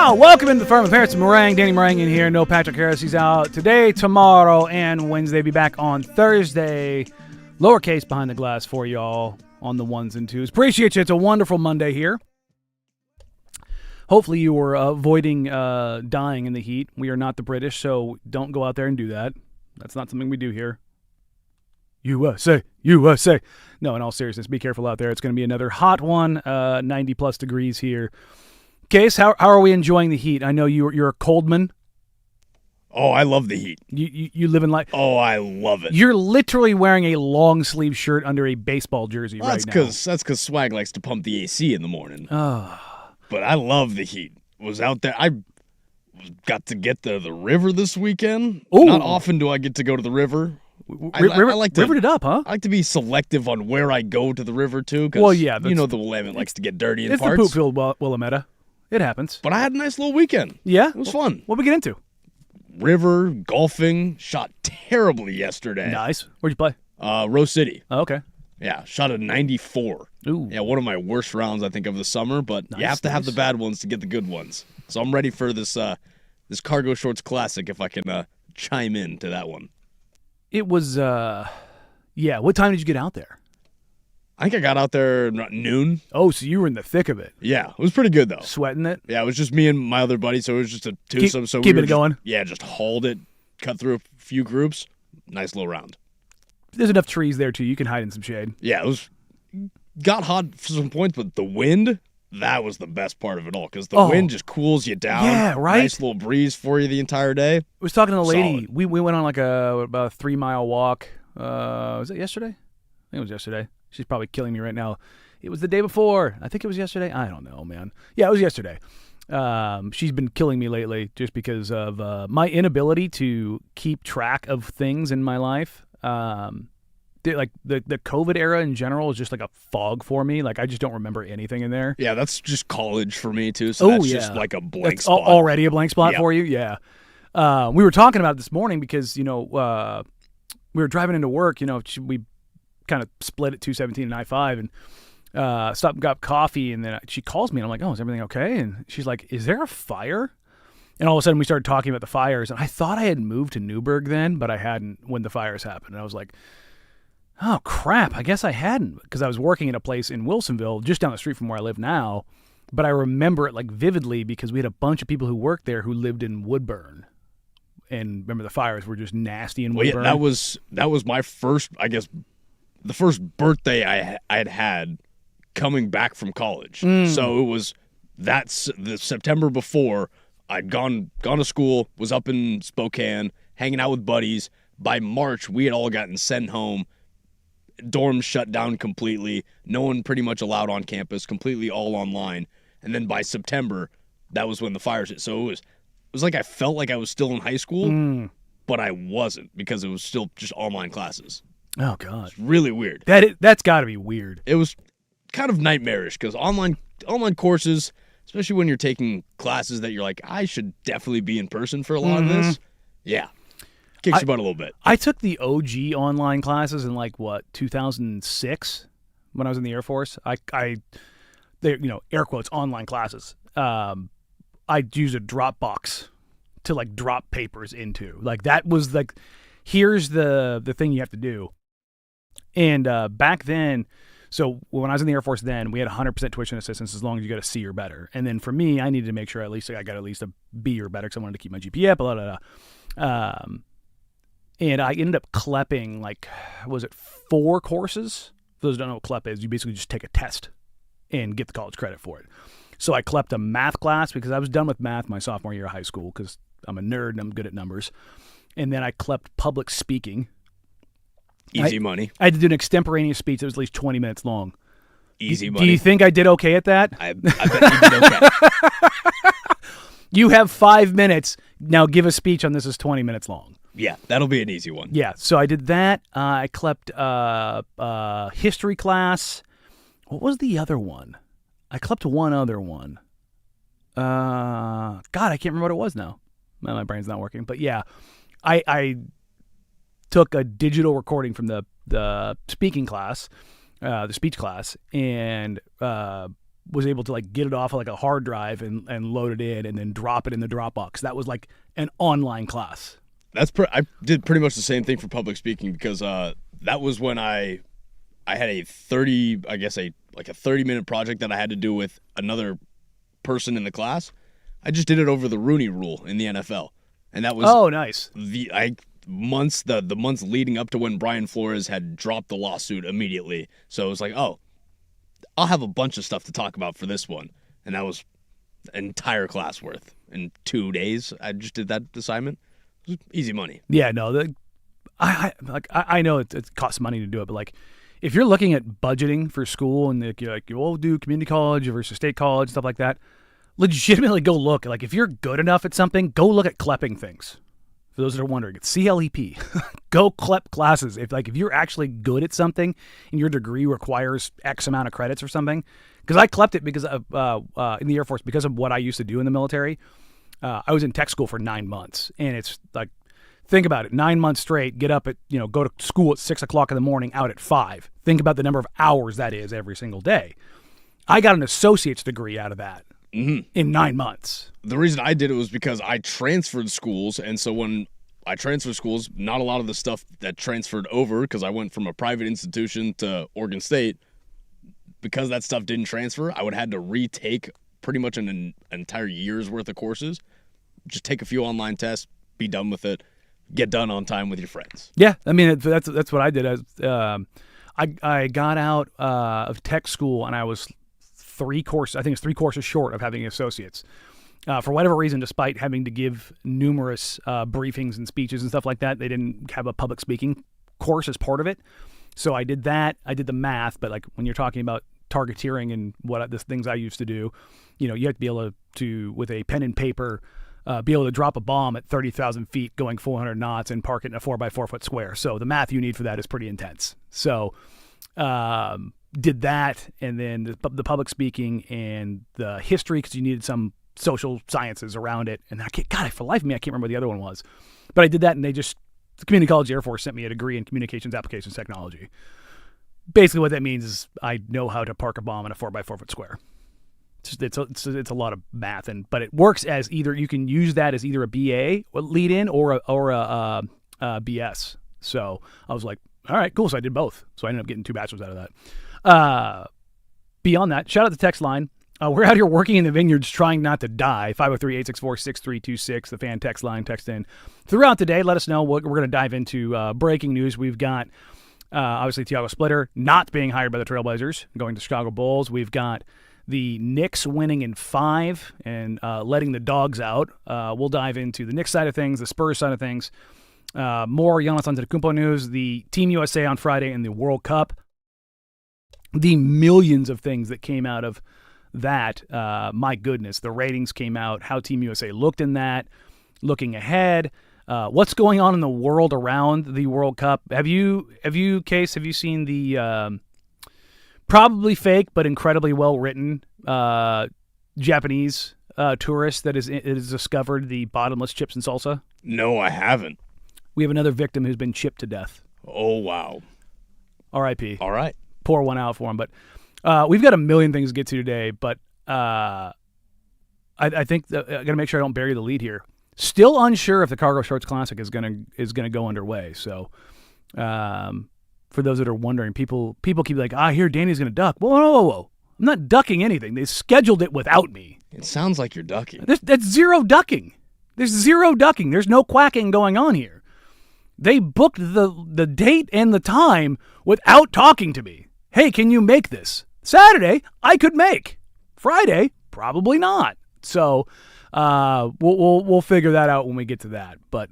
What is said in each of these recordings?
Now, welcome into the Firm of Parents of Marang. Danny Marang in here. No Patrick Harris. He's out today, tomorrow, and Wednesday. Be back on Thursday. Lowercase behind the glass for y'all on the ones and twos. Appreciate you. It's a wonderful Monday here. Hopefully you were avoiding dying in the heat. We are not the British, so don't go out there and do that. That's not something we do here. USA, USA. No, in all seriousness, be careful out there. It's going to be another hot one, 90-plus degrees here. Case, how are we enjoying the heat? I know you're a coldman. Oh, I love the heat. You live in life. Oh, I love it. You're literally wearing a long sleeve shirt under a baseball jersey right now. That's because Swag likes to pump the AC in the morning. Oh. But I love the heat. Was out there. I got to get to the river this weekend. Ooh. Not often do I get to go to the river. I like to, rivered it up, huh? I like to be selective on where I go to the river too. Well, yeah, you know the Willamette likes to get dirty in it's parts. It's the poop-filled Willamette. It happens. But I had a nice little weekend. Yeah? It was fun. What'd we get into? River, golfing, shot terribly yesterday. Nice. Where'd you play? Rose City. Oh, okay. Yeah, shot a 94. Ooh. Yeah, one of my worst rounds, I think, of the summer, but you have to have the bad ones to get the good ones. So I'm ready for this this Cargo Shorts Classic if I can chime in to that one. It was, what time did you get out there? I think I got out there at noon. Oh, so you were in the thick of it. Yeah, it was pretty good, though. Sweating it? Yeah, it was just me and my other buddy, so it was just a twosome. Keep it going. Yeah, just hauled it, cut through a few groups. Nice little round. There's enough trees there, too. You can hide in some shade. Yeah, it got hot for some points, but the wind, that was the best part of it all, because the wind just cools you down. Yeah, right? Nice little breeze for you the entire day. I was talking to a lady. Solid. We went on about a 3-mile walk. Was it yesterday? I think it was yesterday. She's probably killing me right now. It was the day before. I think it was yesterday. I don't know, man. Yeah, it was yesterday. She's been killing me lately just because of my inability to keep track of things in my life. Like the COVID era in general is just like a fog for me. Like I just don't remember anything in there. Yeah, that's just college for me too. So that's just like a blank spot. Already a blank spot for you? Yeah. We were talking about it this morning because, we were driving into work, we kind of split at 217 and I-5 and stopped and got coffee, and then she calls me and I'm like, oh, is everything okay? And she's like, is there a fire? And all of a sudden we started talking about the fires, and I thought I had moved to Newburgh then, but I hadn't when the fires happened. And I was like, oh crap, I guess I hadn't, because I was working at a place in Wilsonville just down the street from where I live now, but I remember it like vividly because we had a bunch of people who worked there who lived in Woodburn. And remember, the fires were just nasty in Woodburn. Yeah, that was my first, I guess, the first birthday I had coming back from college. So it was the September before. I'd gone to school, was up in Spokane, hanging out with buddies. By March, we had all gotten sent home. Dorms shut down completely. No one pretty much allowed on campus, completely all online. And then by September, that was when the fires hit. So it was like I felt like I was still in high school, but I wasn't because it was still just online classes. Oh, God. It's really weird. That's got to be weird. It was kind of nightmarish because online courses, especially when you're taking classes that you're like, I should definitely be in person for a lot of this. Yeah. Kicks your butt a little bit. I took the OG online classes in 2006 when I was in the Air Force. Air quotes, online classes. I'd use a Dropbox to drop papers into. That was here's the thing you have to do. And back then, so when I was in the Air Force then, we had 100% tuition assistance as long as you got a C or better. And then for me, I needed to make sure I got at least a B or better because I wanted to keep my GPA up, blah, blah, blah. And I ended up CLEPing, 4 courses? For those who don't know what CLEP is, you basically just take a test and get the college credit for it. So I CLEPed a math class because I was done with math my sophomore year of high school because I'm a nerd and I'm good at numbers. And then I CLEPed public speaking. Easy money. I had to do an extemporaneous speech that was at least 20 minutes long. Easy money. Do you think I did okay at that? I bet you did okay. You have 5 minutes. Now give a speech on this is 20 minutes long. Yeah, that'll be an easy one. Yeah, so I did that. I CLEPed history class. What was the other one? I CLEPed one other one. God, I can't remember what it was now. My brain's not working. But yeah, I took a digital recording from the speaking class, the speech class, and was able to like get it off of like a hard drive and load it in and then drop it in the Dropbox. That was like an online class. I did pretty much the same thing for public speaking because that was when I had a 30-minute project that I had to do with another person in the class. I just did it over the Rooney Rule in the NFL, and that was nice. The months leading up to when Brian Flores had dropped the lawsuit immediately. So it was like, oh, I'll have a bunch of stuff to talk about for this one, and that was an entire class worth in 2 days. I just did that assignment. It was easy money. Yeah, no, I know it costs money to do it, but like if you're looking at budgeting for school and you're like, you'll do community college versus state college, stuff like that, legitimately go look. Like if you're good enough at something, go look at CLEPing things. For those that are wondering, it's CLEP. Go CLEP classes. If you're actually good at something and your degree requires X amount of credits or something, because I CLEPed it because of in the Air Force because of what I used to do in the military. I was in tech school for 9 months, and it's like, think about it, 9 months straight, get up at, go to school at 6 o'clock in the morning, out at 5. Think about the number of hours that is every single day. I got an associate's degree out of that in 9 months. The reason I did it was because I transferred schools, and so when I transferred schools, not a lot of the stuff that transferred over, because I went from a private institution to Oregon State, because that stuff didn't transfer, I would have had to retake pretty much an entire year's worth of courses. Just take a few online tests, be done with it, get done on time with your friends. Yeah, I mean that's what I did. I got out of tech school and I was 3 courses short of having associates. For whatever reason, despite having to give numerous briefings and speeches and stuff like that, they didn't have a public speaking course as part of it. So I did that. I did the math, but like when you're talking about targeteering and the things I used to do, you have to be able to with a pen and paper, be able to drop a bomb at 30,000 feet going 400 knots and park it in a 4x4 foot square. So the math you need for that is pretty intense. So did that, and then the public speaking and the history, because you needed some social sciences around it. And for the life of me, I can't remember what the other one was. But I did that, and the Community College Air Force sent me a degree in communications applications technology. Basically what that means is I know how to park a bomb in a 4x4 foot square. It's a lot of math, but it works as either, you can use that as either a BA lead in or a BS. So I was like, all right, cool. So I did both. So I ended up getting 2 bachelors out of that. Beyond that, shout out the text line. We're out here working in the vineyards trying not to die. 503-864-6326, the fan text line. Text in throughout the day. Let us know what we're going to dive into. Breaking news. We've got obviously Thiago Splitter not being hired by the Trailblazers, going to Chicago Bulls. We've got the Knicks winning in 5 and letting the dogs out. We'll dive into the Knicks side of things, the Spurs side of things. More Giannis Antetokounmpo news, the Team USA on Friday in the World Cup. The millions of things that came out of that. My goodness, the ratings came out, how Team USA looked in that, looking ahead. What's going on in the world around the World Cup? Have you seen the probably fake but incredibly well written Japanese tourist that has discovered the bottomless chips and salsa? No, I haven't. We have another victim who's been chipped to death. Oh, wow. R.I.P. All right. Pour one out for him. But we've got a million things to get to today, but I think I got to make sure I don't bury the lead here. Still unsure if the Cargo Shorts Classic is gonna go underway. So, for those that are wondering, people keep like, here Danny's gonna duck. Whoa. I'm not ducking anything. They scheduled it without me. It sounds like you're ducking. That's zero ducking. There's zero ducking. There's no quacking going on here. They booked the date and the time without talking to me. Hey, can you make this? Saturday, I could make. Friday, probably not. So, we'll figure that out when we get to that. But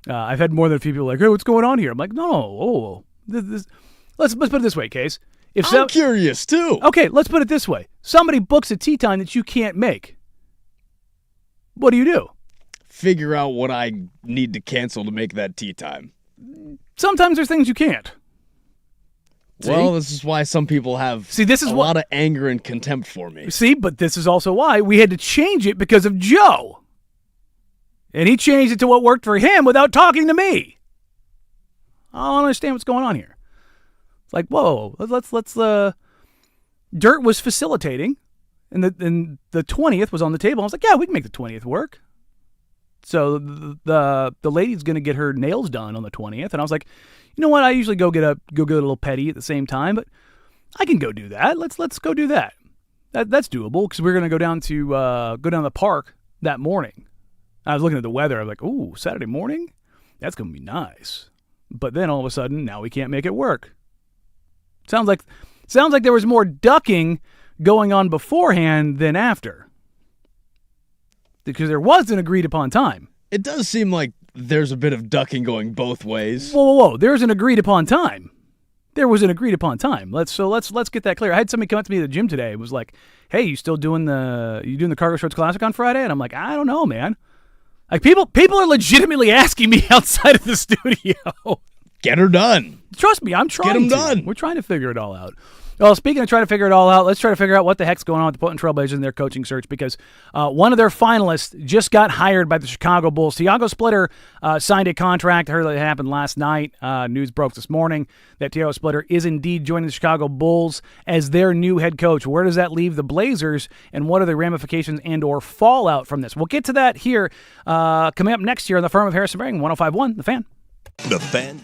I've had more than a few people like, hey, what's going on here? I'm like, no. Let's put it this way, Case. I'm curious too. Okay, let's put it this way. Somebody books a tea time that you can't make. What do? Figure out what I need to cancel to make that tea time. Sometimes there's things you can't. See? Well, this is why some people have a lot of anger and contempt for me. See, but this is also why we had to change it because of Joe. And he changed it to what worked for him without talking to me. I don't understand what's going on here. It's like, whoa, let's Dirt was facilitating, And the 20th was on the table. I was like, yeah, we can make the 20th work. So the lady's going to get her nails done on the 20th. And I was like, you know what? I usually go get a little petty at the same time, but I can go do that. Let's go do that. That's doable because we're going to go down to the park that morning. I was looking at the weather. I was like, ooh, Saturday morning? That's going to be nice. But then all of a sudden, now we can't make it work. Sounds like there was more ducking going on beforehand than after. Because there was an agreed upon time. It does seem like there's a bit of ducking going both ways. Whoa. There's an agreed upon time. There was an agreed upon time. Let's get that clear. I had somebody come up to me at the gym today. It was like, "Hey, you doing the Cargo Shorts Classic on Friday?" And I'm like, "I don't know, man." Like people are legitimately asking me outside of the studio. Get her done. Trust me, I'm trying. Get them done. We're trying to figure it all out. Well, speaking of trying to figure it all out, let's try to figure out what the heck's going on with the Portland Trailblazers in their coaching search because one of their finalists just got hired by the Chicago Bulls. Tiago Splitter signed a contract. I heard that it happened last night. News broke this morning that Tiago Splitter is indeed joining the Chicago Bulls as their new head coach. Where does that leave the Blazers, and what are the ramifications and or fallout from this? We'll get to that here coming up next year on the Firm of Harrison Marang, 105.1, The Fan. The Fan.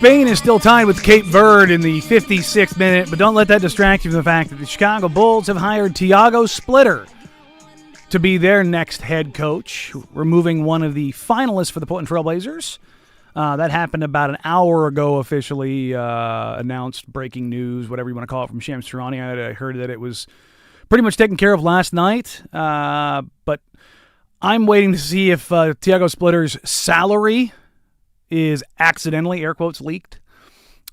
Spain is still tied with Cape Verde in the 56th minute, but don't let that distract you from the fact that the Chicago Bulls have hired Thiago Splitter to be their next head coach, removing one of the finalists for the Portland Trailblazers. That happened about an hour ago, officially announced, breaking news, whatever you want to call it, from Shams Charania. I heard that it was pretty much taken care of last night, but I'm waiting to see if Thiago Splitter's salary is accidentally, air quotes, leaked,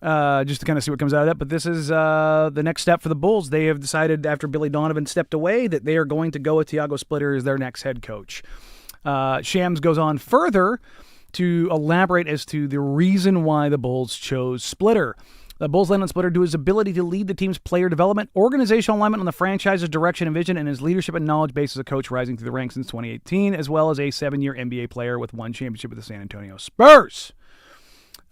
just to kind of see what comes out of that. But this is the next step for the Bulls. They have decided, after Billy Donovan stepped away, that they are going to go with Thiago Splitter as their next head coach. Shams goes on further to elaborate as to the reason why the Bulls chose Splitter. The Bulls land on Splitter due to his ability to lead the team's player development, organizational alignment on the franchise's direction and vision, and his leadership and knowledge base as a coach rising through the ranks since 2018, as well as a 7-year NBA player with one championship with the San Antonio Spurs.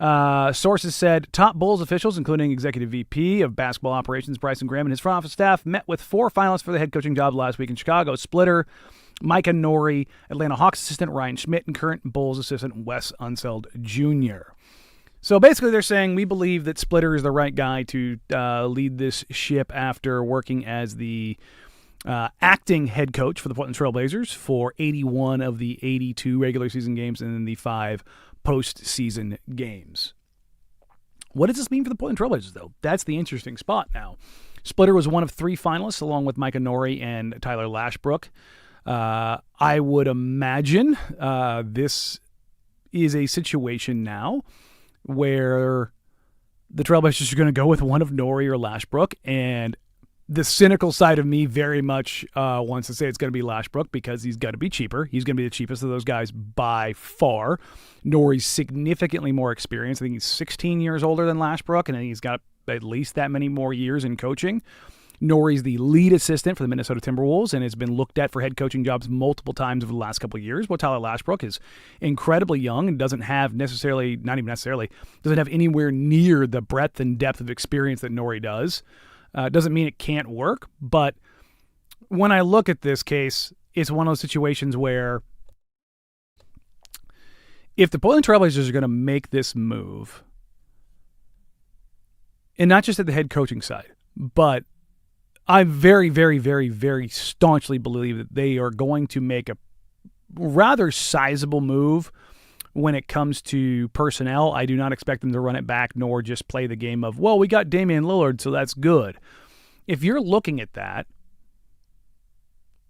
Sources said top Bulls officials, including Executive VP of Basketball Operations Bryson Graham and his front office staff, met with 4 finalists for the head coaching job last week in Chicago. Splitter, Micah Nori, Atlanta Hawks assistant Ryan Schmidt, and current Bulls assistant Wes Unseld Jr. So basically they're saying we believe that Splitter is the right guy to lead this ship after working as the acting head coach for the Portland Trailblazers for 81 of the 82 regular season games and then the 5 postseason games. What does this mean for the Portland Trailblazers, though? That's the interesting spot now. Splitter was one of 3 finalists, along with Micah Nori and Tyler Lashbrook. I would imagine this is a situation now where the Trailblazers are going to go with one of Nori or Lashbrook, and the cynical side of me very much wants to say it's going to be Lashbrook because he's going to be cheaper. He's going to be the cheapest of those guys by far. Nori's significantly more experienced. I think he's 16 years older than Lashbrook, and he's got at least that many more years in coaching. Nori's the lead assistant for the Minnesota Timberwolves and has been looked at for head coaching jobs multiple times over the last couple of years. While Tyler Lashbrook is incredibly young and doesn't have doesn't have anywhere near the breadth and depth of experience that Nori does. Doesn't mean it can't work, but when I look at this case, it's one of those situations where if the Portland Trailblazers are going to make this move, and not just at the head coaching side, but I very, very, very, very staunchly believe that they are going to make a rather sizable move when it comes to personnel. I do not expect them to run it back nor just play the game of, well, we got Damian Lillard, so that's good. If you're looking at that,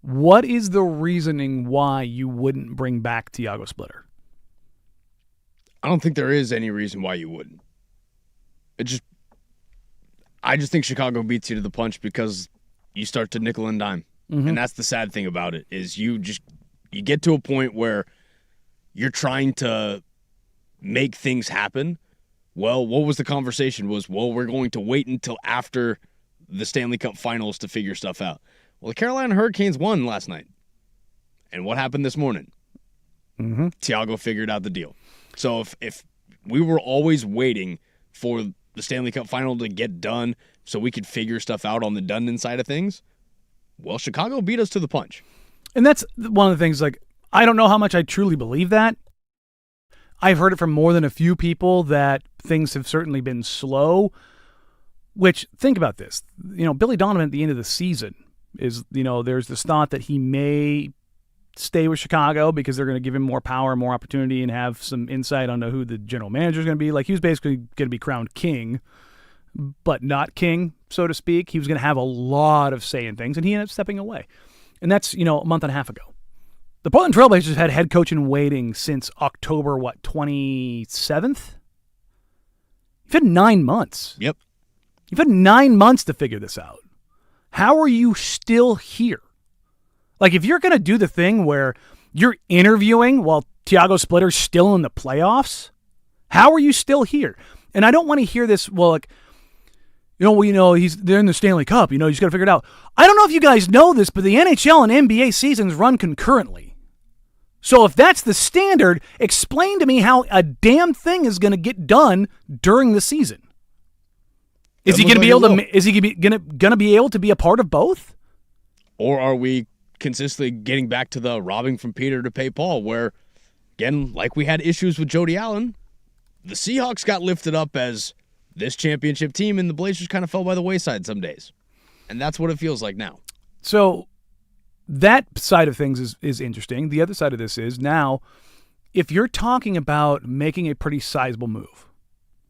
what is the reasoning why you wouldn't bring back Thiago Splitter? I don't think there is any reason why you wouldn't. I just think Chicago beats you to the punch because you start to nickel and dime. Mm-hmm. And that's the sad thing about it, is you get to a point where you're trying to make things happen. Well, what was the conversation? We're going to wait until after the Stanley Cup Finals to figure stuff out. Well, the Carolina Hurricanes won last night. And what happened this morning? Mm-hmm. Thiago figured out the deal. So if we were always waiting for the Stanley Cup Final to get done so we could figure stuff out on the Dundon side of things, well, Chicago beat us to the punch. And that's one of the things, like, I don't know how much I truly believe that. I've heard it from more than a few people that things have certainly been slow, which, think about this. Billy Donovan at the end of the season is, there's this thought that he may stay with Chicago because they're going to give him more power, more opportunity, and have some insight on who the general manager is going to be. Like, he was basically going to be crowned king, but not king, so to speak. He was going to have a lot of say in things, and he ended up stepping away. And that's, a month and a half ago. The Portland Trailblazers had head coach in waiting since October, 27th? You've had 9 months. Yep. You've had 9 months to figure this out. How are you still here? Like, if you're going to do the thing where you're interviewing while Thiago Splitter's still in the playoffs, how are you still here? And I don't want to hear this, they're in the Stanley Cup, you just got to figure it out. I don't know if you guys know this, but the NHL and NBA seasons run concurrently. So if that's the standard, explain to me how a damn thing is going to get done during the season. Is he going to be able to? Is he going to be able to be a part of both? Or are we consistently getting back to the robbing from Peter to pay Paul, where, again, like we had issues with Jody Allen, the Seahawks got lifted up as this championship team, and the Blazers kind of fell by the wayside some days. And that's what it feels like now. So that side of things is interesting. The other side of this is now, if you're talking about making a pretty sizable move,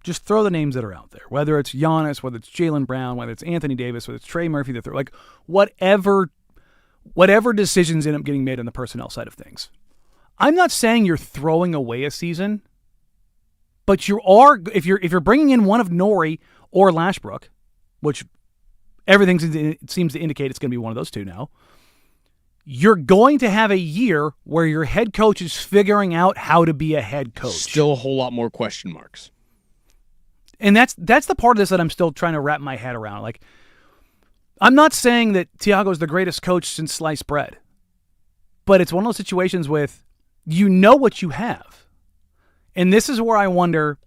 just throw the names that are out there, whether it's Giannis, whether it's Jaylen Brown, whether it's Anthony Davis, whether it's Trey Murphy, like whatever decisions end up getting made on the personnel side of things. I'm not saying you're throwing away a season, but you are if you're bringing in one of Norrie or Lashbrook, which everything seems to indicate it's going to be one of those two now. You're going to have a year where your head coach is figuring out how to be a head coach. Still a whole lot more question marks. And that's the part of this that I'm still trying to wrap my head around. Like, I'm not saying that Thiago's the greatest coach since sliced bread, but it's one of those situations with, you know what you have. And this is where I wonder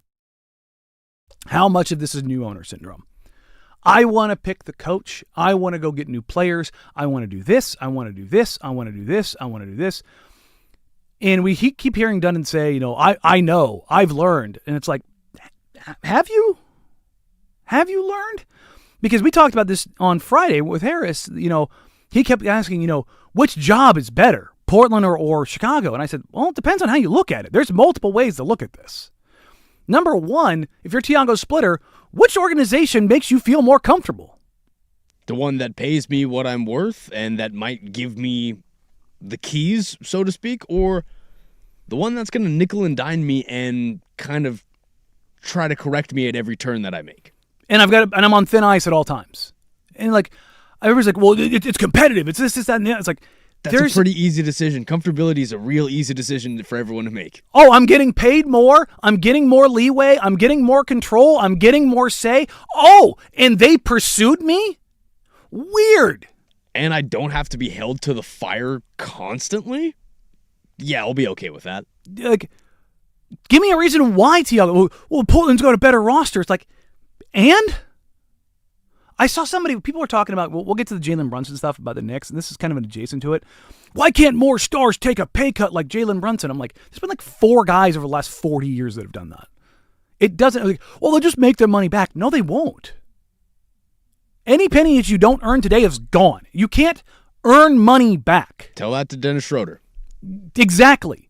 how much of this is new owner syndrome. I want to pick the coach. I want to go get new players. I want to do this. I want to do this. I want to do this. I want to do this. And we keep hearing Dundon say, I know, I've learned. And it's like, have you? Have you learned? Because we talked about this on Friday with Harris. He kept asking, which job is better, Portland or Chicago? And I said, well, it depends on how you look at it. There's multiple ways to look at this. Number one, if you're Thiago Splitter, which organization makes you feel more comfortable? The one that pays me what I'm worth and that might give me the keys, so to speak, or the one that's going to nickel and dime me and kind of try to correct me at every turn that I make. And I'm on thin ice at all times. And everybody's like, well, it's competitive. It's this, that, and that. It's like, that's a pretty easy decision. Comfortability is a real easy decision for everyone to make. Oh, I'm getting paid more. I'm getting more leeway. I'm getting more control. I'm getting more say. Oh, and they pursued me? Weird. And I don't have to be held to the fire constantly? Yeah, I'll be okay with that. Like, give me a reason why Thiago. Well, Portland's got a better roster. It's like, and? I saw people were talking about, we'll get to the Jalen Brunson stuff about the Knicks, and this is kind of an adjacent to it. Why can't more stars take a pay cut like Jalen Brunson? I'm like, there's been 4 guys over the last 40 years that have done that. It doesn't, they'll just make their money back. No, they won't. Any penny that you don't earn today is gone. You can't earn money back. Tell that to Dennis Schroeder. Exactly.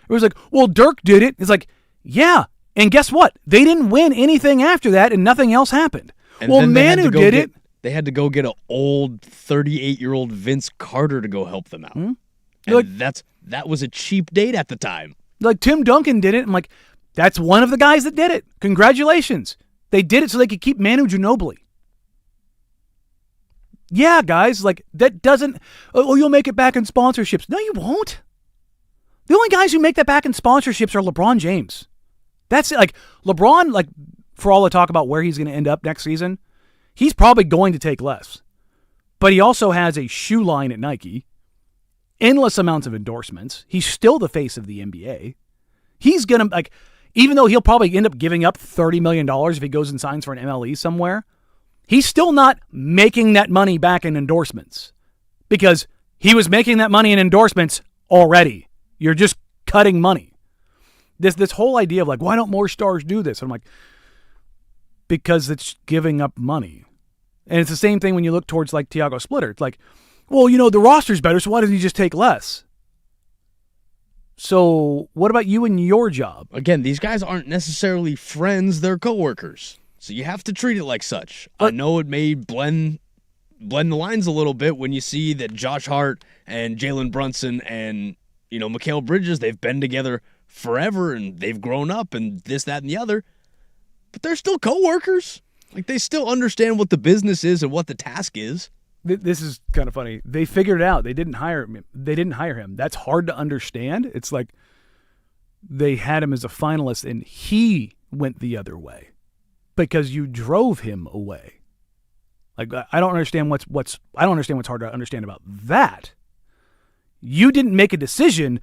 It was like, well, Dirk did it. It's like, yeah, and guess what? They didn't win anything after that, and nothing else happened. And well, Manu did it. They had to go get an old 38-year-old Vince Carter to go help them out. Hmm? And that was a cheap date at the time. Like Tim Duncan did it. I'm like, that's one of the guys that did it. Congratulations. They did it so they could keep Manu Ginobili. Yeah, guys, that doesn't, you'll make it back in sponsorships. No, you won't. The only guys who make that back in sponsorships are LeBron James. That's it. LeBron, for all the talk about where he's going to end up next season, he's probably going to take less. But he also has a shoe line at Nike, endless amounts of endorsements. He's still the face of the NBA. He's going to, even though he'll probably end up giving up $30 million if he goes and signs for an MLE somewhere, he's still not making that money back in endorsements because he was making that money in endorsements already. You're just cutting money. This whole idea of why don't more stars do this? I'm like, because it's giving up money. And it's the same thing when you look towards Thiago Splitter. It's like, well, the roster's better, so why doesn't he just take less? So what about you and your job? Again, these guys aren't necessarily friends, they're coworkers. So you have to treat it like such. I know it may blend the lines a little bit when you see that Josh Hart and Jalen Brunson and, Mikal Bridges, they've been together forever and they've grown up and this, that, and the other. But they're still coworkers. They still understand what the business is and what the task is. This is kind of funny. They figured it out. They didn't hire him. That's hard to understand. It's like they had him as a finalist and he went the other way because you drove him away. I don't understand what's hard to understand about that. You didn't make a decision.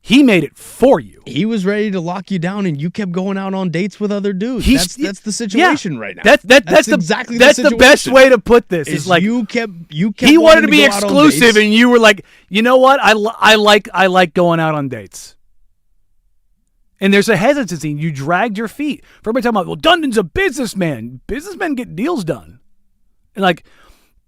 He made it for you. He was ready to lock you down, and you kept going out on dates with other dudes. That's the situation right now. That's exactly that's the best way to put this. Is you kept. He wanted to be exclusive, and you were like, you know what? I like going out on dates. And there's a hesitancy. You dragged your feet. For everybody talking about, well, Dundon's a businessman. Businessmen get deals done. And like,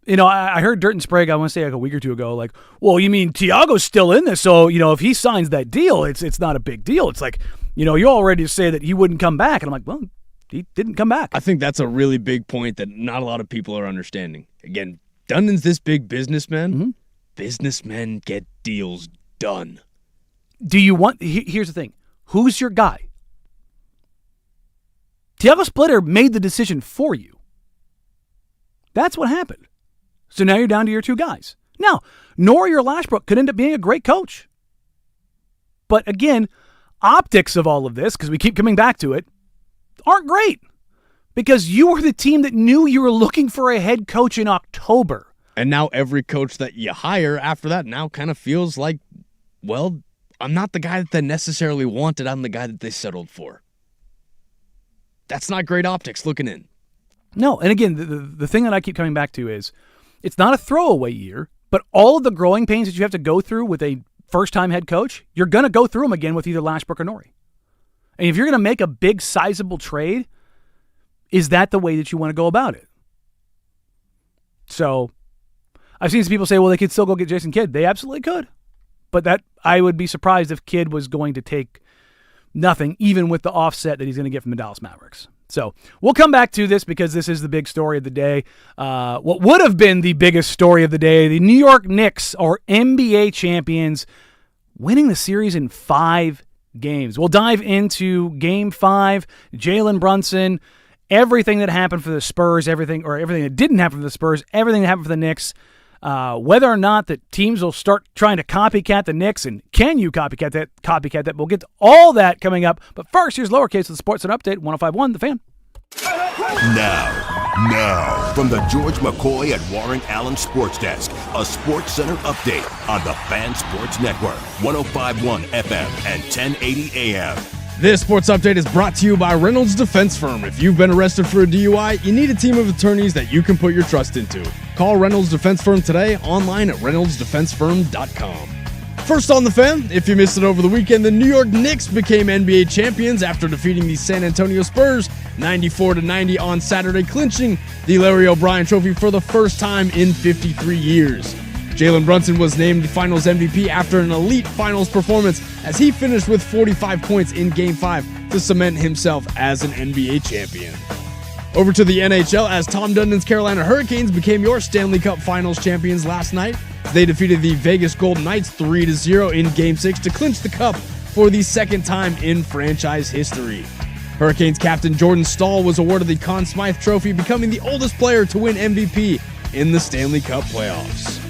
I heard Dirt and Sprague, I want to say like a week or two ago, like, well, you mean Thiago's still in this, so, if he signs that deal, it's not a big deal. It's like, you're all ready to say that he wouldn't come back. And I'm like, well, he didn't come back. I think that's a really big point that not a lot of people are understanding. Again, Dundon's this big businessman. Mm-hmm. Businessmen get deals done. Do you want, here's the thing. Who's your guy? Thiago Splitter made the decision for you. That's what happened. So now you're down to your two guys. Now, Norrie or Lashbrook could end up being a great coach. But again, optics of all of this, because we keep coming back to it, aren't great. Because you were the team that knew you were looking for a head coach in October. And now every coach that you hire after that now kind of feels like, well, I'm not the guy that they necessarily wanted. I'm the guy that they settled for. That's not great optics looking in. No, and again, the thing that I keep coming back to is it's not a throwaway year, but all of the growing pains that you have to go through with a first-time head coach, you're going to go through them again with either Lashbrook or Norrie. And if you're going to make a big, sizable trade, is that the way that you want to go about it? So I've seen some people say, well, they could still go get Jason Kidd. They absolutely could. But that I would be surprised if Kidd was going to take nothing, even with the offset that he's going to get from the Dallas Mavericks. So we'll come back to this because this is the big story of the day. What would have been the biggest story of the day, the New York Knicks are NBA champions, winning the series in 5 games. We'll dive into Game 5, Jalen Brunson, everything that happened for the Spurs, everything that didn't happen for the Spurs, everything that happened for the Knicks, whether or not that teams will start trying to copycat the Knicks, and can you copycat that? We'll get to all that coming up. But first, here's Lowercase with the Sports Center Update, 105.1 The Fan. Now, from the George McCoy at Warren Allen Sports Desk, a Sports Center update on the Fan Sports Network, 105.1 FM and 1080 AM. This sports update is brought to you by Reynolds Defense Firm. If you've been arrested for a DUI, you need a team of attorneys that you can put your trust into. Call Reynolds Defense Firm today, online at reynoldsdefensefirm.com. First on the Fan, if you missed it over the weekend, the New York Knicks became NBA champions after defeating the San Antonio Spurs 94-90 on Saturday, clinching the Larry O'Brien Trophy for the first time in 53 years. Jalen Brunson was named the Finals MVP after an elite Finals performance as he finished with 45 points in Game 5 to cement himself as an NBA champion. Over to the NHL as Tom Dundon's Carolina Hurricanes became your Stanley Cup Finals champions last night. They defeated the Vegas Golden Knights 3-0 in Game 6 to clinch the cup for the second time in franchise history. Hurricanes captain Jordan Staal was awarded the Conn Smythe Trophy, becoming the oldest player to win MVP in the Stanley Cup playoffs.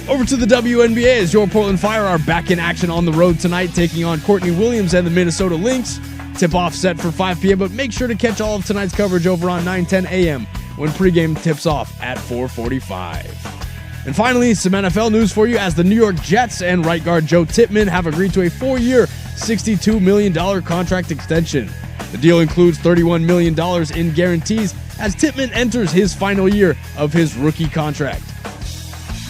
Over to the WNBA as your Portland Fire are back in action on the road tonight, taking on Courtney Williams and the Minnesota Lynx. Tip-off set for 5 p.m., but make sure to catch all of tonight's coverage over on 9:10 a.m. when pregame tips off at 4:45. And finally, some NFL news for you as the New York Jets and right guard Joe Tippmann have agreed to a 4-year, $62 million contract extension. The deal includes $31 million in guarantees as Tippmann enters his final year of his rookie contract.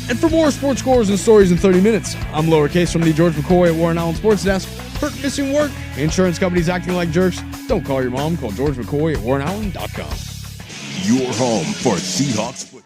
And for more sports scores and stories in 30 minutes, I'm Lowercase from the George McCoy at Warren Allen Sports Desk. Hurt, missing work, insurance companies acting like jerks. Don't call your mom. Call George McCoy at warrenallen.com. Your home for Seahawks football.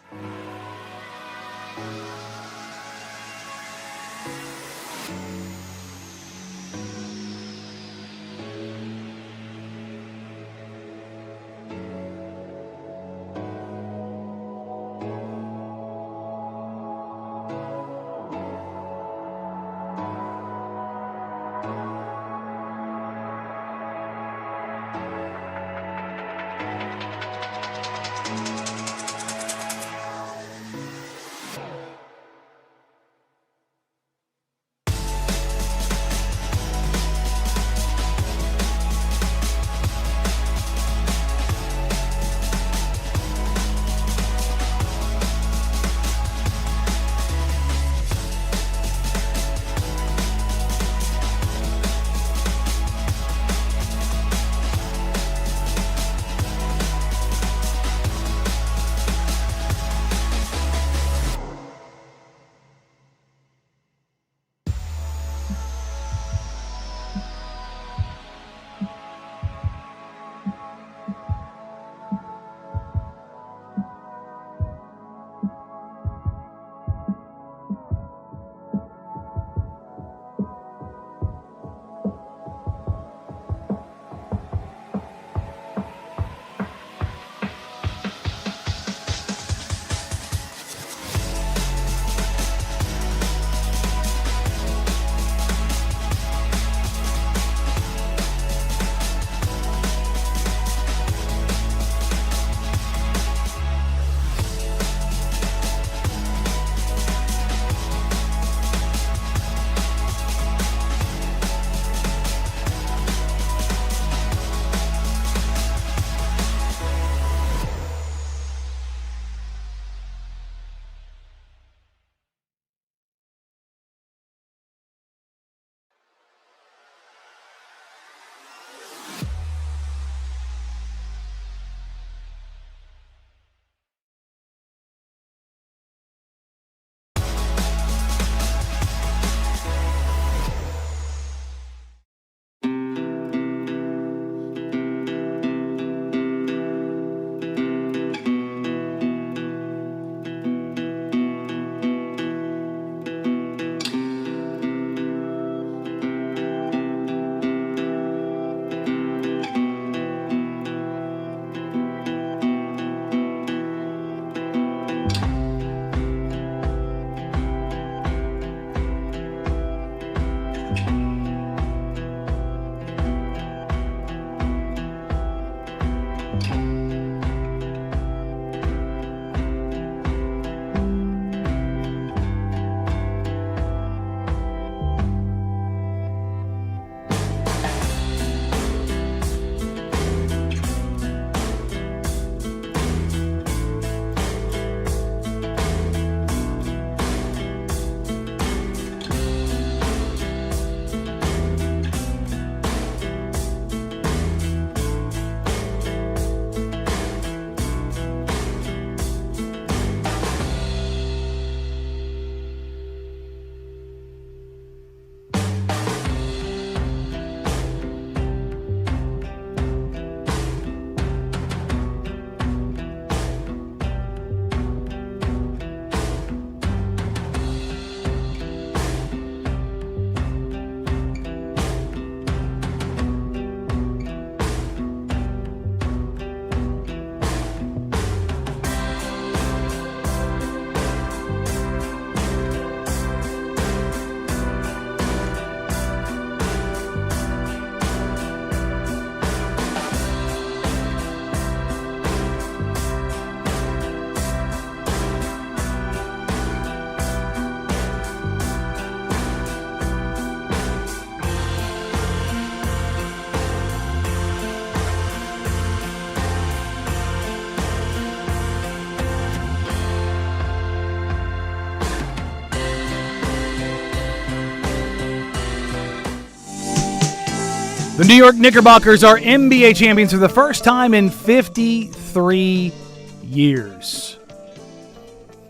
The New York Knickerbockers are NBA champions for the first time in 53 years.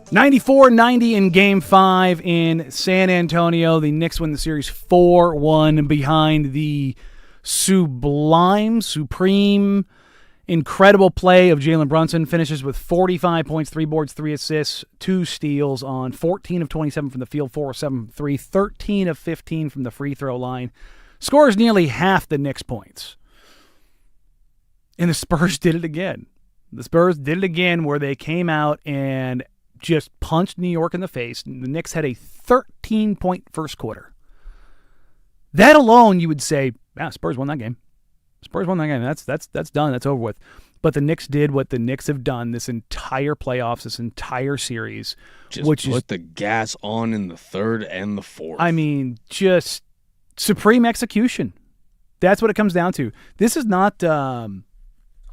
94-90 in Game 5 in San Antonio. The Knicks win the series 4-1 behind the supreme, incredible play of Jalen Brunson. Finishes with 45 points, 3 boards, 3 assists, 2 steals on 14 of 27 from the field, 4 of 7 from 3, 13 of 15 from the free throw line. Scores nearly half the Knicks' points. And the Spurs did it again. The Spurs did it again where they came out and just punched New York in the face. The Knicks had a 13-point first quarter. That alone, you would say, Spurs won that game. Spurs won that game. That's done. That's over with. But the Knicks did what the Knicks have done this entire playoffs, this entire series. Just put the gas on in the third and the fourth. I mean, just supreme execution. That's what it comes down to. This is not I'm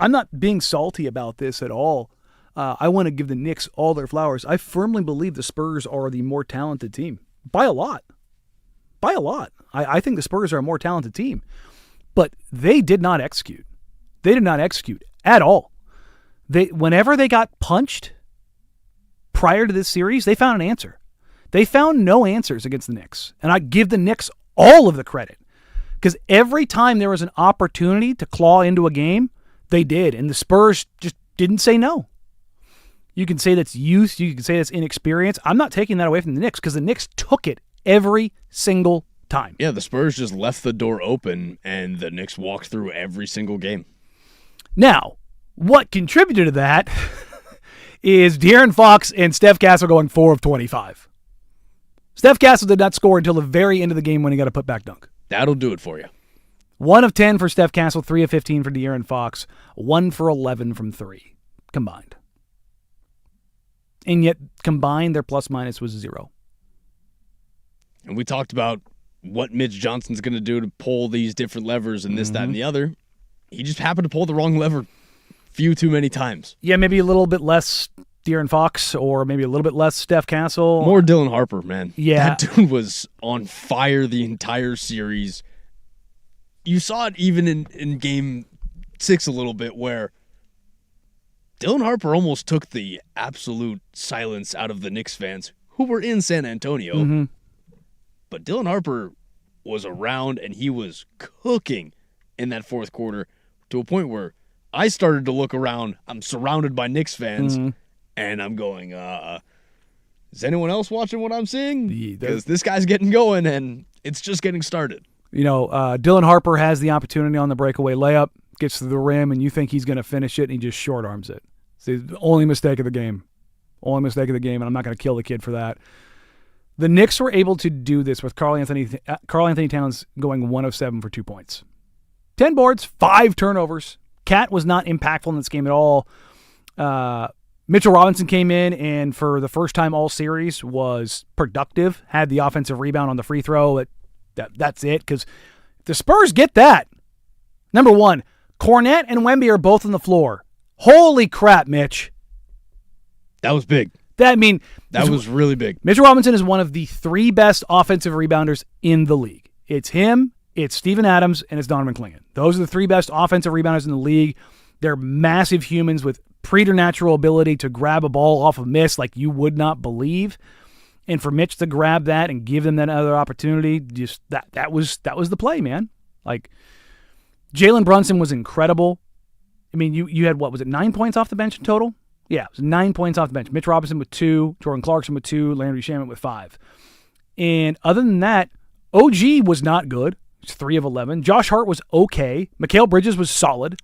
not being salty about this at all. I want to give the Knicks all their flowers. I firmly believe the Spurs are the more talented team. By a lot. By a lot. I think the Spurs are a more talented team. But they did not execute. They did not execute at all. Whenever they got punched prior to this series, they found an answer. They found no answers against the Knicks. And I give the Knicks all of the credit. Because every time there was an opportunity to claw into a game, they did. And the Spurs just didn't say no. You can say that's youth. You can say that's inexperience. I'm not taking that away from the Knicks because the Knicks took it every single time. Yeah, the Spurs just left the door open, and the Knicks walked through every single game. Now, what contributed to that is De'Aaron Fox and Steph Castle going 4 of 25. Steph Castle did not score until the very end of the game when he got a putback dunk. That'll do it for you. 1 of 10 for Steph Castle, 3 of 15 for De'Aaron Fox, 1 for 11 from 3 combined. And yet, combined, their plus-minus was 0. And we talked about what Mitch Johnson's going to do to pull these different levers and this, that, and the other. He just happened to pull the wrong lever few too many times. Yeah, maybe a little bit less De'Aaron Fox or maybe a little bit less Steph Castle. More Dylan Harper, man. Yeah. That dude was on fire the entire series. You saw it even in Game 6 a little bit where Dylan Harper almost took the absolute silence out of the Knicks fans who were in San Antonio. Mm-hmm. But Dylan Harper was around, and he was cooking in that fourth quarter to a point where I started to look around. I'm surrounded by Knicks fans, and I'm going, is anyone else watching what I'm seeing? Because this guy's getting going, and it's just getting started. You know, Dylan Harper has the opportunity on the breakaway layup, gets to the rim, and you think he's going to finish it, and he just short arms it. It's the only mistake of the game. Only mistake of the game, and I'm not going to kill the kid for that. The Knicks were able to do this with Karl Anthony Towns going 1 of 7 for 2 points. 10 boards, 5 turnovers. Cat was not impactful in this game at all. Mitchell Robinson came in and for the first time all series was productive, had the offensive rebound on the free throw. That's it, because the Spurs get that. Number one, Cornette and Wemby are both on the floor. Holy crap, Mitch. That was big. That was really big. Mitchell Robinson is one of the 3 best offensive rebounders in the league. It's him, it's Steven Adams, and it's Donovan Clingan. Those are the 3 best offensive rebounders in the league. They're massive humans with preternatural ability to grab a ball off of miss like you would not believe. And for Mitch to grab that and give them that other opportunity, just that was the play, man. Like, Jalen Brunson was incredible. I mean, you had, 9 points off the bench in total? Yeah, it was 9 points off the bench. Mitch Robinson with 2, Jordan Clarkson with 2, Landry Shamet with 5. And other than that, OG was not good. It's 3 of 11. Josh Hart was okay. Mikal Bridges was solid.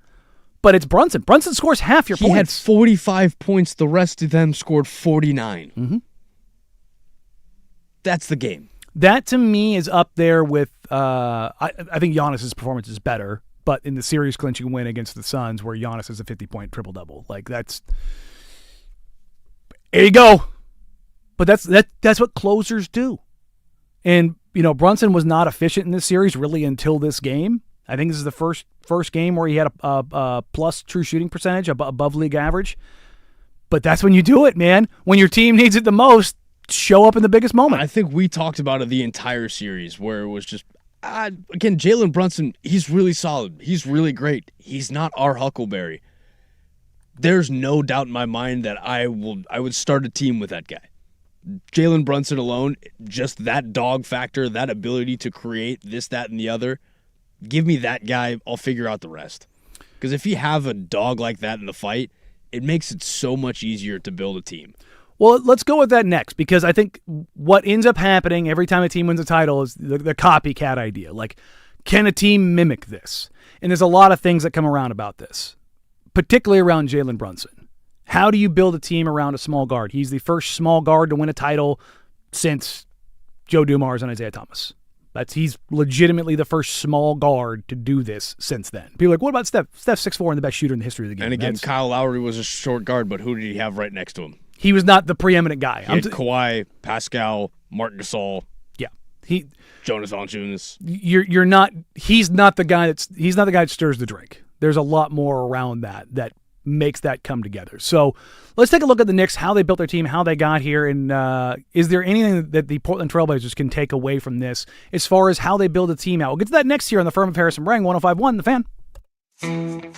But it's Brunson. Brunson scores half your points. He had 45 points. The rest of them scored 49. Mm-hmm. That's the game. That, to me, is up there with I think Giannis's performance is better. But in the series clinching win against the Suns where Giannis has a 50-point triple-double. Like, that's... There you go. But that's what closers do. And, Brunson was not efficient in this series really until this game. I think this is the first game where he had a plus true shooting percentage above league average. But that's when you do it, man. When your team needs it the most, show up in the biggest moment. I think we talked about it the entire series where it was just, Again, Jalen Brunson, he's really solid. He's really great. He's not our Huckleberry. There's no doubt in my mind that I would start a team with that guy. Jalen Brunson alone, just that dog factor, that ability to create this, that, and the other. Give me that guy. I'll figure out the rest. Because if you have a dog like that in the fight, it makes it so much easier to build a team. Well, let's go with that next, because I think what ends up happening every time a team wins a title is the copycat idea. Like, can a team mimic this? And there's a lot of things that come around about this, particularly around Jalen Brunson. How do you build a team around a small guard? He's the first small guard to win a title since Joe Dumars and Isaiah Thomas. He's legitimately the first small guard to do this since then. People are like, what about Steph? Steph's 6'4" and the best shooter in the history of the game. And again, Kyle Lowry was a short guard, but who did he have right next to him? He was not the preeminent guy. He had Kawhi, Pascal, Marc Gasol. Yeah, Jonas Valanciunas. You're not. He's not the guy that stirs the drink. There's a lot more around that makes that come together. So let's take a look at the Knicks, how they built their team, how they got here, and is there anything that the Portland Trailblazers can take away from this as far as how they build a team out? We'll get to that next year on the Firm of Harrison Marang, 105.1 The Fan.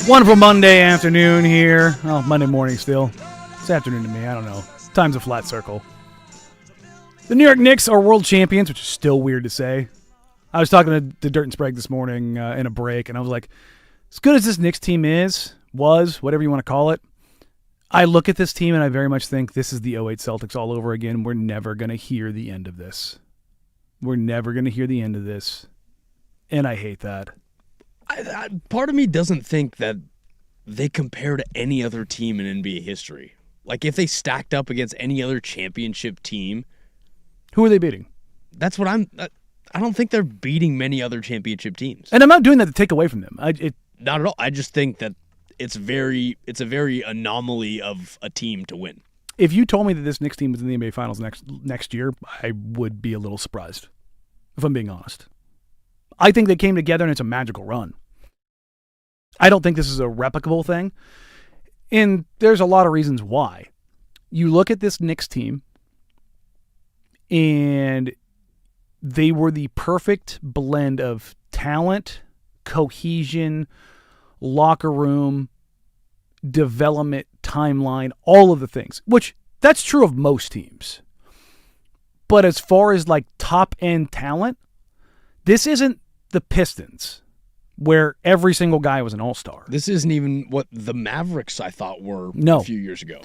Wonderful Monday afternoon here. Well, Monday morning still. It's afternoon to me. I don't know. Time's a flat circle. The New York Knicks are world champions, which is still weird to say. I was talking to Dirt and Sprague this morning in a break, and I was like, as good as this Knicks team was, whatever you want to call it, I look at this team and I very much think this is the '08 Celtics all over again. We're never going to hear the end of this. We're never going to hear the end of this. And I hate that. Part of me doesn't think that they compare to any other team in NBA history. Like, if they stacked up against any other championship team. Who are they beating? That's what I don't think they're beating many other championship teams. And I'm not doing that to take away from them. Not at all. I just think that it's a very anomaly of a team to win. If you told me that this Knicks team was in the NBA Finals next year, I would be a little surprised, if I'm being honest. I think they came together and it's a magical run. I don't think this is a replicable thing. And there's a lot of reasons why. You look at this Knicks team, and they were the perfect blend of talent, cohesion, locker room, development, timeline, all of the things, which that's true of most teams. But as far as like top-end talent, this isn't the Pistons, where every single guy was an all-star. This isn't even what the Mavericks, I thought, were a few years ago.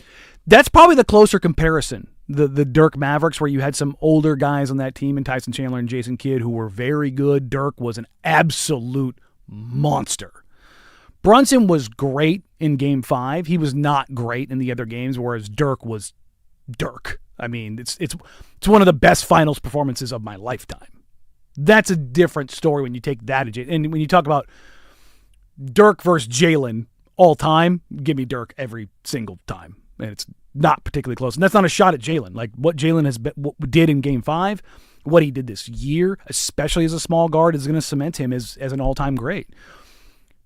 That's probably the closer comparison. The Dirk Mavericks, where you had some older guys on that team, and Tyson Chandler and Jason Kidd, who were very good. Dirk was an absolute monster. Brunson was great in Game 5. He was not great in the other games, whereas Dirk was Dirk. I mean, it's one of the best finals performances of my lifetime. That's a different story when you take that. And when you talk about Dirk versus Jalen all time, give me Dirk every single time. And it's not particularly close. And that's not a shot at Jalen. Like what Jalen did in Game 5, what he did this year, especially as a small guard, is going to cement him as an all-time great.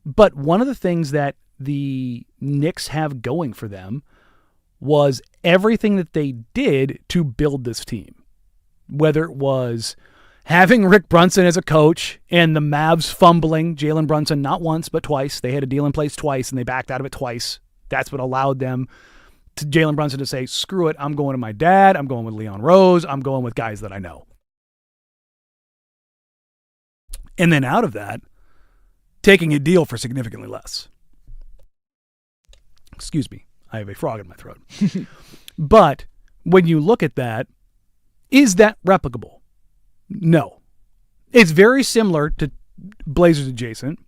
But one of the things that the Knicks have going for them was everything that they did to build this team. Whether it was having Rick Brunson as a coach and the Mavs fumbling Jalen Brunson not once but twice. They had a deal in place twice and they backed out of it twice. That's what allowed them to Jalen Brunson to say, screw it, I'm going to my dad, I'm going with Leon Rose, I'm going with guys that I know. And then out of that, taking a deal for significantly less. Excuse me, I have a frog in my throat. But when you look at that, is that replicable? No. It's very similar to Blazers adjacent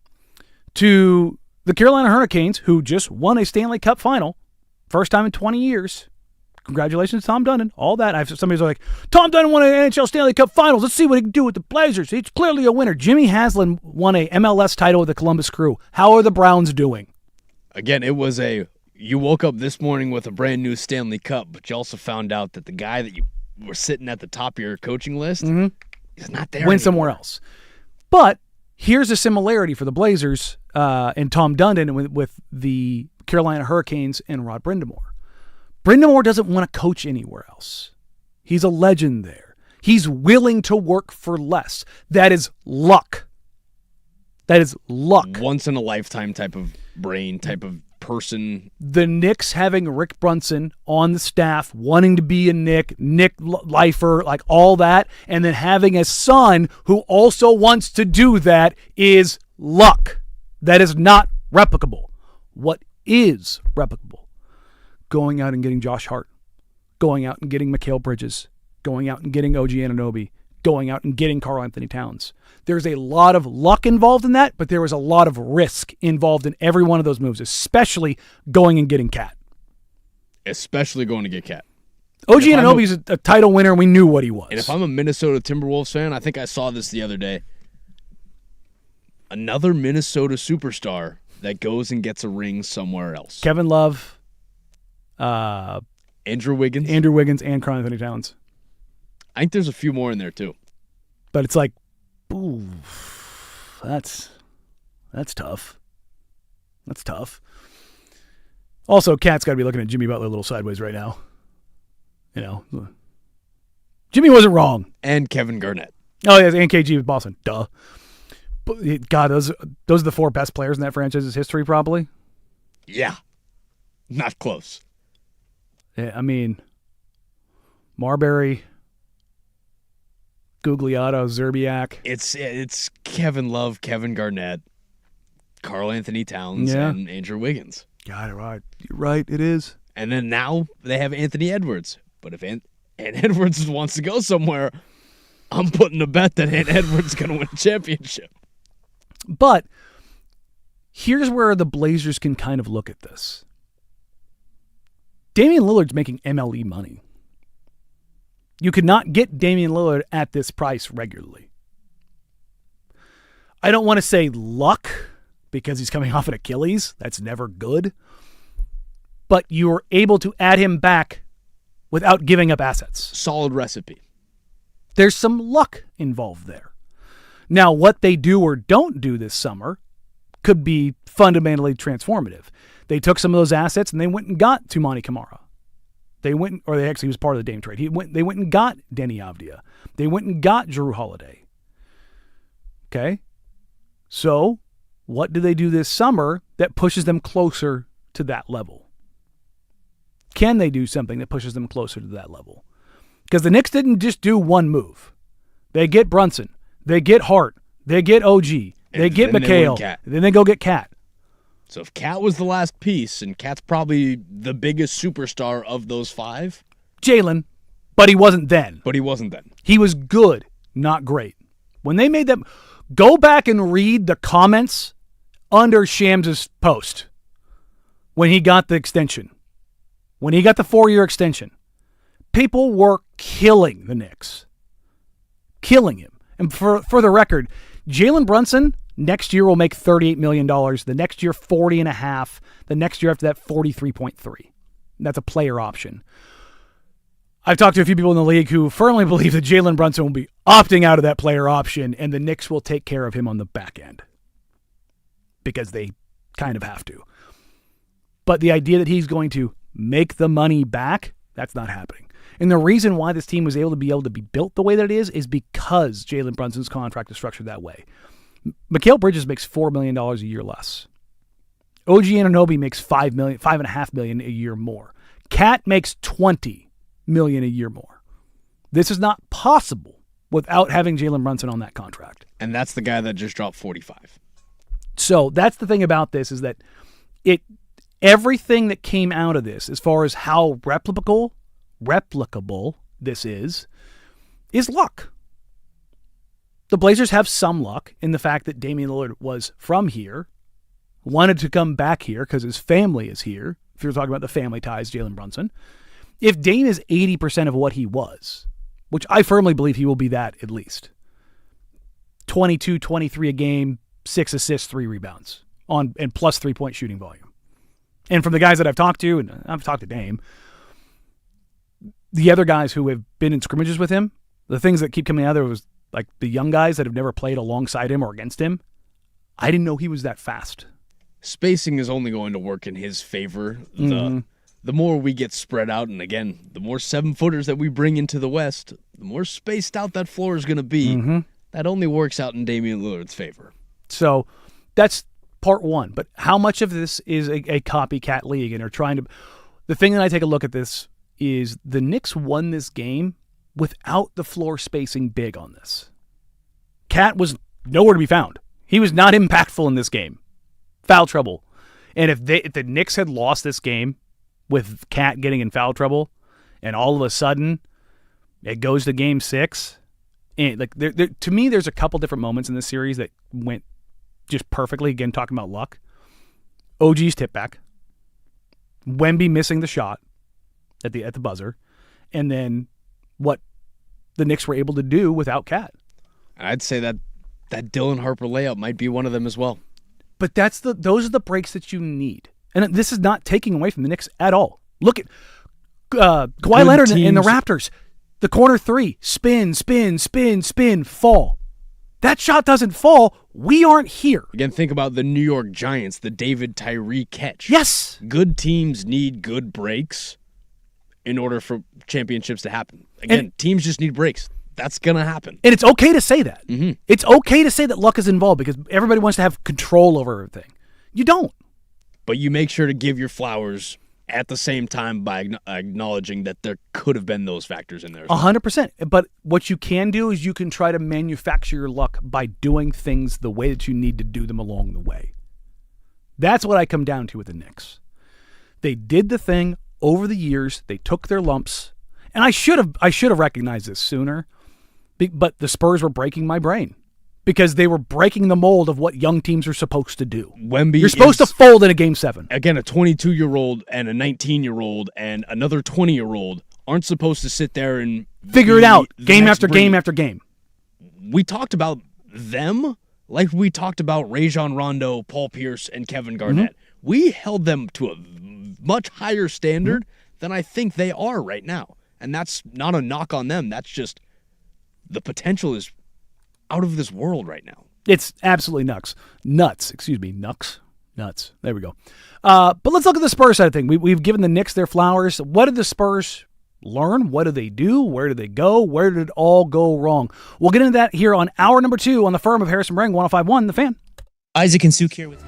to the Carolina Hurricanes, who just won a Stanley Cup final, first time in 20 years. Congratulations, Tom Dundon. All that. Somebody's like, Tom Dundon won an NHL Stanley Cup Finals. Let's see what he can do with the Blazers. He's clearly a winner. Jimmy Haslam won a MLS title with the Columbus Crew. How are the Browns doing? Again, it was you woke up this morning with a brand new Stanley Cup, but you also found out that the guy that you were sitting at the top of your coaching list is not there Went somewhere else. But here's a similarity for the Blazers and Tom Dundon with the Carolina Hurricanes and Rod Brind'Amour. Brind'Amour doesn't want to coach anywhere else. He's a legend there. He's willing to work for less. That is luck. That is luck. Once in a lifetime type of brain, type of person. The Knicks having Rick Brunson on the staff, wanting to be a Nick lifer, like all that, and then having a son who also wants to do that is luck. That is not replicable. What is replicable? Going out and getting Josh Hart, going out and getting Mikal Bridges, going out and getting OG Anunoby, going out and getting Karl Anthony Towns. There's a lot of luck involved in that, but there was a lot of risk involved in every one of those moves, especially going and getting Cat. Especially going to get Cat. OG Anunoby's a title winner, and we knew what he was. And if I'm a Minnesota Timberwolves fan, I think I saw this the other day. Another Minnesota superstar that goes and gets a ring somewhere else. Kevin Love. Andrew Wiggins, and Karl Anthony Towns. I think there's a few more in there too. But it's like, ooh, that's tough. That's tough. Also, Cat's got to be looking at Jimmy Butler a little sideways right now. You know, Jimmy wasn't wrong. And Kevin Garnett. Oh yeah, and KG with Boston. Duh. But God, those are the four best players in that franchise's history, probably. Yeah. Not close. Yeah, I mean, Marbury, Gugliotta, Zerbiak. It's Kevin Love, Kevin Garnett, Karl Anthony Towns, and Andrew Wiggins. Got it right. You're right, it is. And then now they have Anthony Edwards. But if Ant Edwards wants to go somewhere, I'm putting a bet that Ant Edwards is going to win a championship. But here's where the Blazers can kind of look at this. Damian Lillard's making MLE money. You could not get Damian Lillard at this price regularly. I don't want to say luck because he's coming off an Achilles. That's never good. But you're able to add him back without giving up assets. Solid recipe. There's some luck involved there. Now, what they do or don't do this summer could be fundamentally transformative. They took some of those assets and they went and got Toumani Camara. They actually was part of the Dame trade. They went and got Denny Avdia. They went and got Jrue Holiday. Okay? So, what do they do this summer that pushes them closer to that level? Can they do something that pushes them closer to that level? Because the Knicks didn't just do one move. They get Brunson. They get Hart. They get OG. They get McHale. Then they go get Cat. So if Cat was the last piece, and Cat's probably the biggest superstar of those five. Jalen, but he wasn't then. He was good, not great. When they made them, go back and read the comments under Shams' post when he got the extension. When he got the 4-year extension. People were killing the Knicks. Killing him. And for the record, Jalen Brunson next year will make $38 million. The next year, $40.5. The next year after that, $43.3. That's a player option. I've talked to a few people in the league who firmly believe that Jalen Brunson will be opting out of that player option and the Knicks will take care of him on the back end. Because they kind of have to. But the idea that he's going to make the money back, that's not happening. And the reason why this team was able to be built the way that it is because Jalen Brunson's contract is structured that way. Mikal Bridges makes $4 million a year less. OG Anunoby makes $5.5 million a year more. Cat makes $20 million a year more. This is not possible without having Jalen Brunson on that contract. And that's the guy that just dropped 45. So that's the thing about this is that everything that came out of this, as far as how replicable this is luck. The Blazers have some luck in the fact that Damian Lillard was from here, wanted to come back here because his family is here. If you're talking about the family ties, Jalen Brunson. If Dame is 80% of what he was, which I firmly believe he will be that at least, 22, 23 a game, 6 assists, 3 rebounds, and plus 3-point shooting volume. And from the guys that I've talked to, and I've talked to Dame, the other guys who have been in scrimmages with him, the things that keep coming out there was like the young guys that have never played alongside him or against him. I didn't know he was that fast. Spacing is only going to work in his favor. The more we get spread out, and again, the more 7-footers that we bring into the West, the more spaced out that floor is going to be. That only works out in Damian Lillard's favor. So that's part one. But how much of this is a copycat league and are trying to... The thing that I take a look at this is the Knicks won this game without the floor spacing big on this. Cat was nowhere to be found. He was not impactful in this game. Foul trouble. And if the Knicks had lost this game with Cat getting in foul trouble, and all of a sudden it goes to game 6, and like to me, there's a couple different moments in this series that went just perfectly. Again, talking about luck. OG's tip back. Wemby missing the shot at the buzzer, and then what the Knicks were able to do without Cat. I'd say that Dylan Harper layup might be one of them as well. But those are the breaks that you need. And this is not taking away from the Knicks at all. Look at Kawhi Leonard in the Raptors. The corner 3, spin, fall. That shot doesn't fall. We aren't here. Again, think about the New York Giants, the David Tyree catch. Yes. Good teams need good breaks in order for championships to happen. Again, teams just need breaks. That's going to happen. And it's okay to say that. It's okay to say that luck is involved because everybody wants to have control over everything. You don't. but you make sure to give your flowers at the same time by acknowledging that there could have been those factors in there. 100%. But what you can do is you can try to manufacture your luck by doing things the way that you need to do them along the way. That's what I come down to with the Knicks. They did the thing over the years. They took their lumps. And I should have recognized this sooner. But the Spurs were breaking my brain. Because they were breaking the mold of what young teams are supposed to do. You're supposed to fold in a Game 7. Again, a 22-year-old and a 19-year-old and another 20-year-old aren't supposed to sit there and figure it out game after game after game. We talked about them like we talked about Rajon Rondo, Paul Pierce, and Kevin Garnett. Mm-hmm. We held them to a much higher standard than I think they are right now. And that's not a knock on them. That's just the potential is out of this world right now. It's absolutely nuts. Nuts. There we go. But let's look at the Spurs side of things. We've given the Knicks their flowers. What did the Spurs learn? What do they do? Where do they go? Where did it all go wrong? We'll get into that here on hour number 2 on the Firm of Harrison Marang, 105.1 The Fan. Isaac and Suk here with you.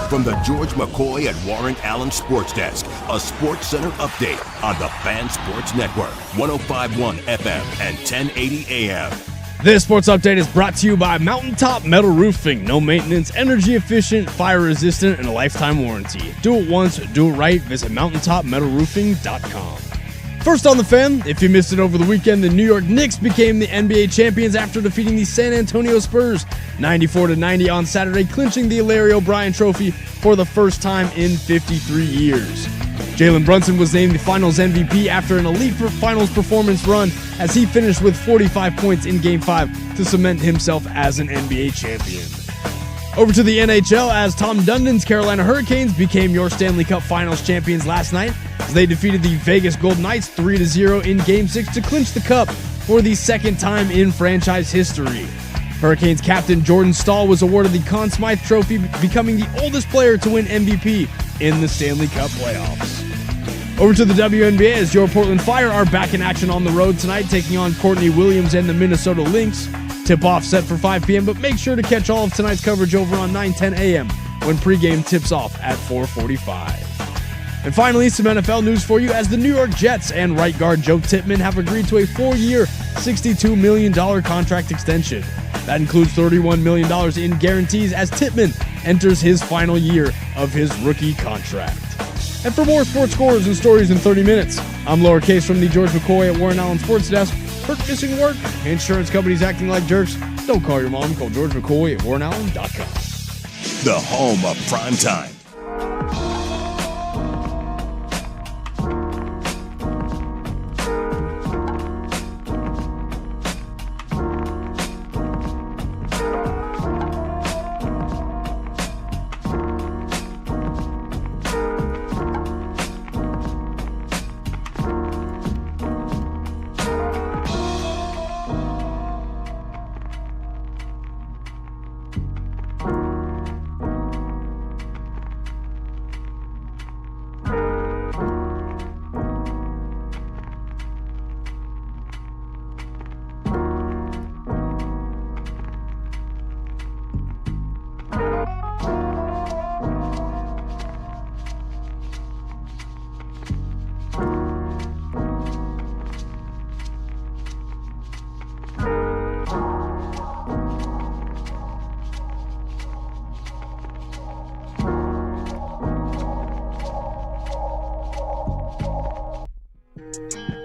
From the George McCoy and Warren Allen Sports Desk, a Sports Center update on the Fan Sports Network, 105.1 FM and 1080 AM. This sports update is brought to you by Mountaintop Metal Roofing. No maintenance, energy efficient, fire resistant, and a lifetime warranty. Do it once, do it right. Visit mountaintopmetalroofing.com. First on the Fan, if you missed it over the weekend, the New York Knicks became the NBA champions after defeating the San Antonio Spurs 94-90 on Saturday, clinching the Larry O'Brien Trophy for the first time in 53 years. Jalen Brunson was named the Finals MVP after an elite Finals performance run as he finished with 45 points in Game 5 to cement himself as an NBA champion. Over to the NHL as Tom Dundon's Carolina Hurricanes became your Stanley Cup Finals champions last night as they defeated the Vegas Golden Knights 3-0 in Game 6 to clinch the cup for the second time in franchise history. Hurricanes captain Jordan Staal was awarded the Conn Smythe Trophy, becoming the oldest player to win MVP in the Stanley Cup playoffs. Over to the WNBA as your Portland Fire are back in action on the road tonight, taking on Courtney Williams and the Minnesota Lynx. Tip-off set for 5 p.m., but make sure to catch all of tonight's coverage over on 9:10 a.m. when pregame tips off at 4:45. And finally, some NFL news for you as the New York Jets and right guard Joe Tippmann have agreed to a 4-year, $62 million contract extension. That includes $31 million in guarantees as Tippmann enters his final year of his rookie contract. And for more sports scores and stories in 30 minutes, I'm Lowercase from the George McCoy at Warren Allen Sports Desk. Hurt missing work? Insurance companies acting like jerks? Don't call your mom. Call George McCoy at WarrenAllen.com. The home of prime time.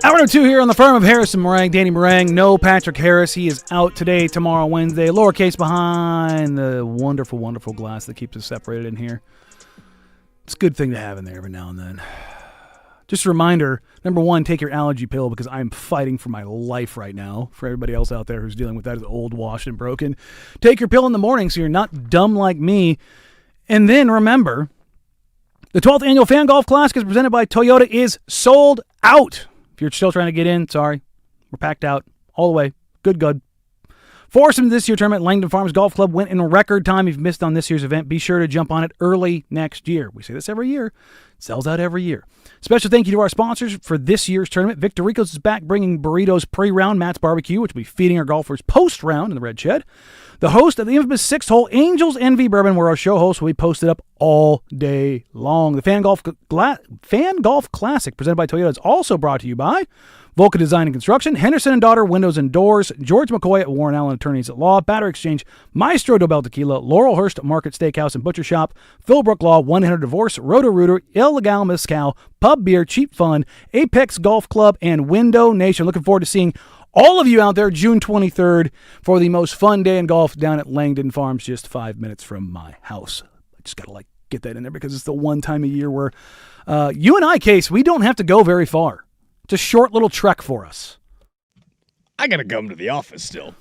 Hour number 2 here on the firm of Harris and Marang. Danny Marang, no Patrick Harris. He is out today, tomorrow, Wednesday. Lowercase behind the wonderful, wonderful glass that keeps us separated in here. It's a good thing to have in there every now and then. Just a reminder, number 1, take your allergy pill because I'm fighting for my life right now. For everybody else out there who's dealing with that as old, washed, and broken, take your pill in the morning so you're not dumb like me. And then remember, the 12th Annual Fan Golf Classic is presented by Toyota is sold out. If you're still trying to get in, sorry. We're packed out all the way. Good. Foursome this year's tournament, Langdon Farms Golf Club went in record time. If you've missed on this year's event, be sure to jump on it early next year. We say this every year. It sells out every year. Special thank you to our sponsors for this year's tournament. Victor Rico's is back bringing burritos pre-round, Matt's Barbecue, which will be feeding our golfers post-round in the Red Shed. The host of the infamous 6-hole Angels Envy Bourbon, where our show hosts will be posted up all day long. The Fan Golf Classic, presented by Toyota, is also brought to you by Volca Design and Construction, Henderson & Daughter Windows and Doors, George McCoy at Warren Allen Attorneys at Law, Battery Exchange, Maestro Dobel Tequila, Laurelhurst Market Steakhouse and Butcher Shop, Philbrook Law, 100 Divorce, Roto-Rooter, Illegal Mezcal, Pub Beer, Cheap Fun, Apex Golf Club, and Window Nation. Looking forward to seeing all of you out there June 23rd for the most fun day in golf down at Langdon Farms, just 5 minutes from my house. I just got to get that in there because it's the one time a year where you and I, Case, we don't have to go very far. It's a short little trek for us. I gotta come to the office still.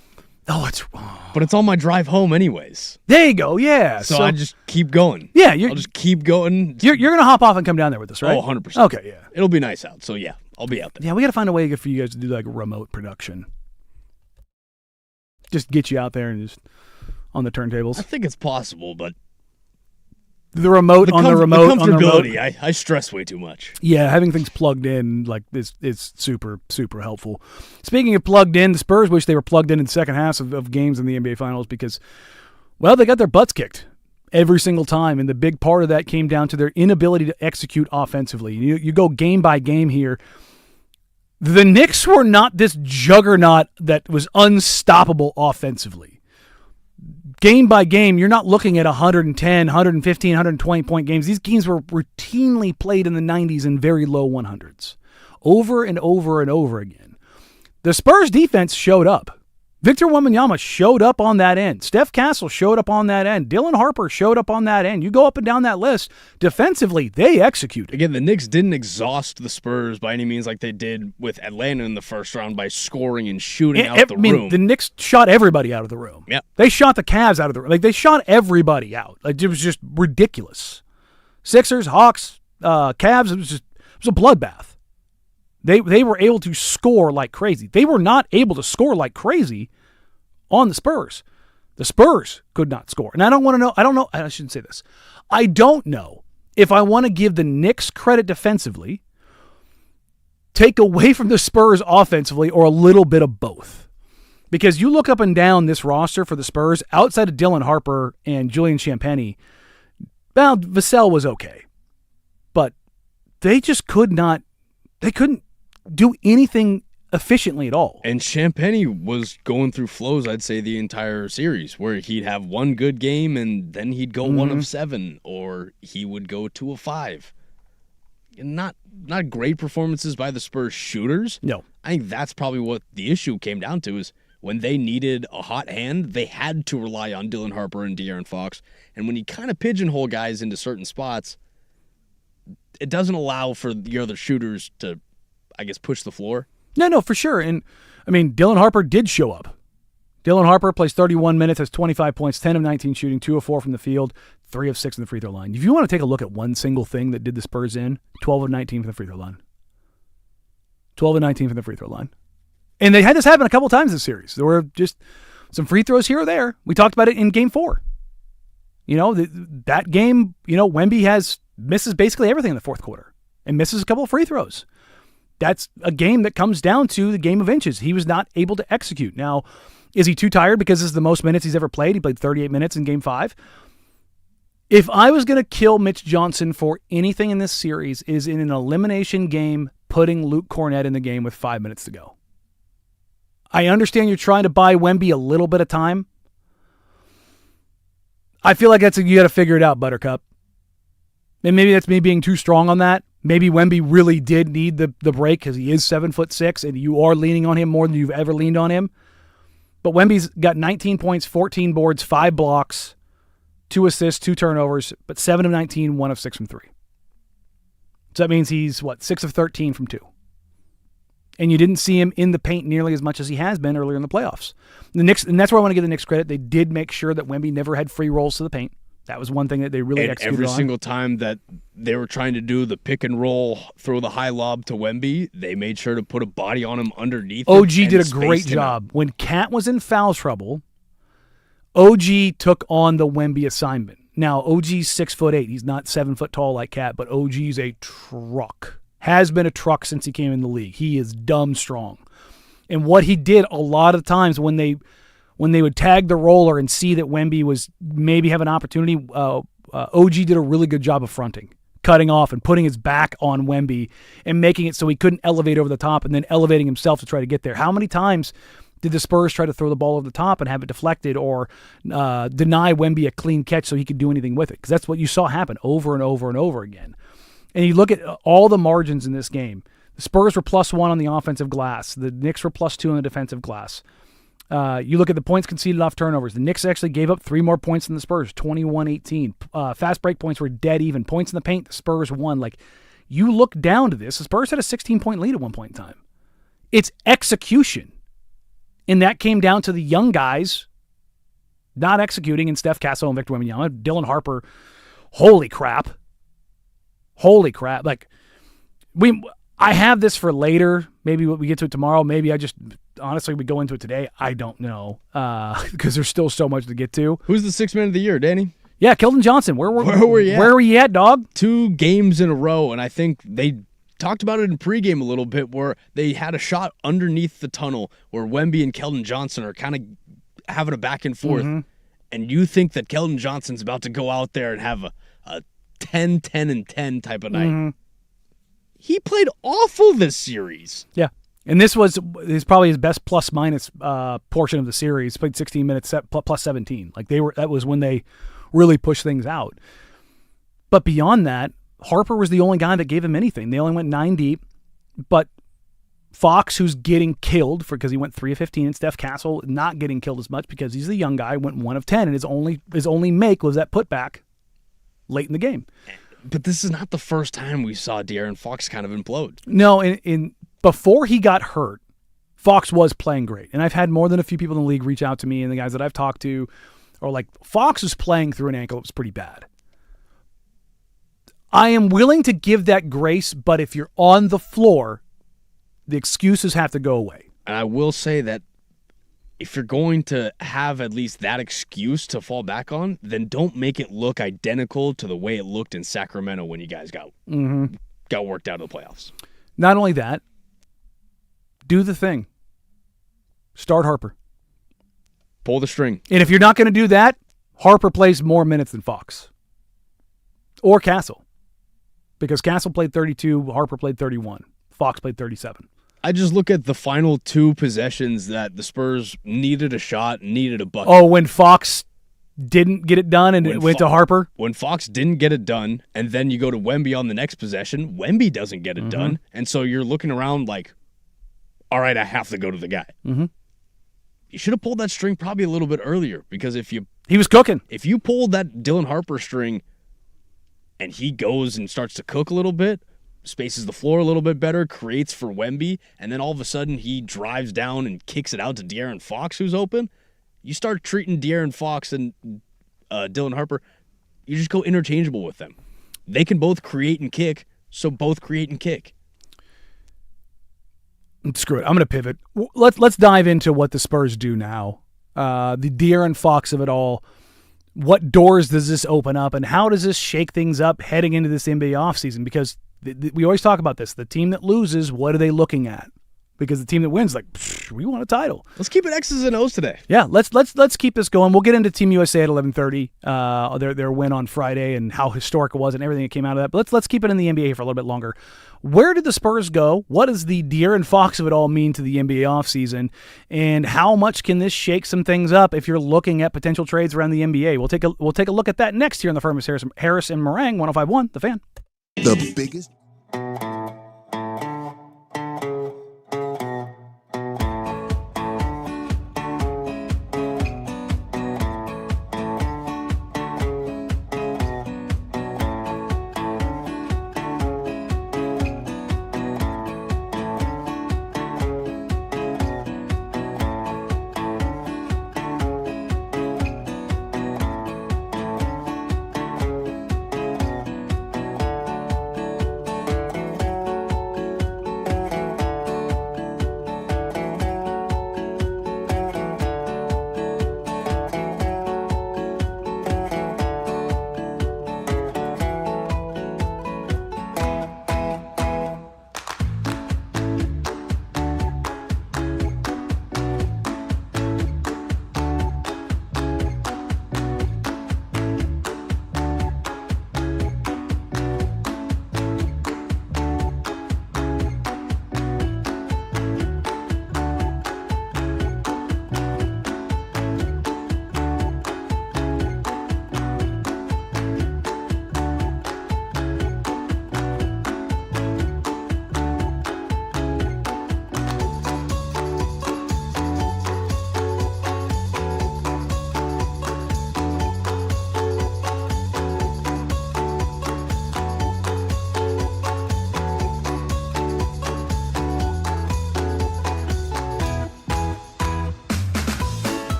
But it's on my drive home anyways. There you go, yeah. So I just keep going. Yeah, I'll just keep going. You're going to hop off and come down there with us, right? Oh, 100%. Okay, yeah. It'll be nice out, so yeah, I'll be out there. Yeah, we got to find a way for you guys to do remote production. Just get you out there and just on the turntables. I think it's possible, but the remote on the remote on the remote. I stress way too much. Yeah, having things plugged in is super, super helpful. Speaking of plugged in, the Spurs wish they were plugged in the second halves of games in the NBA Finals because, well, they got their butts kicked every single time, and the big part of that came down to their inability to execute offensively. You go game by game here. The Knicks were not this juggernaut that was unstoppable offensively. Game by game, you're not looking at 110, 115, 120 point games. These games were routinely played in the 90s and very low 100s. Over and over and over again. The Spurs defense showed up. Victor Wembanyama showed up on that end. Steph Castle showed up on that end. Dylan Harper showed up on that end. You go up and down that list. Defensively, they executed. Again, the Knicks didn't exhaust the Spurs by any means like they did with Atlanta in the first round by scoring and shooting out the room. The Knicks shot everybody out of the room. Yep. They shot the Cavs out of the room. Like, they shot everybody out. Like, it was just ridiculous. Sixers, Hawks, Cavs, it was a bloodbath. They were able to score like crazy. They were not able to score like crazy on the Spurs. The Spurs could not score. And I don't know, I shouldn't say this. I don't know if I want to give the Knicks credit defensively, take away from the Spurs offensively, or a little bit of both. Because you look up and down this roster for the Spurs, outside of Dylan Harper and Julian Champagnie, well, Vassell was okay. But they just couldn't do anything efficiently at all. And Champagnie was going through flows, I'd say, the entire series, where he'd have one good game and then he'd go 1 of 7, or he would go 2 of 5. And not great performances by the Spurs shooters. No. I think that's probably what the issue came down to, is when they needed a hot hand, they had to rely on Dylan Harper and De'Aaron Fox. And when you kind of pigeonhole guys into certain spots, it doesn't allow for the other shooters to, I guess, push the floor. No, for sure. And, I mean, Dylan Harper did show up. Dylan Harper plays 31 minutes, has 25 points, 10 of 19 shooting, 2 of 4 from the field, 3 of 6 in the free throw line. If you want to take a look at one single thing that did the Spurs in, 12 of 19 from the free throw line. 12 of 19 from the free throw line. And they had this happen a couple times this series. There were just some free throws here or there. We talked about it in Game 4. You know, that game, you know, Wemby misses basically everything in the fourth quarter and misses a couple of free throws. That's a game that comes down to the game of inches. He was not able to execute. Now, is he too tired because this is the most minutes he's ever played? He played 38 minutes in Game 5. If I was going to kill Mitch Johnson for anything in this series, is in an elimination game putting Luke Cornett in the game with 5 minutes to go. I understand you're trying to buy Wemby a little bit of time. I feel like you got to figure it out, Buttercup. And maybe that's me being too strong on that. Maybe Wemby really did need the break because he is 7'6", and you are leaning on him more than you've ever leaned on him. But Wemby's got 19 points, 14 boards, 5 blocks, 2 assists, 2 turnovers, but 7 of 19, 1 of 6 from 3. So that means he's, 6 of 13 from 2. And you didn't see him in the paint nearly as much as he has been earlier in the playoffs. The Knicks, and that's where I want to give the Knicks credit. They did make sure that Wemby never had free rolls to the paint. That was one thing that they really executed every on. single time that they were trying to do the pick and roll, throw the high lob to Wemby, they made sure to put a body on him underneath. OG did a great job. When Cat was in foul trouble, OG took on the Wemby assignment. Now, OG's 6'8". He's not 7 foot tall like Cat, but OG's a truck. Has been a truck since he came in the league. He is dumb strong. And what he did a lot of times when they would tag the roller and see that Wemby was maybe have an opportunity, OG did a really good job of fronting, cutting off and putting his back on Wemby and making it so he couldn't elevate over the top and then elevating himself to try to get there. How many times did the Spurs try to throw the ball over the top and have it deflected or deny Wemby a clean catch so he could do anything with it? Because that's what you saw happen over and over and over again. And you look at all the margins in this game. The Spurs were +1 on the offensive glass. The Knicks were +2 on the defensive glass. You look at the points conceded off turnovers. The Knicks actually gave up 3 more points than the Spurs, 21-18. Fast break points were dead even. Points in the paint, the Spurs won. Like, you look down to this, the Spurs had a 16-point lead at one point in time. It's execution. And that came down to the young guys not executing in Steph Castle and Victor Wembanyama. Dylan Harper, holy crap. Like, I have this for later. Maybe we get to it tomorrow. Maybe honestly, we go into it today. I don't know because there's still so much to get to. Who's the sixth man of the year, Danny? Yeah, Keldon Johnson. Where were you at, dog? 2 games in a row, and I think they talked about it in pregame a little bit where they had a shot underneath the tunnel where Wemby and Keldon Johnson are kind of having a back and forth. Mm-hmm. And you think that Keldon Johnson's about to go out there and have a 10, 10, and 10 type of night. Mm-hmm. He played awful this series. Yeah. And this was probably his best plus-minus portion of the series. Played 16 minutes, plus 17. Like, that was when they really pushed things out. But beyond that, Harper was the only guy that gave him anything. They only went 9 deep. But Fox, who's getting killed because he went 3 of 15, and Steph Castle not getting killed as much because he's the young guy, went 1 of 10, and his only make was that putback late in the game. But this is not the first time we saw De'Aaron Fox kind of implode. No, in before he got hurt, Fox was playing great. And I've had more than a few people in the league reach out to me, and the guys that I've talked to are like, Fox is playing through an ankle that was pretty bad. I am willing to give that grace, but if you're on the floor, the excuses have to go away. And I will say that if you're going to have at least that excuse to fall back on, then don't make it look identical to the way it looked in Sacramento when you guys got worked out of the playoffs. Not only that, do the thing. Start Harper. Pull the string. And if you're not going to do that, Harper plays more minutes than Fox. Or Castle. Because Castle played 32, Harper played 31. Fox played 37. I just look at the final 2 possessions that the Spurs needed a shot, needed a bucket. Oh, when Fox didn't get it done and it went to Harper? When Fox didn't get it done, and then you go to Wemby on the next possession, Wemby doesn't get it done. And so you're looking around like, all right, I have to go to the guy. You should have pulled that string probably a little bit earlier, because he was cooking. If you pulled that Dylan Harper string and he goes and starts to cook a little bit, spaces the floor a little bit better, creates for Wemby, and then all of a sudden he drives down and kicks it out to De'Aaron Fox, who's open, you start treating De'Aaron Fox and Dylan Harper, you just go interchangeable with them. They can both create and kick, so both create and kick. Screw it. I'm going to pivot. Let's dive into what the Spurs do now. The De'Aaron Fox of it all. What doors does this open up, and how does this shake things up heading into this NBA offseason? Because we always talk about this. The team that loses, what are they looking at? Because the team that wins, like, we want a title. Let's keep it X's and O's today. Yeah, let's keep this going. We'll get into Team USA at 11:30. Their win on Friday and how historic it was and everything that came out of that. But let's keep it in the NBA for a little bit longer. Where did the Spurs go? What does the De'Aaron Fox of it all mean to the NBA offseason? And how much can this shake some things up if you're looking at potential trades around the NBA? We'll take a look at that next here on the Firm Harris and Marang 105.1 The Fan. The biggest.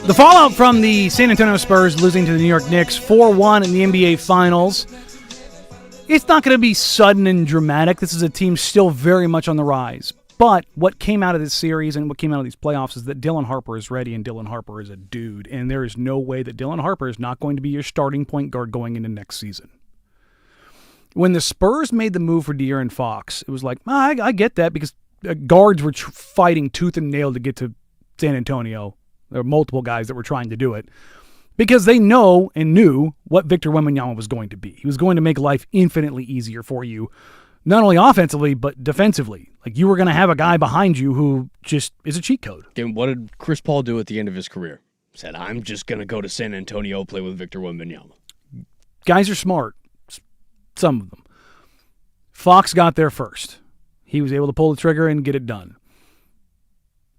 The fallout from the San Antonio Spurs losing to the New York Knicks 4-1 in the NBA Finals, it's not going to be sudden and dramatic. This is a team still very much on the rise. But what came out of this series and what came out of these playoffs is that Dylan Harper is ready, and Dylan Harper is a dude. And there is no way that Dylan Harper is not going to be your starting point guard going into next season. When the Spurs made the move for De'Aaron Fox, it was like, I get that, because guards were fighting tooth and nail to get to San Antonio. There were multiple guys that were trying to do it because they know and knew what Victor Wembanyama was going to be. He was going to make life infinitely easier for you, not only offensively, but defensively. Like, you were going to have a guy behind you who just is a cheat code. And what did Chris Paul do at the end of his career? Said, I'm just going to go to San Antonio, play with Victor Wembanyama. Guys are smart. Some of them. Fox got there first. He was able to pull the trigger and get it done.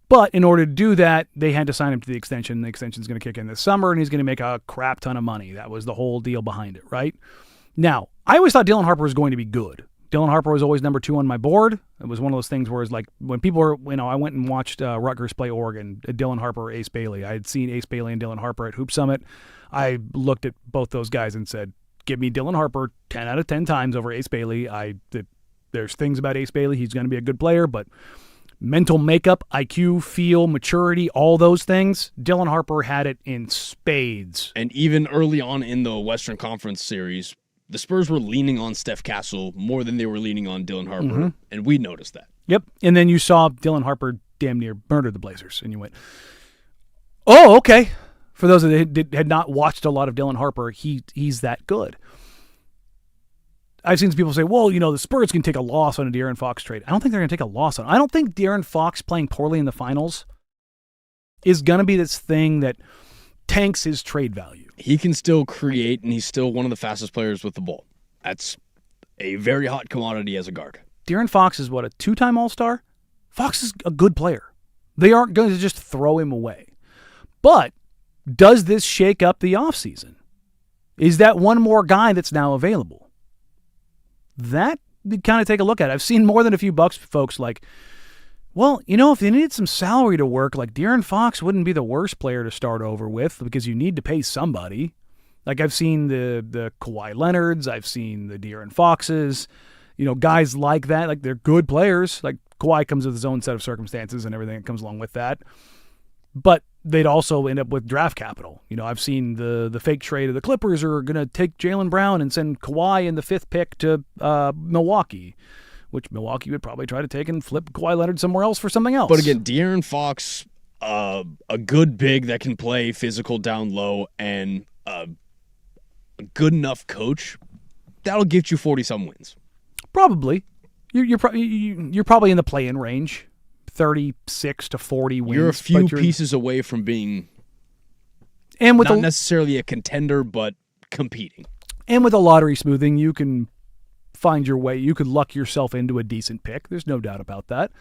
But in order to do that, they had to sign him to the extension. The extension is going to kick in this summer, and he's going to make a crap ton of money. That was the whole deal behind it, right? Now, I always thought Dylan Harper was going to be good. Dylan Harper was always number 2 on my board. It was one of those things where it's like when people were, I went and watched Rutgers play Oregon, Dylan Harper, Ace Bailey. I had seen Ace Bailey and Dylan Harper at Hoop Summit. I looked at both those guys and said, give me Dylan Harper 10 out of 10 times over Ace Bailey. There's things about Ace Bailey. He's going to be a good player, but mental makeup, IQ, feel, maturity, all those things, Dylan Harper had it in spades. And even early on in the Western Conference series, the Spurs were leaning on Steph Castle more than they were leaning on Dylan Harper, and we noticed that. Yep, and then you saw Dylan Harper damn near murder the Blazers, and you went, oh, okay. For those that had not watched a lot of Dylan Harper, he's that good. I've seen people say, well, the Spurs can take a loss on a De'Aaron Fox trade. I don't think they're going to take a loss on it. I don't think De'Aaron Fox playing poorly in the finals is going to be this thing that tanks his trade value. He can still create, and he's still one of the fastest players with the ball. That's a very hot commodity as a guard. De'Aaron Fox is, a 2-time All-Star? Fox is a good player. They aren't going to just throw him away. But does this shake up the offseason? Is that one more guy that's now available? That you kind of take a look at. I've seen more than a few folks like, well, if they needed some salary to work, like De'Aaron Fox wouldn't be the worst player to start over with because you need to pay somebody. Like I've seen the Kawhi Leonards, I've seen the De'Aaron Foxes, guys like that. Like they're good players. Like Kawhi comes with his own set of circumstances and everything that comes along with that. But they'd also end up with draft capital. I've seen the fake trade of the Clippers are going to take Jaylen Brown and send Kawhi in the 5th pick to Milwaukee, which Milwaukee would probably try to take and flip Kawhi Leonard somewhere else for something else. But again, De'Aaron Fox, a good big that can play physical down low and a good enough coach, that'll get you 40-some wins. Probably. You're probably in the play-in range. 36 to 40 wins. You're a few pieces away from being and with not necessarily a contender, but competing. And with a lottery smoothing, you can find your way. You could luck yourself into a decent pick. There's no doubt about that.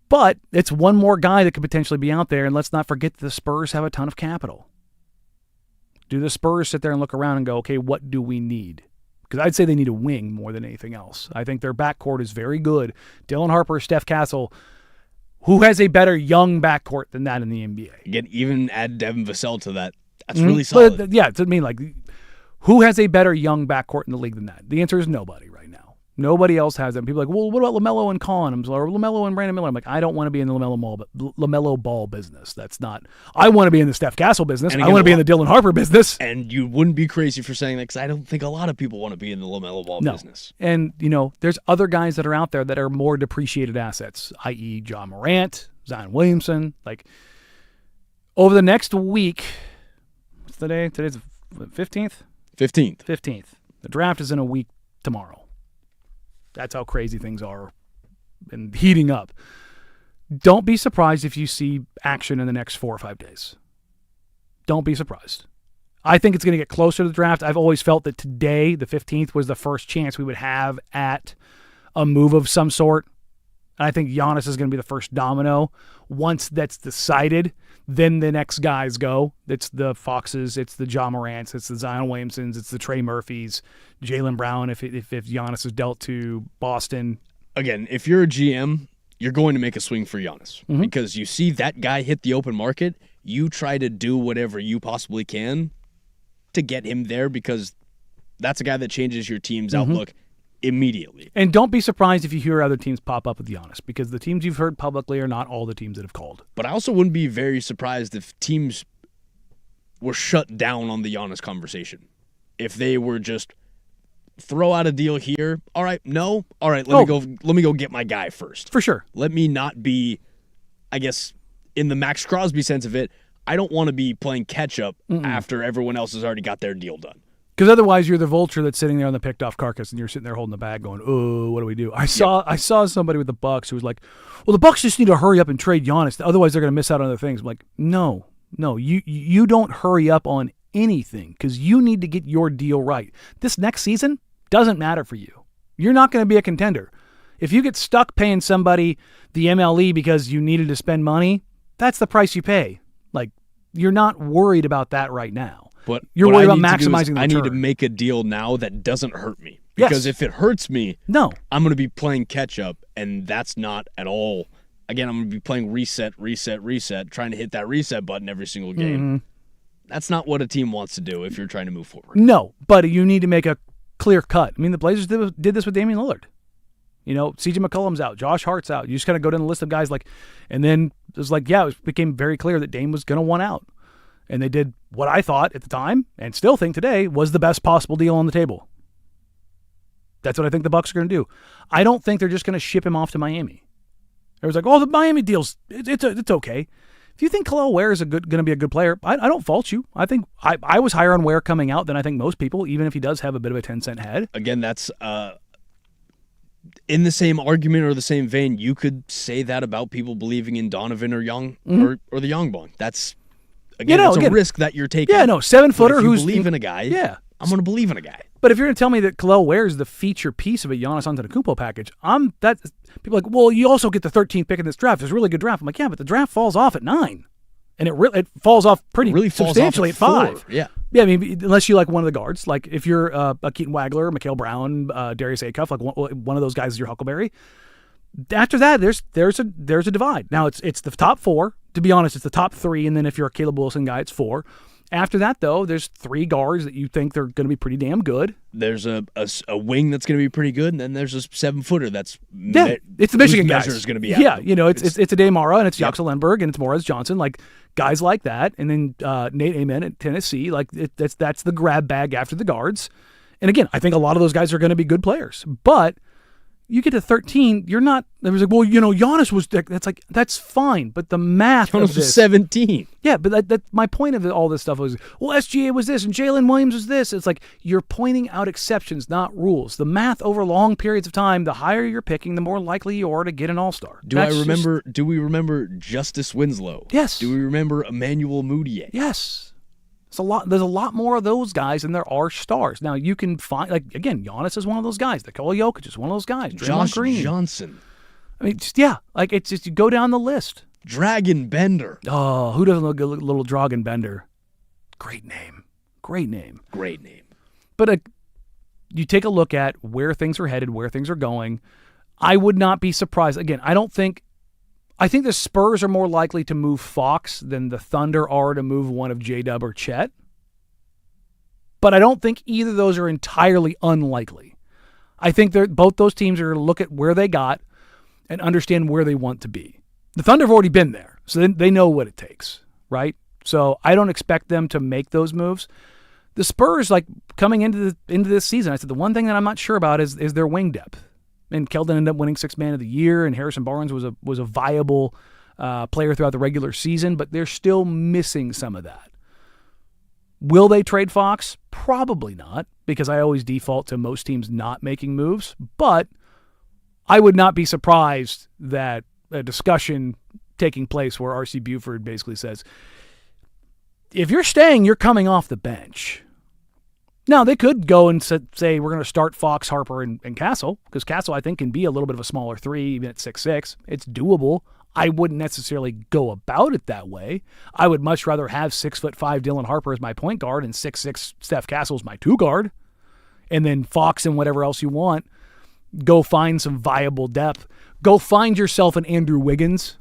But it's one more guy that could potentially be out there, and let's not forget the Spurs have a ton of capital. Do the Spurs sit there and look around and go, okay, what do we need? Because I'd say they need a wing more than anything else. I think their backcourt is very good. Dylan Harper, Steph Castle, who has a better young backcourt than that in the NBA? Again, even add Devin Vassell to that. That's really solid. But, yeah, who has a better young backcourt in the league than that? The answer is nobody right now. Nobody else has them. People are like, well, what about LaMelo and Collins or LaMelo and Brandon Miller? I'm like, I don't want to be in the LaMelo Ball business. That's not. I want to be in the Steph Castle business. Again, I want to be in the Dylan Harper business. And you wouldn't be crazy for saying that because I don't think a lot of people want to be in the LaMelo Ball business. And, there's other guys that are out there that are more depreciated assets, i.e. John Morant, Zion Williamson. Like, over the next week, what's the day? Today's the 15th? 15th. The draft is in a week tomorrow. That's how crazy things are and heating up. Don't be surprised if you see action in the next 4 or 5 days. Don't be surprised. I think it's going to get closer to the draft. I've always felt that today, the 15th, was the first chance we would have at a move of some sort. And I think Giannis is going to be the first domino. Once that's decided, then the next guys go. It's the Foxes, it's the Ja Morants, it's the Zion Williamsons, it's the Trey Murphys, Jaylen Brown if Giannis is dealt to Boston. Again, if you're a GM you're going to make a swing for Giannis because you see that guy hit the open market. You try to do whatever you possibly can to get him there because that's a guy that changes your team's outlook immediately. And don't be surprised if you hear other teams pop up with Giannis because the teams you've heard publicly are not all the teams that have called. But I also wouldn't be very surprised if teams were shut down on the Giannis conversation. If they were just throw out a deal here. All right, no. All right, let me go get my guy first. For sure. Let me not be, I guess, in the Max Crosby sense of it, I don't want to be playing catch up after everyone else has already got their deal done. Because otherwise you're the vulture that's sitting there on the picked off carcass and you're sitting there holding the bag going, oh, what do we do? I saw somebody with the Bucks who was like, well, the Bucks just need to hurry up and trade Giannis. Otherwise they're going to miss out on other things. I'm like, no, you don't hurry up on anything because you need to get your deal right. This next season doesn't matter for you. You're not going to be a contender. If you get stuck paying somebody the MLE because you needed to spend money, that's the price you pay. Like, you're not worried about that right now. But you're what worried I about need to do maximizing is the I need to return. make a deal now that doesn't hurt me. Because if it hurts me, no, I'm going to be playing catch up, and that's not at all. Again, I'm going to be playing reset, trying to hit that reset button every single game. That's not what a team wants to do if you're trying to move forward. No, but you need to make a clear cut. I mean, the Blazers did this with Damian Lillard. You know, CJ McCollum's out, Josh Hart's out. You just kind of go down the list of guys and then it was like, it became very clear that Dame was going to want out. And they did what I thought at the time, and still think today, was the best possible deal on the table. That's what I think the Bucks are going to do. I don't think they're just going to ship him off to Miami. It was like, the Miami deal's it's okay. If you think Khalil Ware is going to be a good player, I don't fault you. I think I was higher on Ware coming out than I think most people, even if he does have a bit of a 10-cent head. Again, that's in the same argument or the same vein. You could say that about people believing in Donovan or Young or the Youngblood. That's again, it's a risk that you're taking. Yeah, no, 7-footer who's believe in a guy. Yeah, I'm going to believe in a guy. But if you're going to tell me that Khalil Ware is the feature piece of a Giannis Antetokounmpo package, people are like, well, you also get the 13th pick in this draft. It's a really good draft. I'm like, yeah, but the draft falls off at 9. And it falls off pretty substantially at 5. Yeah. Yeah, I mean, unless you like one of the guards. Like if you're a Keaton Wagler, Mikhail Brown, Darius Acuff, like one of those guys is your Huckleberry. After that, there's a divide. Now it's the top 4. To be honest, it's the top 3, and then if you're a Caleb Wilson guy, it's 4. After that, though, there's 3 guards that you think they're going to be pretty damn good. There's a wing that's going to be pretty good, and then there's a 7-footer that's it's the Michigan guys. Is going to be out. It's a Damara and it's Jaxa Lenberg and it's Morris Johnson, like guys like that, and then Nate Amen at Tennessee, like that's the grab bag after the guards. And again, I think a lot of those guys are going to be good players, but you get to 13, you're not. There was like, well, Giannis was. That's like that's fine, but the math Giannis of this, was 17. Yeah, but that my point of all this stuff was, well, SGA was this and Jalen Williams was this. It's like you're pointing out exceptions, not rules. The math over long periods of time, the higher you're picking, the more likely you are to get an All-Star. Do we remember Justice Winslow? Yes. Do we remember Emmanuel Mudiay? Yes. There's a lot more of those guys than there are stars. Now you can find, like, again, Giannis is one of those guys. Nikola Jokic is one of those guys. Josh Green. Johnson. I mean, it's just you go down the list. Dragon Bender. Oh, who doesn't look a little Dragon Bender? Great name. But you take a look at where things are headed, where things are going. I would not be surprised. Again, I think the Spurs are more likely to move Fox than the Thunder are to move one of J-Dub or Chet. But I don't think either of those are entirely unlikely. I think both those teams are going to look at where they got and understand where they want to be. The Thunder have already been there, so they know what it takes, right? So I don't expect them to make those moves. The Spurs, like coming into this season, I said the one thing that I'm not sure about is their wing depth. And Keldon ended up winning 6th Man of the Year, and Harrison Barnes was a viable player throughout the regular season, but they're still missing some of that. Will they trade Fox? Probably not, because I always default to most teams not making moves, but I would not be surprised that a discussion taking place where R.C. Buford basically says, if you're staying, you're coming off the bench. Now, they could go and say we're going to start Fox, Harper, and Castle, because Castle, I think, can be a little bit of a smaller 3, even at 6'6". It's doable. I wouldn't necessarily go about it that way. I would much rather have 6'5" Dylan Harper as my point guard and 6'6" Steph Castle as my 2 guard, and then Fox and whatever else you want. Go find some viable depth. Go find yourself an Andrew Wiggins.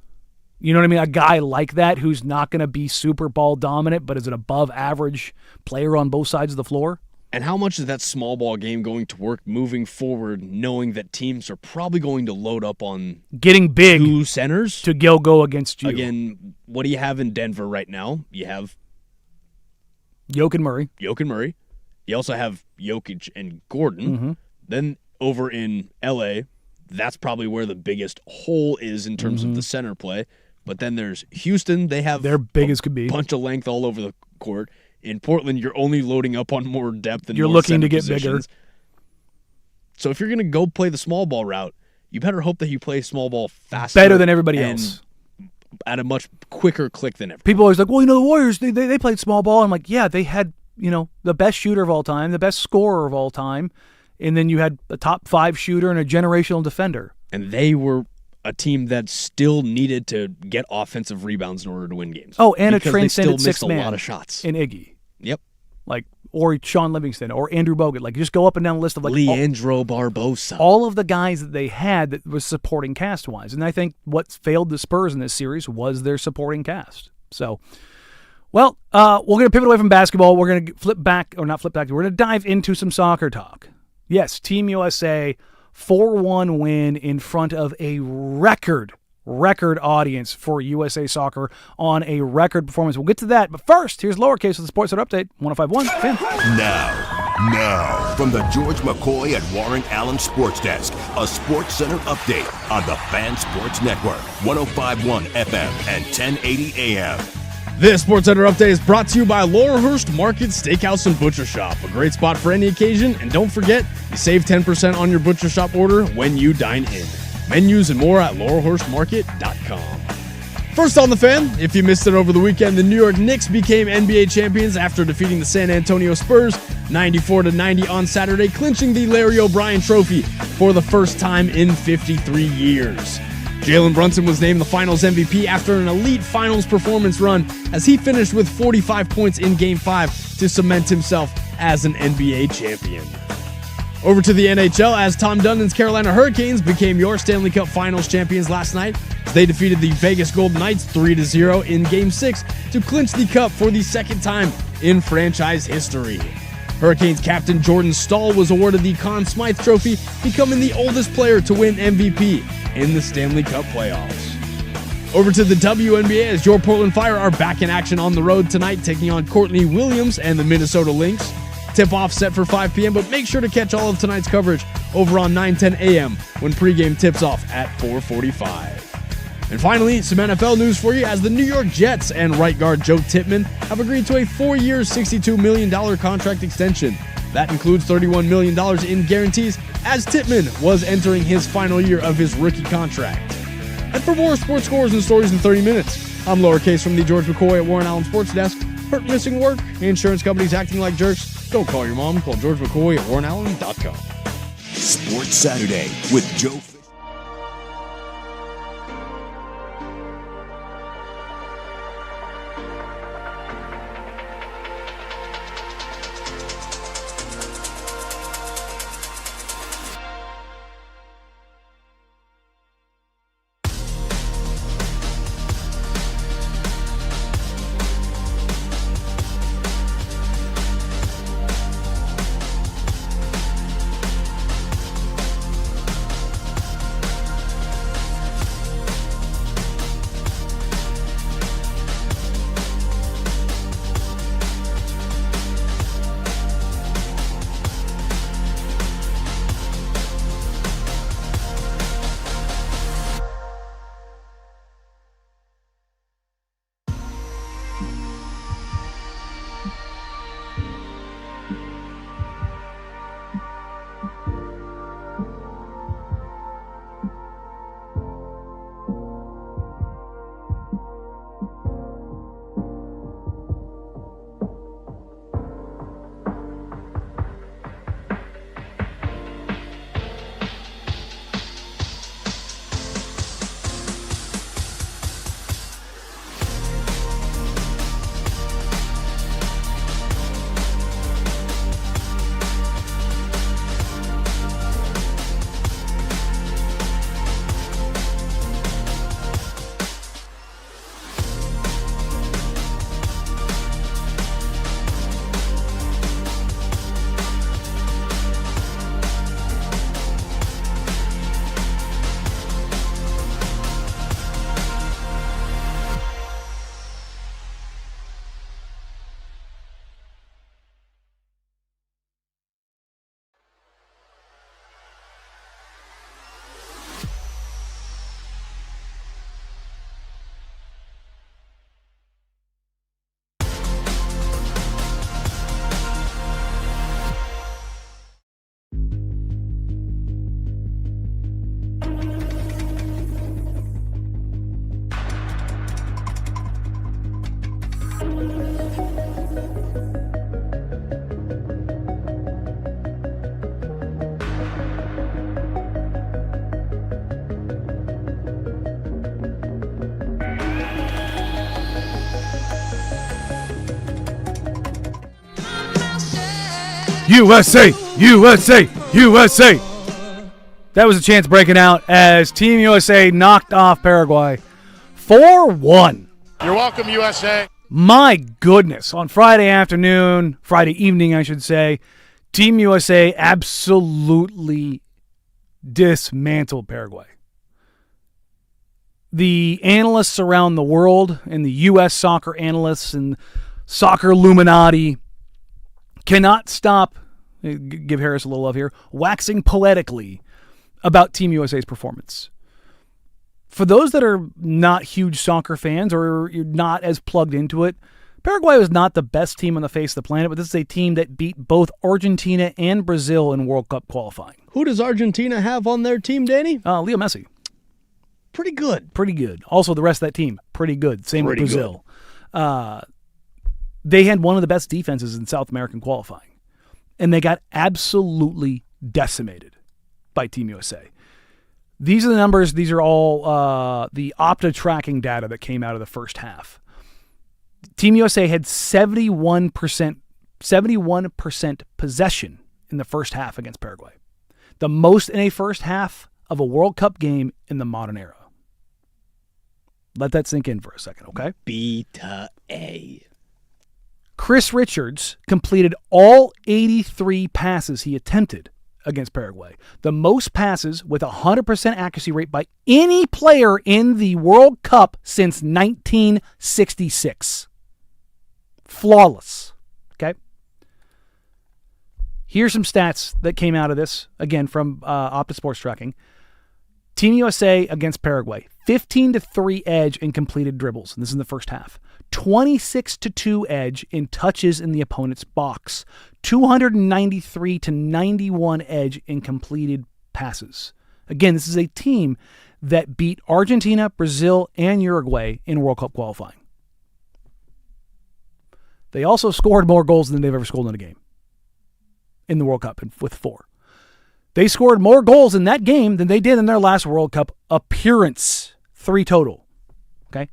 You know what I mean? A guy like that who's not going to be super ball dominant, but is an above average player on both sides of the floor. And how much is that small ball game going to work moving forward, knowing that teams are probably going to load up on getting big 2 centers to go against you? Again, what do you have in Denver right now? You have Jokic and Murray. You also have Jokic and Gordon. Mm-hmm. Then over in LA, that's probably where the biggest hole is in terms of the center play. But then there's Houston. They have they're big as could be. Bunch of length all over the court. In Portland, you're only loading up on more depth and you're more looking to center get positions. bigger. So if you're going to go play the small ball route, you better hope that you play small ball faster. Better than everybody else. At a much quicker click than ever. People are always like, well, the Warriors, they played small ball. I'm like, yeah, they had, the best shooter of all time, the best scorer of all time, and then you had a top 5 shooter and a generational defender. And they were a team that still needed to get offensive rebounds in order to win games. Oh, and because a transcendent they still missed sixth man a lot of shots. in Iggy. Yep. Or Sean Livingston or Andrew Bogut. Just go up and down the list of Leandro Barbosa. All of the guys that they had that was supporting cast-wise. And I think what failed the Spurs in this series was their supporting cast. So, well, we're going to pivot away from basketball. We're going to flip back, or not flip back, we're going to dive into some soccer talk. Yes, Team USA 4-1 win in front of a record audience for USA Soccer on a record performance. We'll get to that, but first, here's Lowercase with the Sports Center Update, 105.1 Fan. Now, from the George McCoy at Warren Allen Sports Desk, a Sports Center update on the Fan Sports Network, 105.1 FM and 1080 AM. This Sports Center Update is brought to you by Laurelhurst Market Steakhouse and Butcher Shop, a great spot for any occasion, and don't forget, you save 10% on your Butcher Shop order when you dine in. Menus and more at laurelhurstmarket.com. First on the Fan, if you missed it over the weekend, the New York Knicks became NBA champions after defeating the San Antonio Spurs 94-90 on Saturday, clinching the Larry O'Brien Trophy for the first time in 53 years. Jalen Brunson was named the Finals MVP after an elite Finals performance run as he finished with 45 points in Game 5 to cement himself as an NBA champion. Over to the NHL as Tom Dundon's Carolina Hurricanes became your Stanley Cup Finals champions last night. They defeated the Vegas Golden Knights 3-0 in Game 6 to clinch the cup for the second time in franchise history. Hurricanes captain Jordan Staal was awarded the Conn Smythe Trophy, becoming the oldest player to win MVP in the Stanley Cup playoffs. Over to the WNBA as your Portland Fire are back in action on the road tonight, taking on Courtney Williams and the Minnesota Lynx. Tip-off set for 5 p.m., but make sure to catch all of tonight's coverage over on 9:10 a.m. when pregame tips off at 4:45. And finally, some NFL news for you as the New York Jets and right guard Joe Tippmann have agreed to a 4-year, $62 million contract extension. That includes $31 million in guarantees as Tippmann was entering his final year of his rookie contract. And for more sports scores and stories in 30 minutes, I'm Lowercase from the George McCoy at Warren Allen Sports Desk. Hurt, missing work, insurance companies acting like jerks. Don't call your mom. Call George McCoy at warrenallen.com. Sports Saturday with Joe. USA! USA! USA! That was a chance breaking out as Team USA knocked off Paraguay 4-1. You're welcome, USA. My goodness. On Friday evening, I should say, Team USA absolutely dismantled Paraguay. The analysts around the world and the U.S. soccer analysts and soccer Illuminati cannot stop, give Harris a little love here, waxing poetically about Team USA's performance. For those that are not huge soccer fans or you're not as plugged into it, Paraguay was not the best team on the face of the planet, but this is a team that beat both Argentina and Brazil in World Cup qualifying. Who does Argentina have on their team, Danny? Leo Messi. Pretty good. Pretty good. Also, the rest of that team, pretty good. Same with Brazil. They had one of the best defenses in South American qualifying, and they got absolutely decimated by Team USA. These are the numbers. These are all the Opta tracking data that came out of the first half. Team USA had 71% possession in the first half against Paraguay. The most in a first half of a World Cup game in the modern era. Let that sink in for a second, okay? Beta A. Chris Richards completed all 83 passes he attempted against Paraguay. The most passes with 100% accuracy rate by any player in the World Cup since 1966. Flawless. Okay? Here's some stats that came out of this, again, from Opta Sports Tracking. Team USA against Paraguay, 15-3 edge in completed dribbles. And this is in the first half. 26-2 edge in touches in the opponent's box. 293-91 edge in completed passes. Again, this is a team that beat Argentina, Brazil, and Uruguay in World Cup qualifying. They also scored more goals than they've ever scored in a game in the World Cup with 4. They scored more goals in that game than they did in their last World Cup appearance. 3 total. Okay?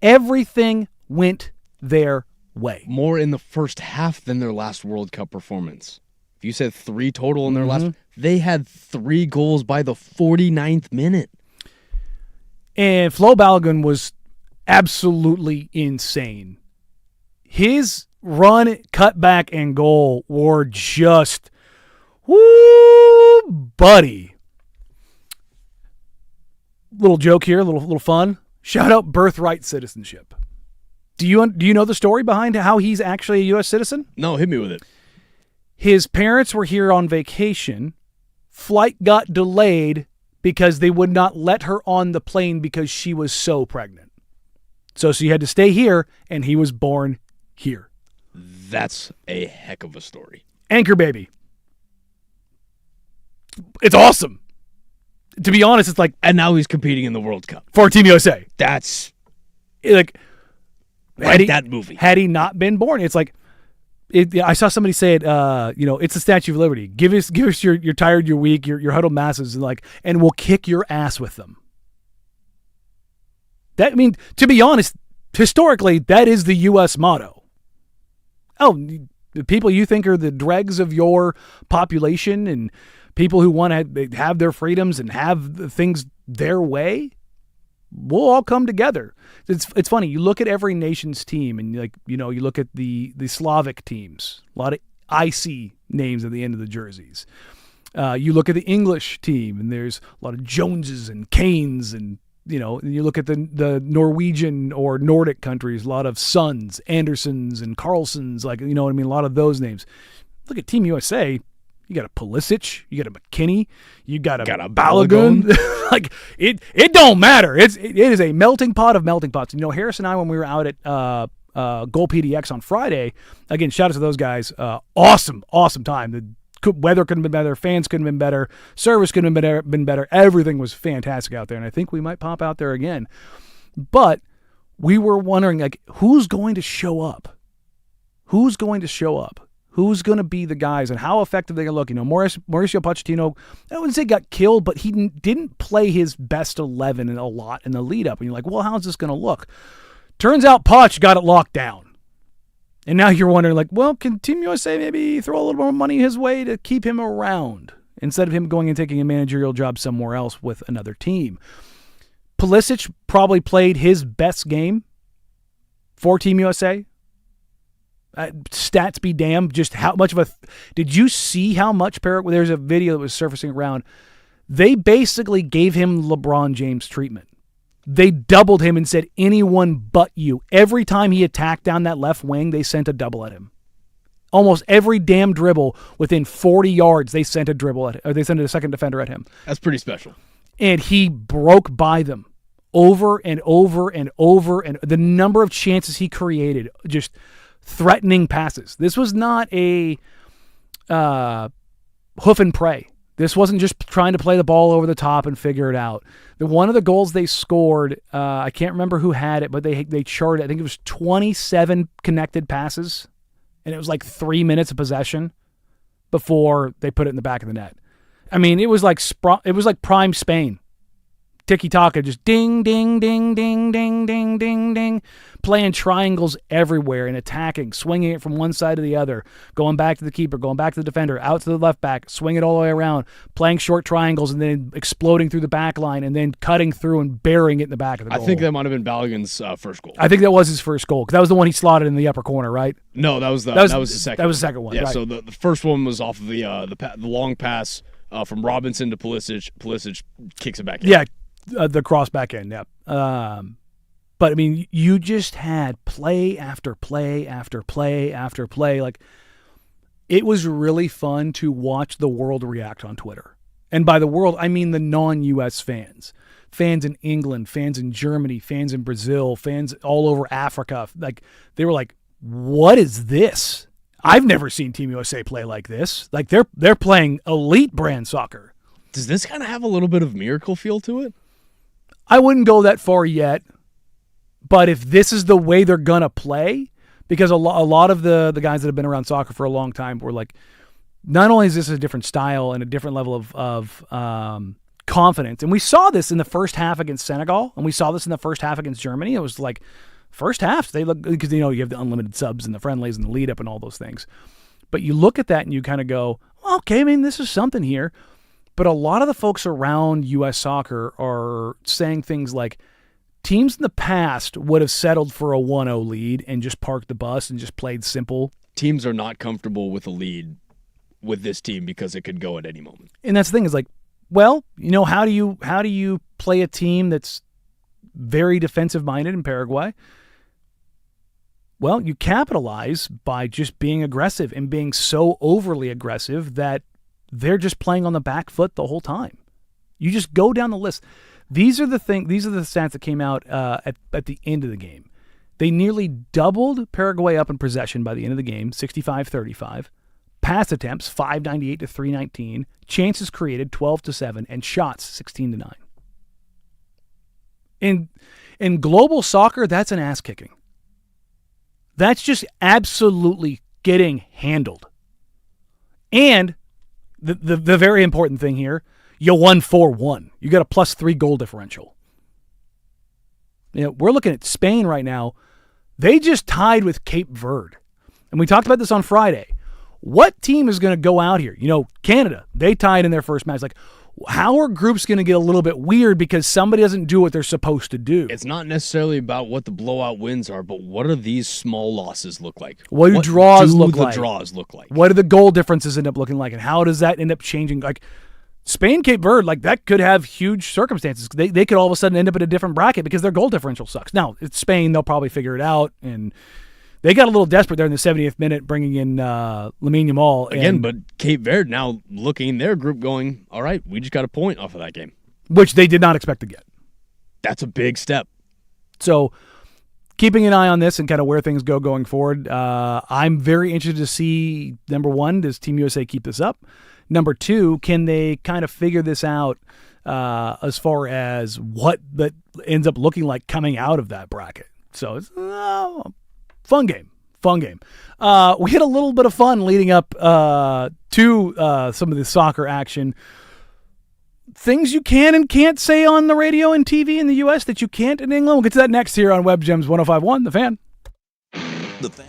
Everything went their way. More in the first half than their last World Cup performance. If you said 3 total in their last, they had 3 goals by the 49th minute. And Flo Balogun was absolutely insane. His run, cutback, and goal were just, woo, buddy. Little joke here, little fun. Shout out birthright citizenship. Do you know the story behind how he's actually a U.S. citizen? No, hit me with it. His parents were here on vacation. Flight got delayed because they would not let her on the plane because she was so pregnant. So she had to stay here, and he was born here. That's a heck of a story. Anchor baby. It's awesome. To be honest, it's like... And now he's competing in the World Cup. For Team USA. That's... Like... that movie. Had he not been born, it's like... I saw somebody say it, it's the Statue of Liberty. Give us your tired, your weak, your huddled masses, and we'll kick your ass with them. That, I mean, to be honest, historically, that is the U.S. motto. Oh, the people you think are the dregs of your population and people who want to have their freedoms and have things their way, we'll all come together. It's funny. You look at every nation's team, and you look at the Slavic teams. A lot of IC names at the end of the jerseys. You look at the English team, and there's a lot of Joneses and Kanes, and you look at the Norwegian or Nordic countries, a lot of Sons, Andersons, and Carlsons, a lot of those names. Look at Team USA. You got a Pulisic, you got a McKinney, you got a Balogun. it don't matter. It is a melting pot of melting pots. Harris and I, when we were out at Goal PDX on Friday, again, shout out to those guys. Awesome time. The weather couldn't have been better. Fans couldn't have been better. Service couldn't have been better. Everything was fantastic out there, and I think we might pop out there again. But we were wondering, like, who's going to show up? Who's going to show up? Who's going to be the guys and how effective they can look? Mauricio Pochettino, I wouldn't say got killed, but he didn't play his best 11 in a lot in the lead up. And you're like, well, how's this going to look? Turns out Poch got it locked down. And now you're wondering, like, well, can Team USA maybe throw a little more money his way to keep him around instead of him going and taking a managerial job somewhere else with another team? Pulisic probably played his best game for Team USA. Stats be damned. Just how much of a... Did you see how much Paraguay... There's a video that was surfacing around. They basically gave him LeBron James treatment. They doubled him and said, anyone but you. Every time he attacked down that left wing, they sent a double at him. Almost every damn dribble within 40 yards, they sent a dribble at, or they sent a second defender at him. That's pretty special. And he broke by them over and over and over. And the number of chances he created, just threatening passes. This was not a hoof and pray. This wasn't just trying to play the ball over the top and figure it out. One of the goals they scored, I can't remember who had it, but they charted, I think it was 27 connected passes, and it was like 3 minutes of possession before they put it in the back of the net. I mean, it was like prime Spain. Tiki-taka, just ding, ding, ding, ding, ding, ding, ding, ding, playing triangles everywhere and attacking, swinging it from one side to the other, going back to the keeper, going back to the defender, out to the left back, swing it all the way around, playing short triangles and then exploding through the back line and then cutting through and burying it in the back of the goal. I think that might have been Balogun's first goal. I think that was his first goal because that was the one he slotted in the upper corner, right? No, that was the second. That was the second one. Yeah, right. so the first one was off of the long pass from Robinson to Pulisic. Pulisic kicks it back in. Yeah. The cross back end, yeah. But, I mean, you just had play after play after play after play. Like, it was really fun to watch the world react on Twitter. And by the world, I mean the non-U.S. fans. Fans in England, fans in Germany, fans in Brazil, fans all over Africa. Like, they were like, what is this? I've never seen Team USA play like this. Like, they're playing elite brand soccer. Does this kind of have a little bit of miracle feel to it? I wouldn't go that far yet, but if this is the way they're going to play, because a lot of the guys that have been around soccer for a long time were like, not only is this a different style and a different level of confidence, and we saw this in the first half against Senegal, and we saw this in the first half against Germany. It was like, first half, they look, because you have the unlimited subs and the friendlies and the lead up and all those things. But you look at that and you kind of go, okay, I mean, this is something here. But a lot of the folks around U.S. soccer are saying things like teams in the past would have settled for a 1-0 lead and just parked the bus and just played simple. Teams are not comfortable with a lead with this team because it could go at any moment. And that's the thing is like, well, how do you play a team that's very defensive minded in Paraguay? Well, you capitalize by just being aggressive and being so overly aggressive that they're just playing on the back foot the whole time. You just go down the list. These are the stats that came out at the end of the game. They nearly doubled Paraguay up in possession by the end of the game, 65-35. Pass attempts, 598 to 319. Chances created, 12-7, and shots, 16-9. In global soccer, that's an ass kicking. That's just absolutely getting handled. And the very important thing here, you won 4-1. You got a +3 goal differential. We're looking at Spain right now. They just tied with Cape Verde. And we talked about this on Friday. What team is going to go out here? Canada, they tied in their first match. Like, how are groups going to get a little bit weird because somebody doesn't do what they're supposed to do? It's not necessarily about what the blowout wins are, but what do these small losses look like? What do draws look like? Draws look like? What do the goal differences end up looking like? And how does that end up changing? Like, Spain, Cape Verde, like that could have huge circumstances. They could all of a sudden end up in a different bracket because their goal differential sucks. Now, it's Spain. They'll probably figure it out. And they got a little desperate there in the 70th minute, bringing in Lamine Yamal. Again, but Cape Verde now looking their group going, all right, we just got a point off of that game. Which they did not expect to get. That's a big step. So keeping an eye on this and kind of where things go going forward. I'm very interested to see, number one, does Team USA keep this up? Number two, can they kind of figure this out as far as what that ends up looking like coming out of that bracket? So it's fun game. Fun game. We had a little bit of fun leading up to some of the soccer action. Things you can and can't say on the radio and TV in the U.S. that you can't in England. We'll get to that next here on Web Gems 105.1, The Fan. The Fan.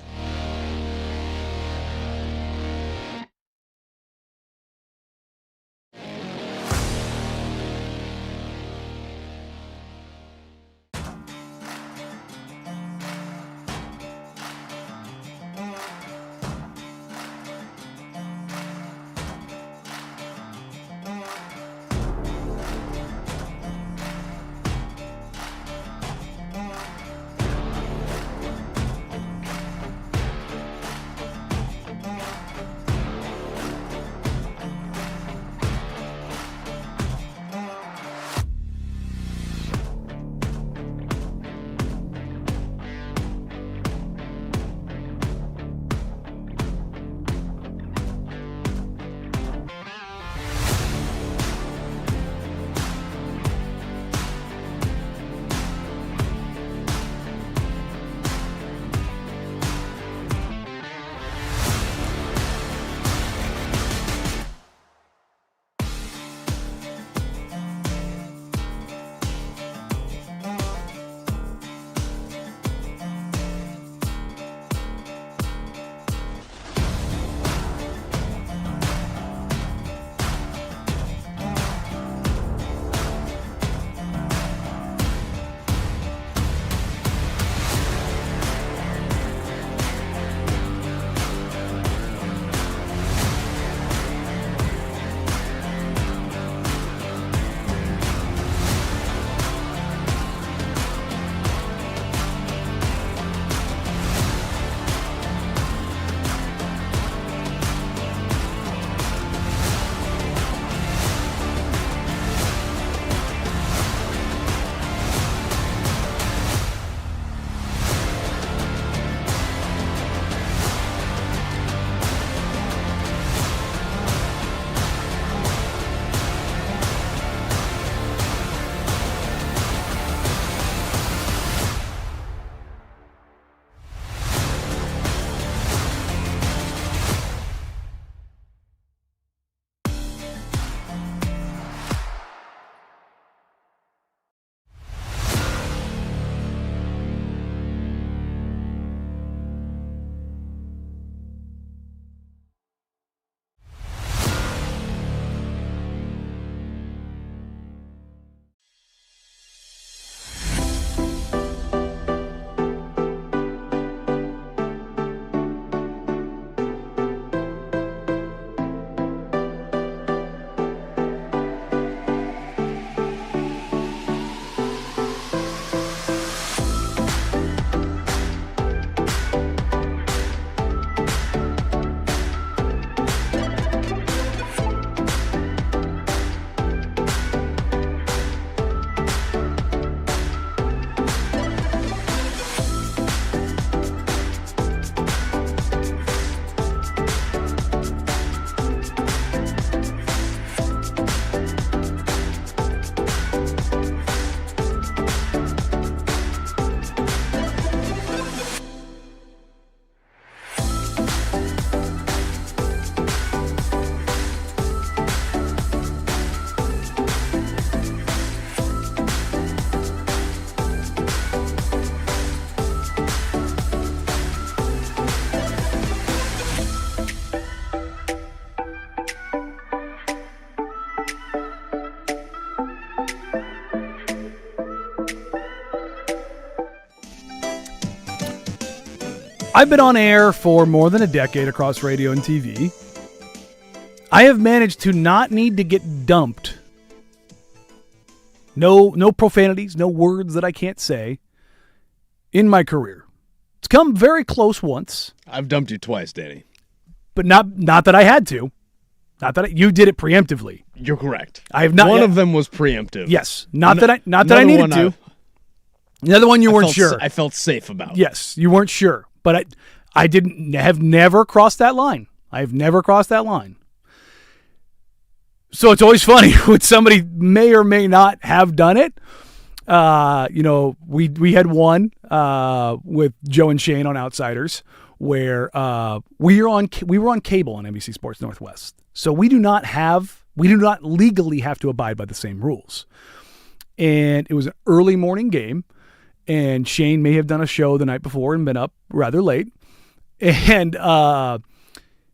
I've been on air for more than a decade across radio and TV. I have managed to not need to get dumped. No profanities, no words that I can't say in my career. It's come very close once. I've dumped you twice, Danny. But not that I had to. Not that you did it preemptively. You're correct. I have not. One of them was preemptive. Yes, not that I needed to. The other one you weren't sure. I felt safe about. Yes, you weren't sure, but I have never crossed that line. I have never crossed that line. So it's always funny when somebody may or may not have done it. We had one with Joe and Shane on Outsiders where we were on cable on NBC Sports Northwest. So we do not legally have to abide by the same rules. And it was an early morning game, and Shane may have done a show the night before and been up rather late. And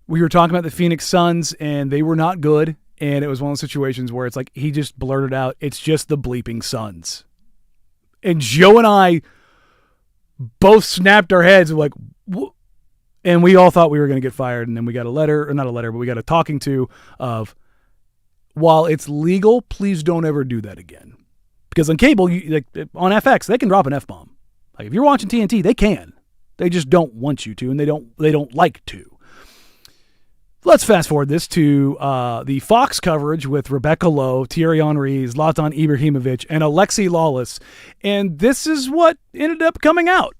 we were talking about the Phoenix Suns, and they were not good. And it was one of those situations where it's like he just blurted out, "It's just the bleeping Suns." And Joe and I both snapped our heads like, "What?" And we all thought we were going to get fired. And then we got we got a talking to of, while it's legal, please don't ever do that again. Because on cable, on FX, they can drop an F-bomb. Like if you're watching TNT, they can. They just don't want you to, and they don't like to. Let's fast forward this to the Fox coverage with Rebecca Lowe, Thierry Henry, Zlatan Ibrahimovic, and Alexi Lawless. And this is what ended up coming out.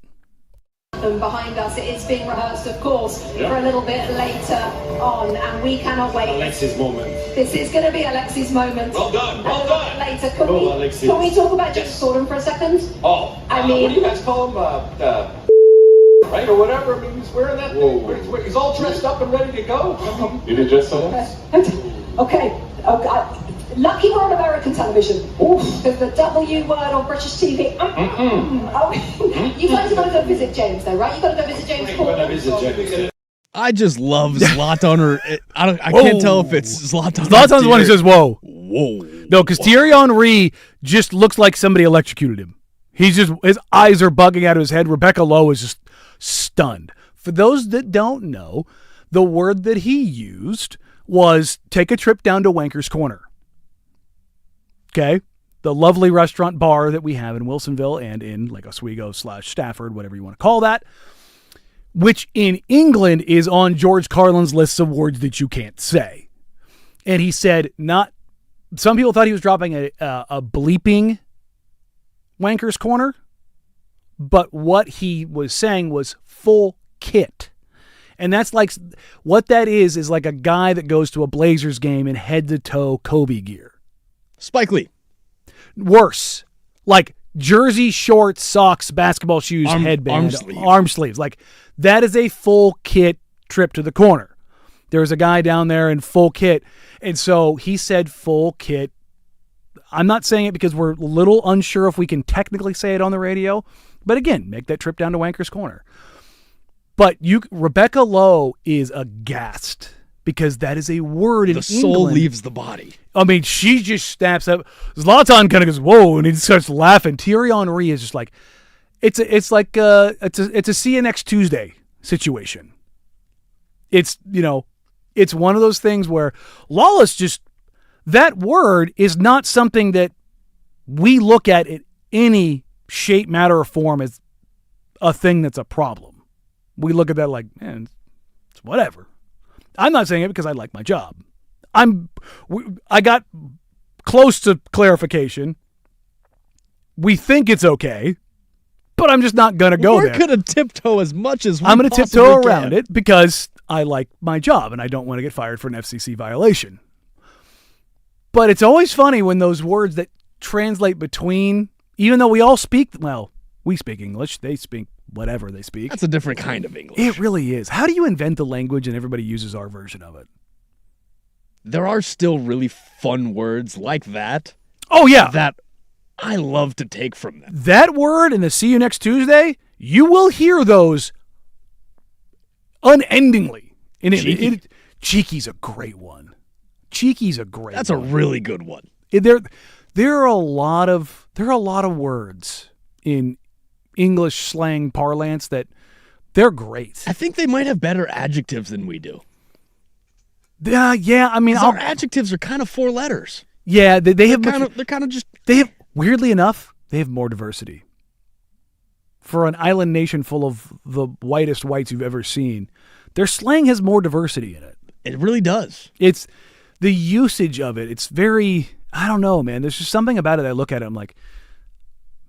And behind us, it is being rehearsed, of course, for a little bit later on, and we cannot wait. Alexi's moment. This is going to be Alexi's moment. Well done, well done. Later, can we talk about Jeff Gordon for a second? Oh, I mean, what do you guys call him? Right, or whatever. I mean, he's wearing that thing. He's all dressed up and ready to go. Did he dress up? Okay. Lucky we're on American television. There's the W word on British TV. You guys are going to go visit James, though, right? You're going to go visit James Corden. I just love Zlatan. I can't tell if it's Zlatan. Zlatan's the one who says, "Whoa, whoa." No, because Thierry Henry just looks like somebody electrocuted him. His eyes are bugging out of his head. Rebecca Lowe is just stunned. For those that don't know, the word that he used was "take a trip down to Wanker's Corner." Okay? The lovely restaurant bar that we have in Wilsonville and in Lake Oswego/Stafford, whatever you want to call that, which in England is on George Carlin's list of words that you can't say. And he said some people thought he was dropping a bleeping Wanker's Corner, but what he was saying was full kit. And that's like, what that is like a guy that goes to a Blazers game in head-to-toe Kobe gear. Spike Lee. Worse. Like jersey, shorts, socks, basketball shoes, headband, arm sleeves. Like that is a full kit trip to the corner. There's a guy down there in full kit. And so he said full kit. I'm not saying it because we're a little unsure if we can technically say it on the radio. But again, make that trip down to Wanker's Corner. But Rebecca Lowe is aghast because that is a word in England. The soul leaves the body. I mean, she just snaps up. Zlatan kind of goes, "Whoa," and he starts laughing. Thierry Henry is just like, it's a see you next Tuesday situation. It's one of those things where Lawless that word is not something that we look at in any shape, matter, or form as a thing that's a problem. We look at that like, man, it's whatever. I'm not saying it because I like my job. I got close to clarification. We think it's okay, but I'm just not going to go there. We're going to tiptoe as much as I'm going to tiptoe around it because I like my job and I don't want to get fired for an FCC violation. But it's always funny when those words that translate between, even though we all speak, we speak English, they speak whatever they speak. That's a different kind of English. It really is. How do you invent the language and everybody uses our version of it? There are still really fun words like that. Oh, yeah. That I love to take from them. That word and the see you Tuesday, you will hear those unendingly. Cheeky. Cheeky's a great one. Cheeky's a great That's one. a really good one. There are a lot of words in English slang parlance that they're great. I think they might have better adjectives than we do. Yeah. I mean, our adjectives are kind of 4 letters. Yeah, they have weirdly enough, they have more diversity. For an island nation full of the whitest whites you've ever seen, their slang has more diversity in it. It really does. It's the usage of it. It's very, I don't know, man. There's just something about it. I look at it, I'm like,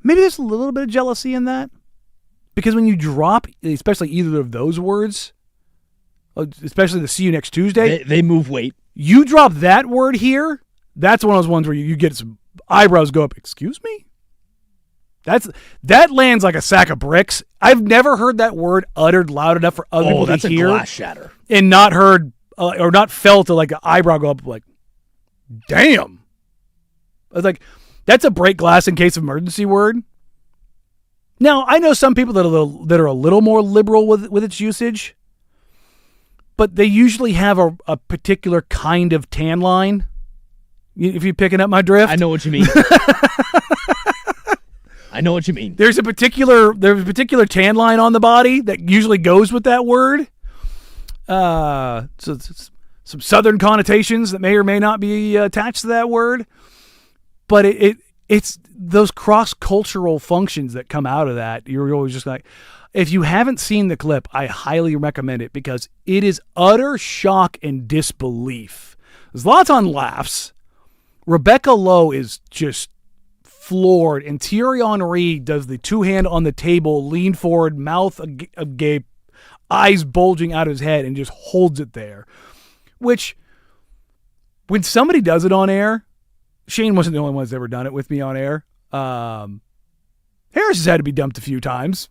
maybe there's a little bit of jealousy in that. Because when you drop, especially either of those words, especially the see you next Tuesday. They move weight. You drop that word here, that's one of those ones where you get some eyebrows go up. Excuse me? That lands like a sack of bricks. I've never heard that word uttered loud enough for other people that's to a hear. glass shatter. And not heard or not felt like an eyebrow go up like, damn. I was like, that's a break glass in case of emergency word. Now, I know some people that are a little more liberal with its usage, but they usually have a particular kind of tan line. If you're picking up my drift. I know what you mean. I know what you mean. There's a particular tan line on the body that usually goes with that word. So it's some southern connotations that may or may not be attached to that word. But it's those cross-cultural functions that come out of that. You're always just like, if you haven't seen the clip, I highly recommend it because it is utter shock and disbelief. Zlatan laughs. Rebecca Lowe is just floored, and Thierry Henry does the two-hand on the table, lean forward, mouth agape, eyes bulging out of his head, and just holds it there. Which, when somebody does it on air, Shane wasn't the only one that's ever done it with me on air. Harris has had to be dumped a few times.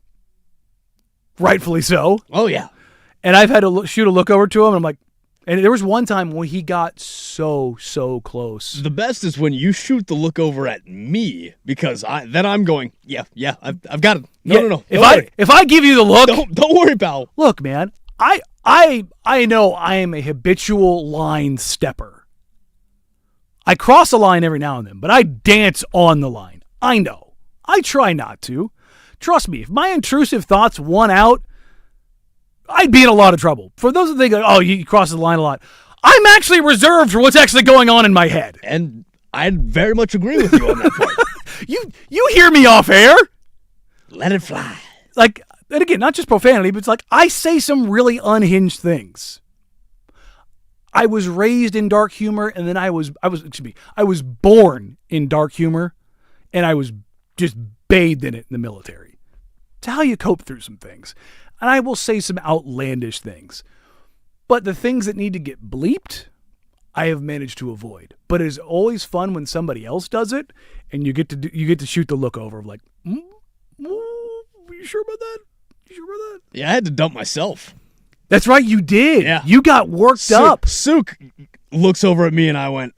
Rightfully so. Oh, yeah. And I've had to shoot a look over to him, and I'm like, and there was one time when he got so close. The best is when you shoot the look over at me because then I'm going, yeah, I've got it. No. If I give you the look, don't worry, pal. Look, man, I know I am a habitual line stepper. I cross a line every now and then, but I dance on the line. I know. I try not to. Trust me, if my intrusive thoughts won out, I'd be in a lot of trouble. For those that think, like, oh, you cross the line a lot, I'm actually reserved for what's actually going on in my head. And I very much agree with you on that point. You hear me off air. Let it fly. Like, and again, not just profanity, but it's like I say some really unhinged things. I was raised in dark humor, and then I was born in dark humor, and I was just bathed in it in the military. It's how you cope through some things. And I will say some outlandish things. But the things that need to get bleeped, I have managed to avoid. But it is always fun when somebody else does it, and you get to shoot the look over of like, are you sure about that? Yeah, I had to dump myself. That's right, you did. Yeah. You got worked up. Sook looks over at me and I went,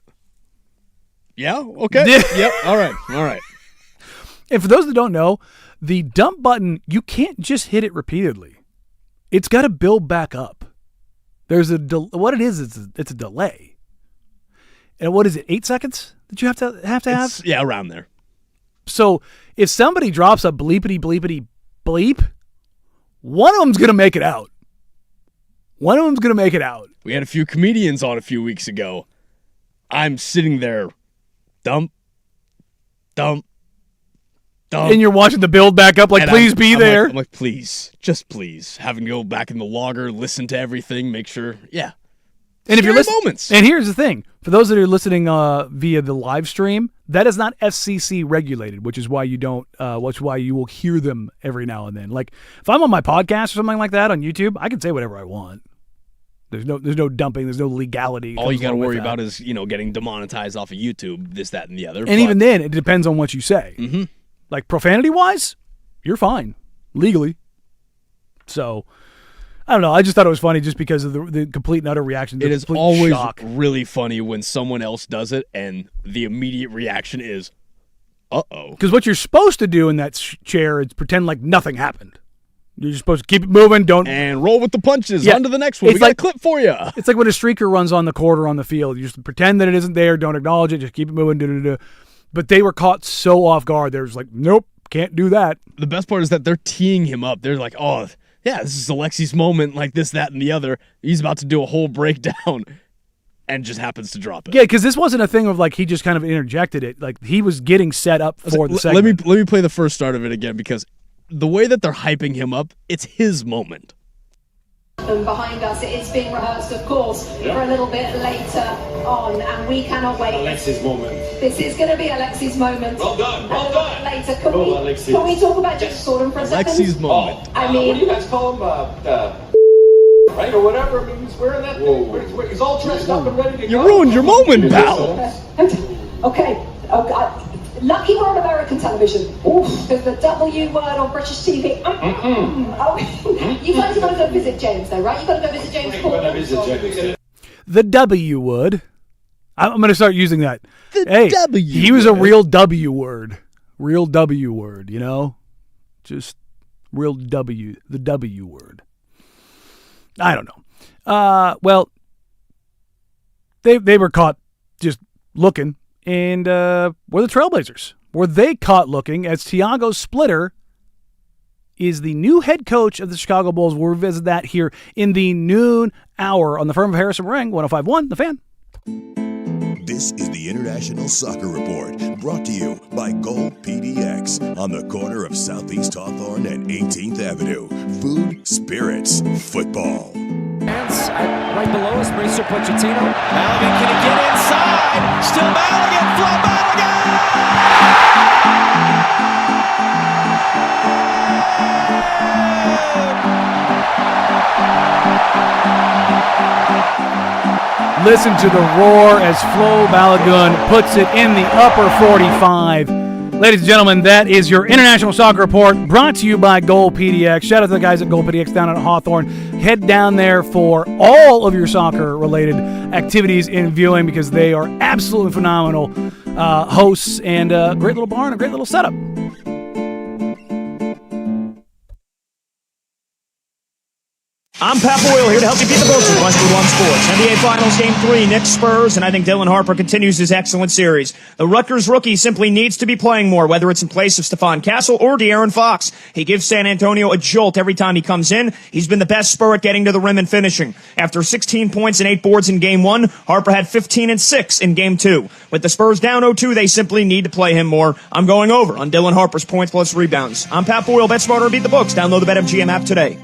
yeah, okay. Yep, all right. And for those that don't know, the dump button, you can't just hit it repeatedly. It's got to build back up. There's what it is, it's a delay. And what is it, 8 seconds that you have to have? Yeah, around there. So if somebody drops a bleepity bleepity bleep, one of them's going to make it out. We had a few comedians on a few weeks ago. I'm sitting there, dump. And you're watching the build back up like, and please be there. I'm like, please, just please. Having to go back in the logger, listen to everything, make sure, yeah. And if you're listening, moments. And here's the thing. For those that are listening via the live stream, that is not FCC regulated, which is why you will hear them every now and then. Like, if I'm on my podcast or something like that on YouTube, I can say whatever I want. There's no dumping. There's no legality. All you got to worry about is, getting demonetized off of YouTube, this, that, and the other. And even then, it depends on what you say. Mm-hmm. Like, profanity-wise, you're fine. Legally. So, I don't know. I just thought it was funny just because of the complete and utter reaction. It is always really funny when someone else does it and the immediate reaction is, uh-oh. Because what you're supposed to do in that chair is pretend like nothing happened. You're just supposed to keep it moving, and roll with the punches. Yeah. On to the next one. We got a clip for you. It's like when a streaker runs on the court or on the field. You just pretend that it isn't there. Don't acknowledge it. Just keep it moving. But they were caught so off guard. They're just like, nope, can't do that. The best part is that they're teeing him up. They're like, oh, yeah, this is Alexi's moment, like this, that, and the other. He's about to do a whole breakdown and just happens to drop it. Yeah, because this wasn't a thing of like he just kind of interjected it. Like he was getting set up for the segment. Let me play the first start of it again because the way that they're hyping him up, it's his moment. And behind us, it is being rehearsed, of course, for a little bit later on, and we cannot wait. Alexi's moment. This is going to be Alexi's moment. Well done. Later, can we talk about James Corden for a second? Alexi's moment. I mean, what do you guys call him? Right or whatever. I mean, he's wearing that thing. He's all dressed up and ready to go. You ruined your moment, pal. Okay. Lucky we're on American television. Oof, there's the W word on British TV. Oh, you guys are going to go visit James, though, right? You've got to go visit James Corden. The W word. I'm going to start using that. The W He was a real W word. Real W word, you know? Just real W. The W word. I don't know. Well, they were caught just looking, and were the Trailblazers. Were they caught looking as Tiago Splitter is the new head coach of the Chicago Bulls? We'll revisit that here in the noon hour on the Firm of Harrison Marang, 105.1 The Fan. This is the International Soccer Report, brought to you by Gold PDX on the corner of Southeast Hawthorne and 18th Avenue. Food, spirits, football. Right below us, Mauricio Pochettino. Balogun, can he get inside? Still Balogun, Flo Balogun! Listen to the roar as Flo Balogun puts it in the upper 45. Ladies and gentlemen, that is your International Soccer Report brought to you by Goal PDX. Shout out to the guys at Goal PDX down at Hawthorne. Head down there for all of your soccer-related activities and viewing because they are absolutely phenomenal hosts and a great little bar and a great little setup. I'm Pat Boyle here to help you beat the books with Westwood One Sports. NBA Finals Game 3, Knicks Spurs, and I think Dylan Harper continues his excellent series. The Rutgers rookie simply needs to be playing more, whether it's in place of Stephon Castle or De'Aaron Fox. He gives San Antonio a jolt every time he comes in. He's been the best Spur at getting to the rim and finishing. After 16 points and 8 boards in Game 1, Harper had 15 and 6 in Game 2. With the Spurs down 0-2, they simply need to play him more. I'm going over on Dylan Harper's points plus rebounds. I'm Pat Boyle. Bet smarter and beat the books. Download the BetMGM app today.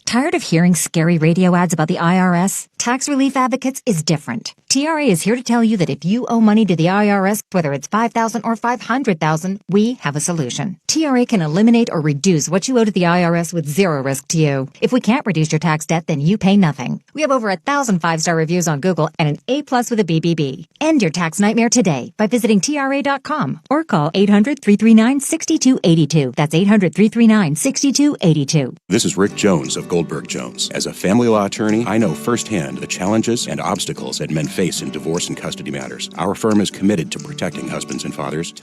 Tired of hearing scary radio ads about the IRS? Tax Relief Advocates is different. TRA is here to tell you that if you owe money to the IRS, whether it's $5,000 or $500,000, we have a solution. TRA can eliminate or reduce what you owe to the IRS with zero risk to you. If we can't reduce your tax debt, then you pay nothing. We have over 1,000 5-star reviews on Google and an A+ with a BBB. End your tax nightmare today by visiting TRA.com or call 800-339-6282. That's 800-339-6282. This is Rick Jones of Goldberg Jones. As a family law attorney, I know firsthand the challenges and obstacles that men face in divorce and custody matters. Our firm is committed to protecting husbands and fathers.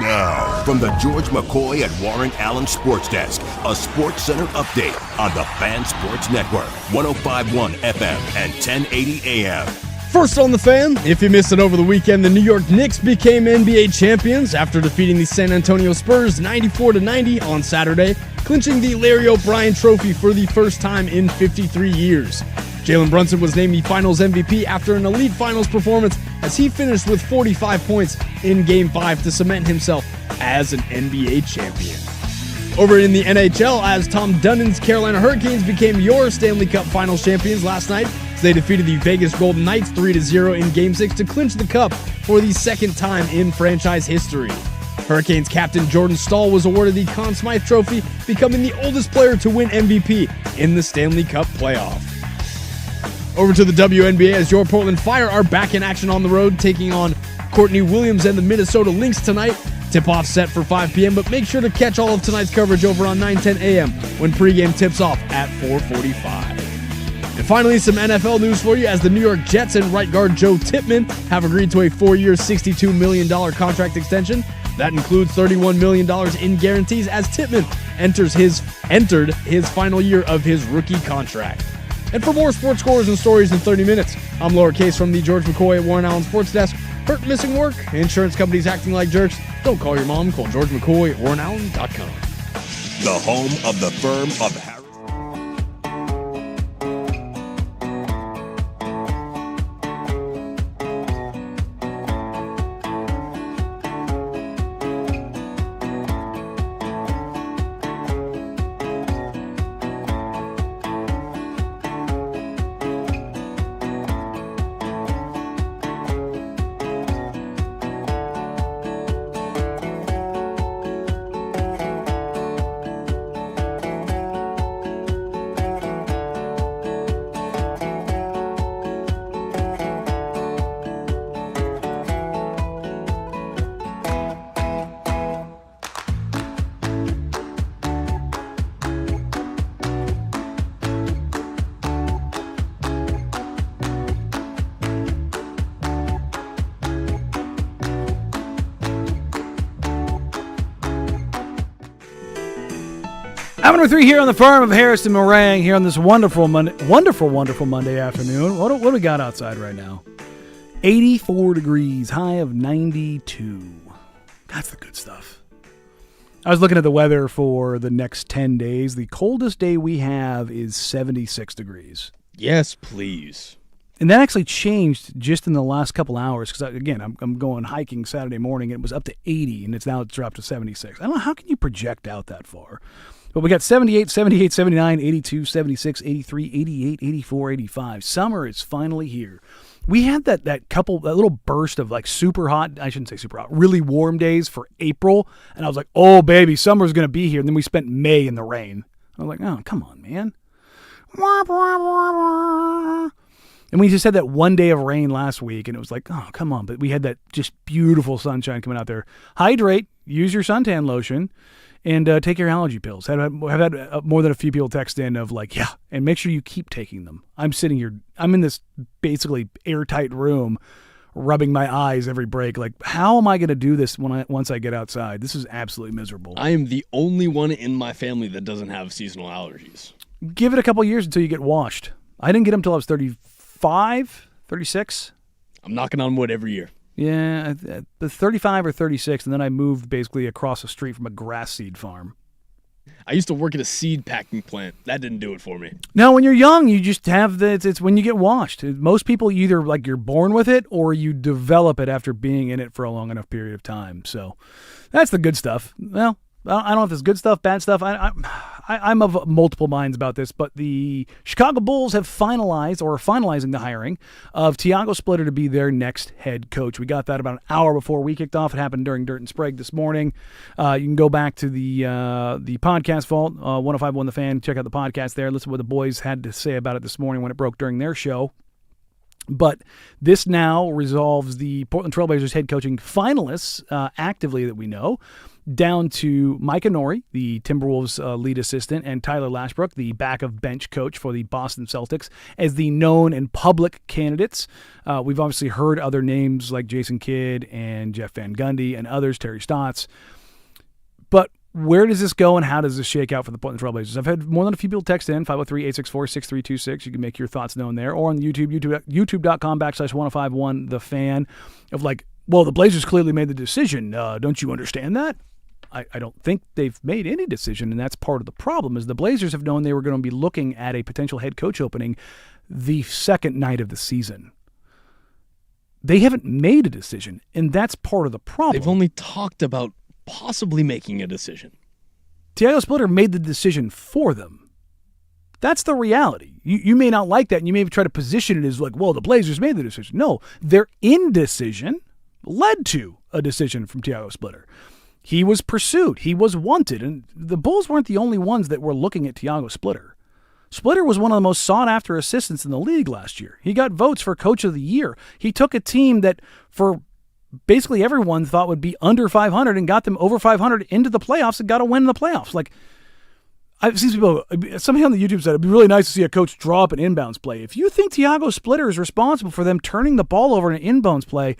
Now, from the George McCoy at Warren Allen Sports Desk, a Sports Center update on the Fan Sports Network, 105.1 FM and 1080 AM. First on the Fan, if you missed it over the weekend, the New York Knicks became NBA champions after defeating the San Antonio Spurs 94-90 on Saturday, clinching the Larry O'Brien Trophy for the first time in 53 years. Jalen Brunson was named the Finals MVP after an elite Finals performance as he finished with 45 points in Game 5 to cement himself as an NBA champion. Over in the NHL, as Tom Dunnan's Carolina Hurricanes became your Stanley Cup Finals champions last night, as they defeated the Vegas Golden Knights 3-0 in Game 6 to clinch the Cup for the second time in franchise history. Hurricanes captain Jordan Staal was awarded the Conn Smythe Trophy, becoming the oldest player to win MVP in the Stanley Cup playoff. Over to the WNBA, as your Portland Fire are back in action on the road, taking on Courtney Williams and the Minnesota Lynx tonight. Tip-off set for 5 p.m., but make sure to catch all of tonight's coverage over on 9:10 a.m. when pregame tips off at 4:45. And finally, some NFL news for you, as the New York Jets and right guard Joe Tippmann have agreed to a 4-year, $62 million contract extension. That includes $31 million in guarantees, as Tippmann entered his final year of his rookie contract. And for more sports scores and stories in 30 minutes, I'm Lowercase from the George McCoy at Warren Allen Sports Desk. Hurt, missing work? Insurance companies acting like jerks? Don't call your mom. Call George McCoy at WarrenAllen.com. The home of the firm of Harris. Hour number 3 here on the farm of Harris and Marang here on this wonderful Monday afternoon. What do we got outside right now? 84 degrees, high of 92. That's the good stuff. I was looking at the weather for the next 10 days. The coldest day we have is 76 degrees. Yes, please. And that actually changed just in the last couple hours because, again, I'm going hiking Saturday morning, and it was up to 80, and it's dropped to 76. I don't know, how can you project out that far? But we got 78, 78, 79, 82, 76, 83, 88, 84, 85. Summer is finally here. We had that little burst of like super hot, I shouldn't say super hot, really warm days for April. And I was like, oh, baby, summer's going to be here. And then we spent May in the rain. I was like, oh, come on, man. And we just had that one day of rain last week, and it was like, oh, come on. But we had that just beautiful sunshine coming out there. Hydrate, use your suntan lotion, and take your allergy pills. I've had more than a few people text in of like, yeah, and make sure you keep taking them. I'm sitting here, I'm in this basically airtight room, rubbing my eyes every break. Like, how am I going to do this once I get outside? This is absolutely miserable. I am the only one in my family that doesn't have seasonal allergies. Give it a couple years until you get washed. I didn't get them until I was 35, 36. I'm knocking on wood every year. Yeah, 35 or 36, and then I moved basically across the street from a grass seed farm. I used to work at a seed packing plant. That didn't do it for me. No, when you're young, you just have it's when you get washed. Most people either like you're born with it or you develop it after being in it for a long enough period of time. So that's the good stuff. Well, I don't know if it's good stuff, bad stuff. I'm of multiple minds about this, but the Chicago Bulls have finalized or are finalizing the hiring of Tiago Splitter to be their next head coach. We got that about an hour before we kicked off. It happened during Dirt and Sprague this morning. You can go back to the podcast vault, 105.1 The Fan, check out the podcast there, listen to what the boys had to say about it this morning when it broke during their show. But this now resolves the Portland Trailblazers head coaching finalists actively that we know, down to Micah Norrie, the Timberwolves lead assistant, and Tyler Lashbrook, the back-of-bench coach for the Boston Celtics, as the known and public candidates. We've obviously heard other names like Jason Kidd and Jeff Van Gundy and others, Terry Stotts. But where does this go and how does this shake out for the Portland Trailblazers? I've had more than a few people text in, 503-864-6326. You can make your thoughts known there. Or on youtube.com/1051 The Fan, of like, well, the Blazers clearly made the decision. Don't you understand that? I don't think they've made any decision, and that's part of the problem, is the Blazers have known they were going to be looking at a potential head coach opening the second night of the season. They haven't made a decision, and that's part of the problem. They've only talked about possibly making a decision. Thiago Splitter made the decision for them. That's the reality. You may not like that, and you may try to position it as like, well, the Blazers made the decision. No, their indecision led to a decision from Thiago Splitter. He was pursued. He was wanted, and the Bulls weren't the only ones that were looking at Thiago Splitter. Splitter was one of the most sought-after assistants in the league last year. He got votes for Coach of the Year. He took a team that, for basically everyone thought would be under 500 and got them over 500 into the playoffs and got a win in the playoffs. Like, I've seen people, somebody on the YouTube said, it'd be really nice to see a coach draw up an inbounds play. If you think Thiago Splitter is responsible for them turning the ball over in an inbounds play,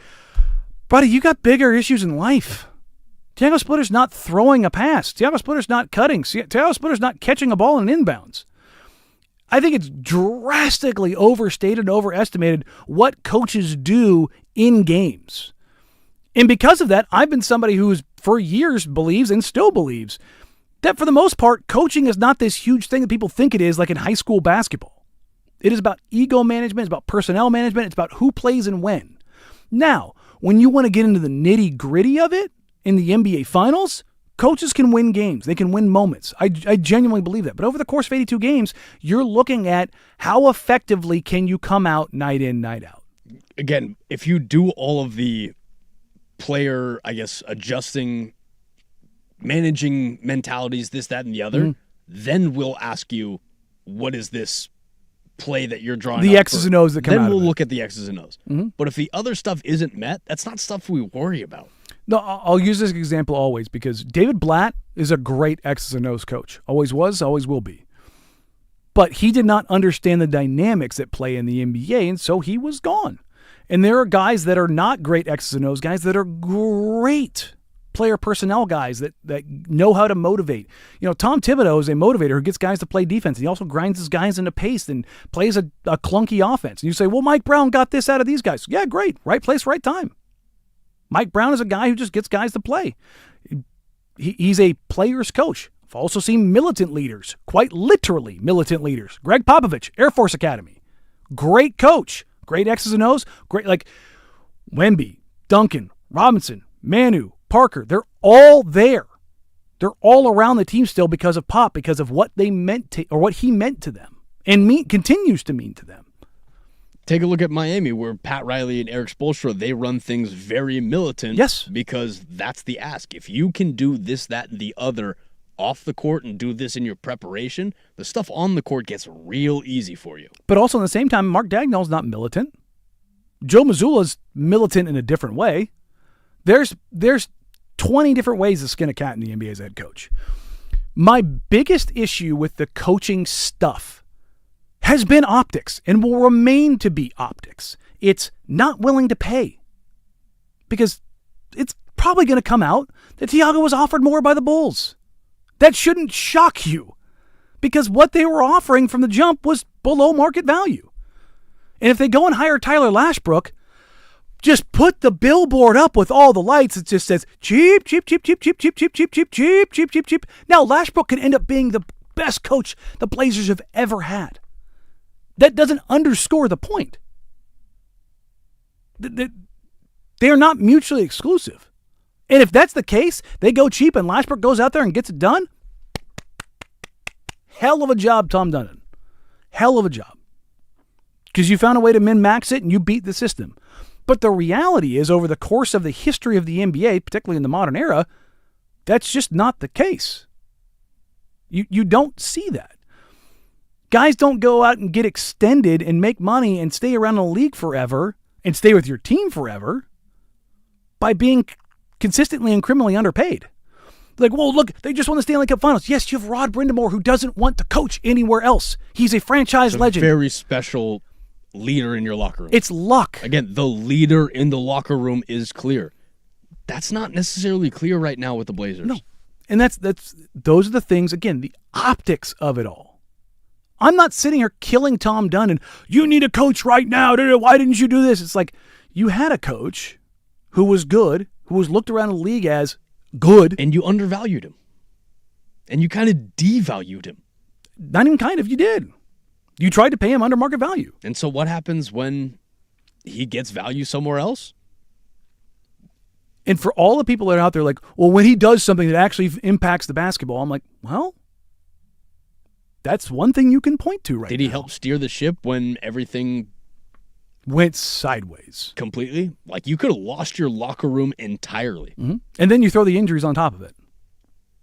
buddy, you got bigger issues in life. Thiago Splitter's not throwing a pass. Thiago Splitter's not cutting. Thiago Splitter's not catching a ball in inbounds. I think it's drastically overstated and overestimated what coaches do in games. And because of that, I've been somebody who's for years believes and still believes that for the most part, coaching is not this huge thing that people think it is, like in high school basketball. It is about ego management. It's about personnel management. It's about who plays and when. Now, when you want to get into the nitty-gritty of it in the NBA Finals, coaches can win games. They can win moments. I genuinely believe that. But over the course of 82 games, you're looking at how effectively can you come out night in, night out. Again, if you do all of the player, I guess, adjusting, managing mentalities, this, that, and the other, then we'll ask you, what is this play that you're drawing the up X's and O's that come out Then of we'll it. look at the X's and O's. But if the other stuff isn't met, that's not stuff we worry about. No, I'll use this example always because David Blatt is a great X's and O's coach. Always was, always will be. But he did not understand the dynamics at play in the NBA, and so he was gone. And there are guys that are not great X's and O's guys that are great player personnel guys that know how to motivate. You know, Tom Thibodeau is a motivator who gets guys to play defense. He also grinds his guys into pace and plays a clunky offense. And you say, well, Mike Brown got this out of these guys. Yeah, great. Right place, right time. Mike Brown is a guy who just gets guys to play. He's a player's coach. I've also seen militant leaders, quite literally militant leaders. Greg Popovich, Air Force Academy. Great coach. Great X's and O's. Great, like Wemby, Duncan, Robinson, Manu, Parker. They're all there. They're all around the team still because of Pop, because of what they meant to, or what he meant to them, and continues to mean to them. Take a look at Miami, where Pat Riley and Eric Spoelstra, they run things very militant. Yes. Because that's the ask. If you can do this, that, and the other off the court and do this in your preparation, the stuff on the court gets real easy for you. But also, at the same time, Mark Dagnall's not militant. Joe Mazzulla's militant in a different way. There's 20 different ways to skin a cat in the NBA as a head coach. My biggest issue with the coaching stuff has been optics and will remain to be optics. It's not willing to pay. Because it's probably going to come out that Thiago was offered more by the Bulls. That shouldn't shock you. Because what they were offering from the jump was below market value. And if they go and hire Tyler Lashbrook, just put the billboard up with all the lights. It just says, cheap, cheap, cheap, cheap, cheap, cheap, cheap, cheap, cheap, cheap, cheap, cheap, cheap. Now, Lashbrook can end up being the best coach the Blazers have ever had. That doesn't underscore the point. They are not mutually exclusive. And if that's the case, they go cheap and Lashbrook goes out there and gets it done. Hell of a job, Tom Duncan. Hell of a job. Because you found a way to min-max it and you beat the system. But the reality is, over the course of the history of the NBA, particularly in the modern era, that's just not the case. You don't see that. Guys don't go out and get extended and make money and stay around the league forever and stay with your team forever by being consistently and criminally underpaid. Like, well, look, they just won the Stanley Cup Finals. Yes, you have Rod Brindamore, who doesn't want to coach anywhere else. He's a franchise legend. Very special leader in your locker room. It's luck. Again, the leader in the locker room is clear. That's not necessarily clear right now with the Blazers. No. And those are the things, again, the optics of it all. I'm not sitting here killing Tom Dunn and you need a coach right now. Why didn't you do this? It's like you had a coach who was good, who was looked around the league as good. And you undervalued him. And you kind of devalued him. Not even kind of, you did. You tried to pay him under market value. And so what happens when he gets value somewhere else. And for all the people that are out there like, well, when he does something that actually impacts the basketball, I'm like, well, that's one thing you can point to right now. Did he help steer the ship when everything went sideways? Completely? Like, you could have lost your locker room entirely. Mm-hmm. And then you throw the injuries on top of it.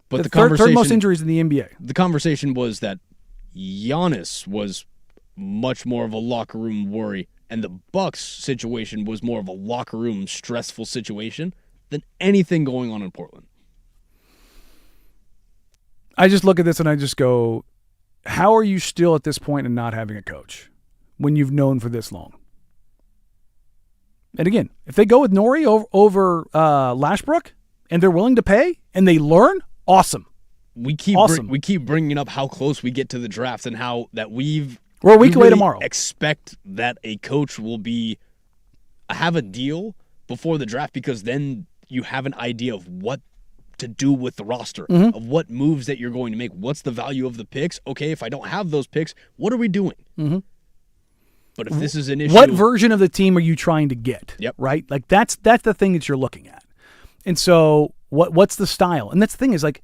But the third most injuries in the NBA. The conversation was that Giannis was much more of a locker room worry, and the Bucks situation was more of a locker room stressful situation than anything going on in Portland. I just look at this and I just go, how are you still at this point and not having a coach when you've known for this long? And again, if they go with Nori over Lashbrook and they're willing to pay and they learn, awesome. We keep bringing up how close we get to the draft and how that we're a week away tomorrow. Expect that a coach will have a deal before the draft, because then you have an idea of what to do with the roster, of what moves that you're going to make. What's the value of the picks? Okay, if I don't have those picks, what are we doing? Mm-hmm. But if this is an issue, what version of the team are you trying to get? Yep. Right? Like that's the thing that you're looking at. And so what's the style? And that's the thing is, like,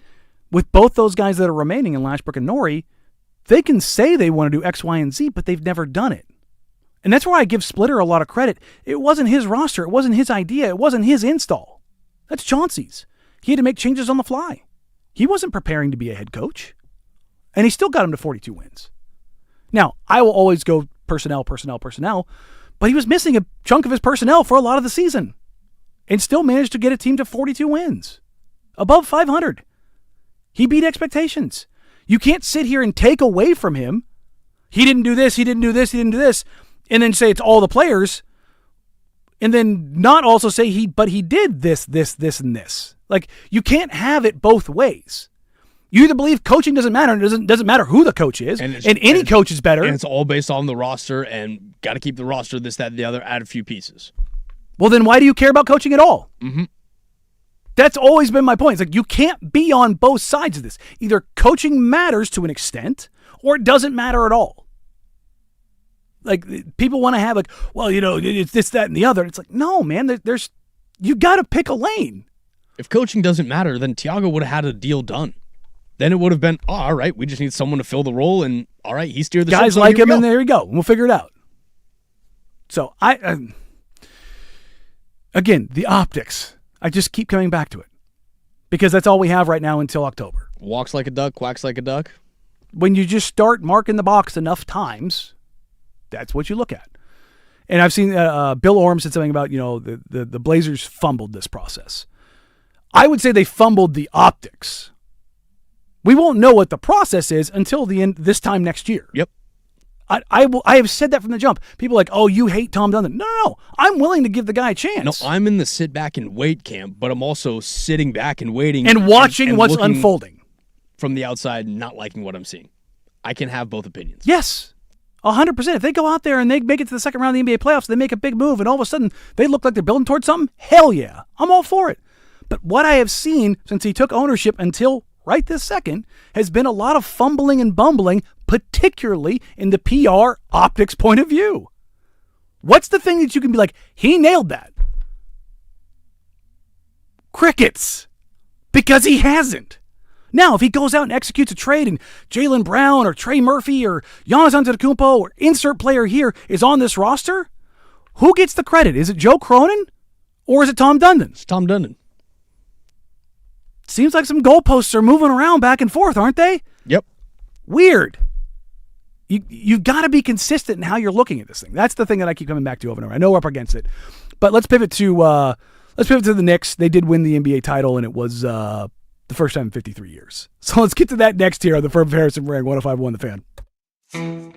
with both those guys that are remaining in Lashbrook and Nori, they can say they want to do X, Y, and Z, but they've never done it. And that's where I give Splitter a lot of credit. It wasn't his roster. It wasn't his idea. It wasn't his install. That's Chauncey's. He had to make changes on the fly. He wasn't preparing to be a head coach. And he still got him to 42 wins. Now, I will always go personnel, but he was missing a chunk of his personnel for a lot of the season and still managed to get a team to 42 wins, above 500. He beat expectations. You can't sit here and take away from him. He didn't do this, he didn't do this, he didn't do this, and then say it's all the players, and then not also say but he did this, and this. Like, you can't have it both ways. You either believe coaching doesn't matter, and it doesn't matter who the coach is, and any coach is better. And it's all based on the roster, and got to keep the roster, this, that, and the other, add a few pieces. Well, then why do you care about coaching at all? Mm-hmm. That's always been my point. It's like, you can't be on both sides of this. Either coaching matters to an extent, or it doesn't matter at all. Like, people want to have, like, well, it's this, that, and the other. It's like, no, man, you got to pick a lane. If coaching doesn't matter, then Thiago would have had a deal done. Then it would have been, all right, we just need someone to fill the role, and all right, he steered the ship. Guys like him, and there you go. We'll figure it out. So, again, the optics. I just keep coming back to it because that's all we have right now until October. Walks like a duck, quacks like a duck. When you just start marking the box enough times, that's what you look at. And I've seen Bill Orm said something about, the Blazers fumbled this process. I would say they fumbled the optics. We won't know what the process is until the end this time next year. Yep. I have said that from the jump. People are like, oh, you hate Tom Dundon. No. I'm willing to give the guy a chance. No, I'm in the sit back and wait camp, but I'm also sitting back and waiting. And watching what's unfolding. From the outside, not liking what I'm seeing. I can have both opinions. Yes. 100%. If they go out there and they make it to the second round of the NBA playoffs, they make a big move, and all of a sudden they look like they're building towards something, hell yeah. I'm all for it. But what I have seen since he took ownership until right this second has been a lot of fumbling and bumbling, particularly in the PR optics point of view. What's the thing that you can be like, he nailed that? Crickets. Because he hasn't. Now, if he goes out and executes a trade and Jaylen Brown or Trey Murphy or Giannis Antetokounmpo or insert player here is on this roster, who gets the credit? Is it Joe Cronin or is it Tom Dundon? It's Tom Dundon. Seems like some goalposts are moving around back and forth, aren't they? Yep. Weird. You've got to be consistent in how you're looking at this thing. That's the thing that I keep coming back to over and over. I know we're up against it, but let's pivot to the Knicks. They did win the NBA title, and it was the first time in 53 years. So let's get to that next here on the Firm Harrison Marang 105.1 The Fan.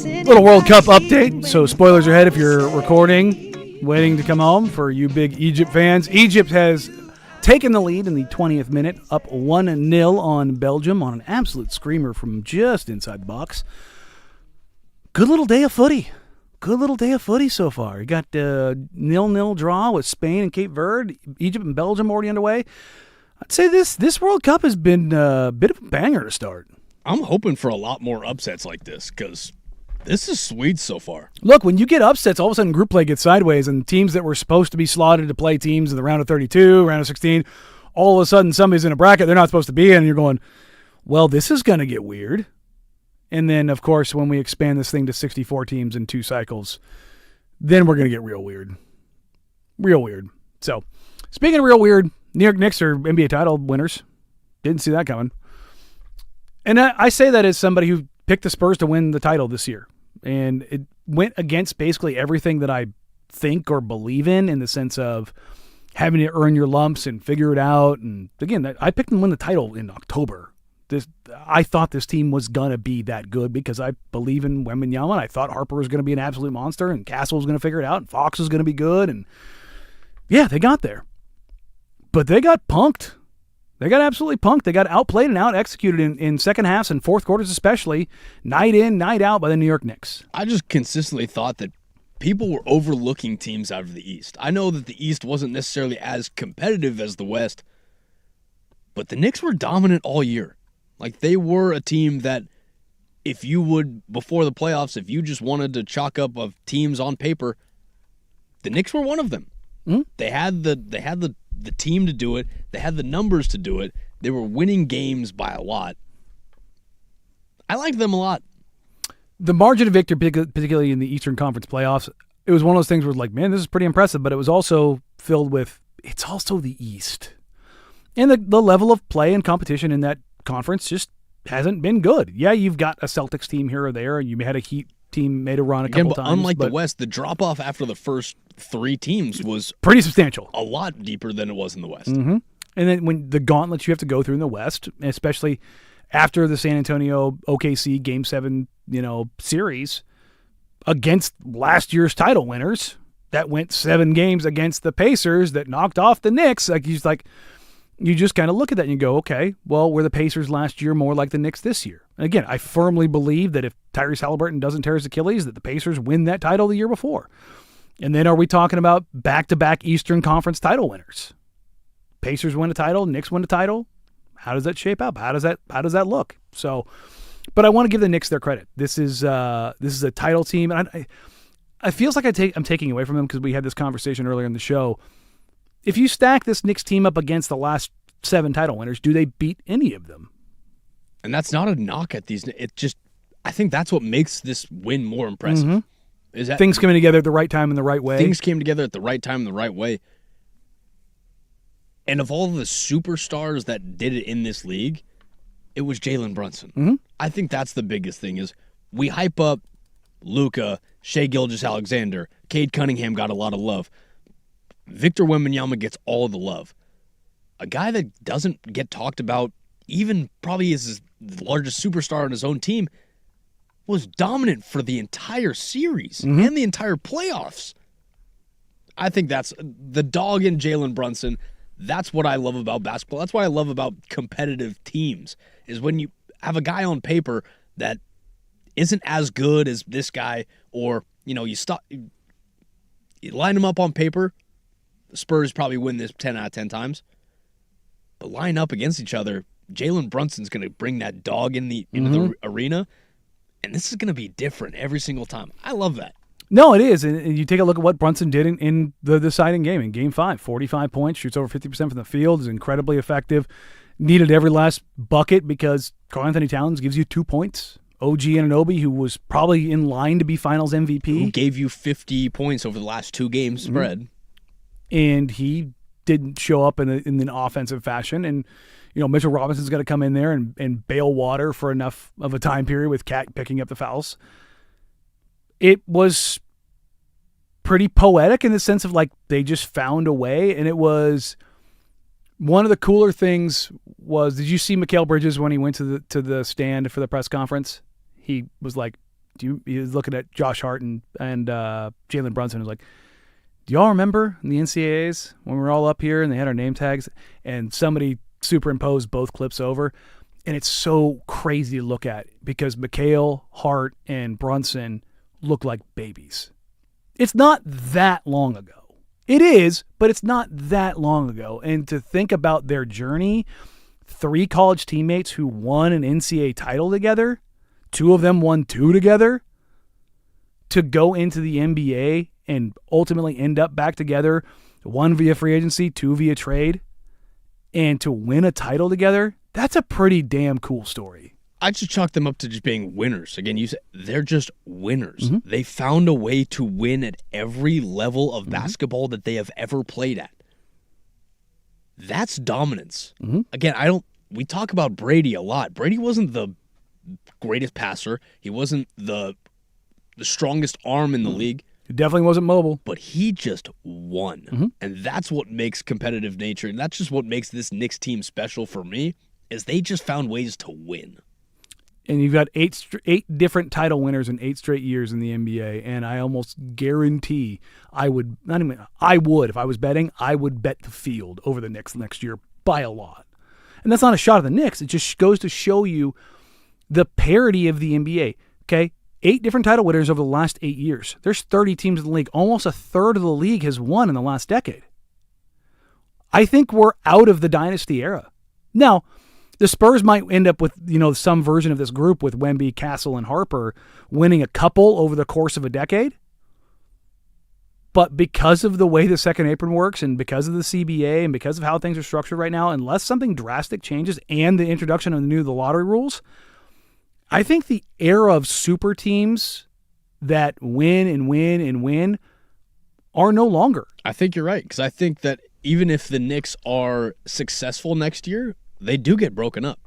Little World Cup update. So spoilers ahead if you're recording, waiting to come home for you big Egypt fans. Egypt has taken the lead in the 20th minute, up 1-0 on Belgium on an absolute screamer from just inside the box. Good little day of footy. Good little day of footy so far. You got a 0-0 draw with Spain and Cape Verde. Egypt and Belgium already underway. I'd say this World Cup has been a bit of a banger to start. I'm hoping for a lot more upsets like this because this is sweet so far. Look, when you get upsets, all of a sudden group play gets sideways, and teams that were supposed to be slotted to play teams in the round of 32, round of 16, all of a sudden somebody's in a bracket they're not supposed to be in, and you're going, well, this is going to get weird. And then, of course, when we expand this thing to 64 teams in 2 cycles, then we're going to get real weird. Real weird. So, speaking of real weird, New York Knicks are NBA title winners. Didn't see that coming. And I say that as somebody who picked the Spurs to win the title this year. And it went against basically everything that I think or believe in the sense of having to earn your lumps and figure it out. And again, I picked them to win the title in October. I thought this team was going to be that good because I believe in Wembanyama. I thought Harper was going to be an absolute monster and Castle was going to figure it out and Fox was going to be good. And yeah, they got there. But they got punked. They got absolutely punked. They got outplayed and out-executed in second halves and fourth quarters especially, night in, night out by the New York Knicks. I just consistently thought that people were overlooking teams out of the East. I know that the East wasn't necessarily as competitive as the West, but the Knicks were dominant all year. Like, they were a team that if you would, before the playoffs, if you just wanted to chalk up of teams on paper, the Knicks were one of them. Mm-hmm. They had the team to do it. They had the numbers to do it. They were winning games by a lot. I liked them a lot. The margin of victory, particularly in the Eastern Conference playoffs, it was one of those things where like, man, this is pretty impressive, but it was also filled with, it's also the East. And the level of play and competition in that conference just hasn't been good. Yeah, you've got a Celtics team here or there, and you had a Heat team made a run a couple times. Unlike the West, the drop-off after the first 3 teams was pretty substantial. A lot deeper than it was in the West. Mm-hmm. And then when the gauntlets you have to go through in the West, especially after the San Antonio OKC Game 7, series against last year's title winners that went 7 games against the Pacers that knocked off the Knicks, you just kind of look at that and you go, okay, well, were the Pacers last year more like the Knicks this year? And again, I firmly believe that if Tyrese Halliburton doesn't tear his Achilles, that the Pacers win that title the year before. And then are we talking about back-to-back Eastern Conference title winners? Pacers win a title, Knicks win a title. How does that shape up? How does that look? So, but I want to give the Knicks their credit. This is a title team, and I feels like I'm taking away from them because we had this conversation earlier in the show. If you stack this Knicks team up against the last 7 title winners, do they beat any of them? And that's not a knock at these. I think that's what makes this win more impressive. Mm-hmm. Is that things coming together at the right time in the right way. Things came together at the right time in the right way. And of all the superstars that did it in this league, it was Jalen Brunson. Mm-hmm. I think that's the biggest thing is we hype up Luka, Shai Gilgeous-Alexander, Cade Cunningham got a lot of love. Victor Wembanyama gets all the love. A guy that doesn't get talked about, even probably is the largest superstar on his own team, was dominant for the entire series and the entire playoffs. I think that's the dog in Jalen Brunson. That's what I love about basketball. That's what I love about competitive teams, is when you have a guy on paper that isn't as good as this guy, or, you line him up on paper. The Spurs probably win this 10 out of 10 times. But line up against each other, Jalen Brunson's going to bring that dog into the arena, and this is going to be different every single time. I love that. No, it is. And you take a look at what Brunson did in the deciding game, in Game 5. 45 points, shoots over 50% from the field, is incredibly effective. Needed every last bucket because Karl-Anthony Towns gives you 2 points. OG Anunoby, who was probably in line to be Finals MVP. Who gave you 50 points over the last 2 games spread. And he didn't show up in an offensive fashion. And, Mitchell Robinson's got to come in there and bail water for enough of a time period with Cat picking up the fouls. It was pretty poetic in the sense of they just found a way. And it was one of the cooler things was, did you see Mikal Bridges when he went to the stand for the press conference? He was like, he was looking at Josh Hart and Jalen Brunson. Was like, do y'all remember in the NCAAs when we were all up here and they had our name tags and somebody superimposed both clips over? And it's so crazy to look at because McHale, Hart, and Brunson look like babies. It's not that long ago. It is, but it's not that long ago. And to think about their journey, 3 college teammates who won an NCAA title together, 2 of them won 2 together, to go into the NBA and ultimately end up back together, 1 via free agency, 2 via trade, and to win a title together, that's a pretty damn cool story. I just chalk them up to just being winners. Again, you said they're just winners. They found a way to win at every level of basketball that they have ever played at. That's dominance. Again, we talk about Brady a lot. Brady wasn't the greatest passer. He wasn't the strongest arm in the league. He definitely wasn't mobile. But he just won. And that's what makes competitive nature, and that's just what makes this Knicks team special for me, is they just found ways to win. And you've got 8 different title winners in 8 straight years in the NBA, and I almost guarantee if I was betting, I would bet the field over the Knicks next year by a lot. And that's not a shot at the Knicks. It just goes to show you the parity of the NBA. Okay, 8 different title winners over the last 8 years. There's 30 teams in the league. Almost a third of the league has won in the last decade. I think we're out of the dynasty era. Now, the Spurs might end up with, some version of this group with Wemby, Castle, and Harper winning a couple over the course of a decade. But because of the way the second apron works and because of the CBA and because of how things are structured right now, unless something drastic changes and the introduction of the lottery rules, I think the era of super teams that win and win and win are no longer. I think you're right, because I think that even if the Knicks are successful next year, they do get broken up.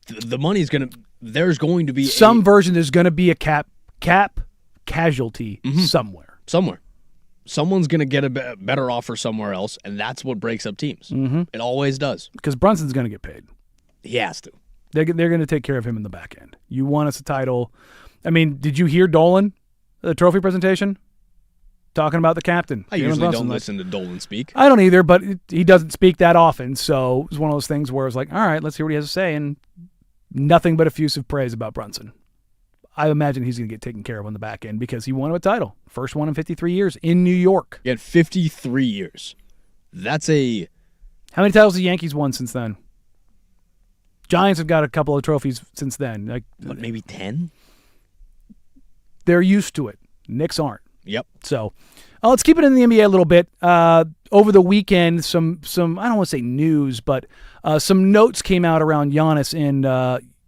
The money's there's going to be some version. There's going to be a cap casualty somewhere. Someone's going to get a better offer somewhere else, and that's what breaks up teams. It always does. Because Brunson's going to get paid. He has to. They're going to take care of him in the back end. You won us a title. I mean, did you hear Dolan, the trophy presentation? Talking about the captain. I usually don't listen to Dolan speak. I don't either, but he doesn't speak that often. So it was one of those things where it was like, all right, let's hear what he has to say. And nothing but effusive praise about Brunson. I imagine he's going to get taken care of on the back end because he won a title. First one in 53 years in New York. He had 53 years. That's a... How many titles have the Yankees won since then? Giants have got a couple of trophies since then. What, maybe 10? They're used to it. Knicks aren't. Yep. So let's keep it in the NBA a little bit. Over the weekend, some I don't want to say news, but some notes came out around Giannis. And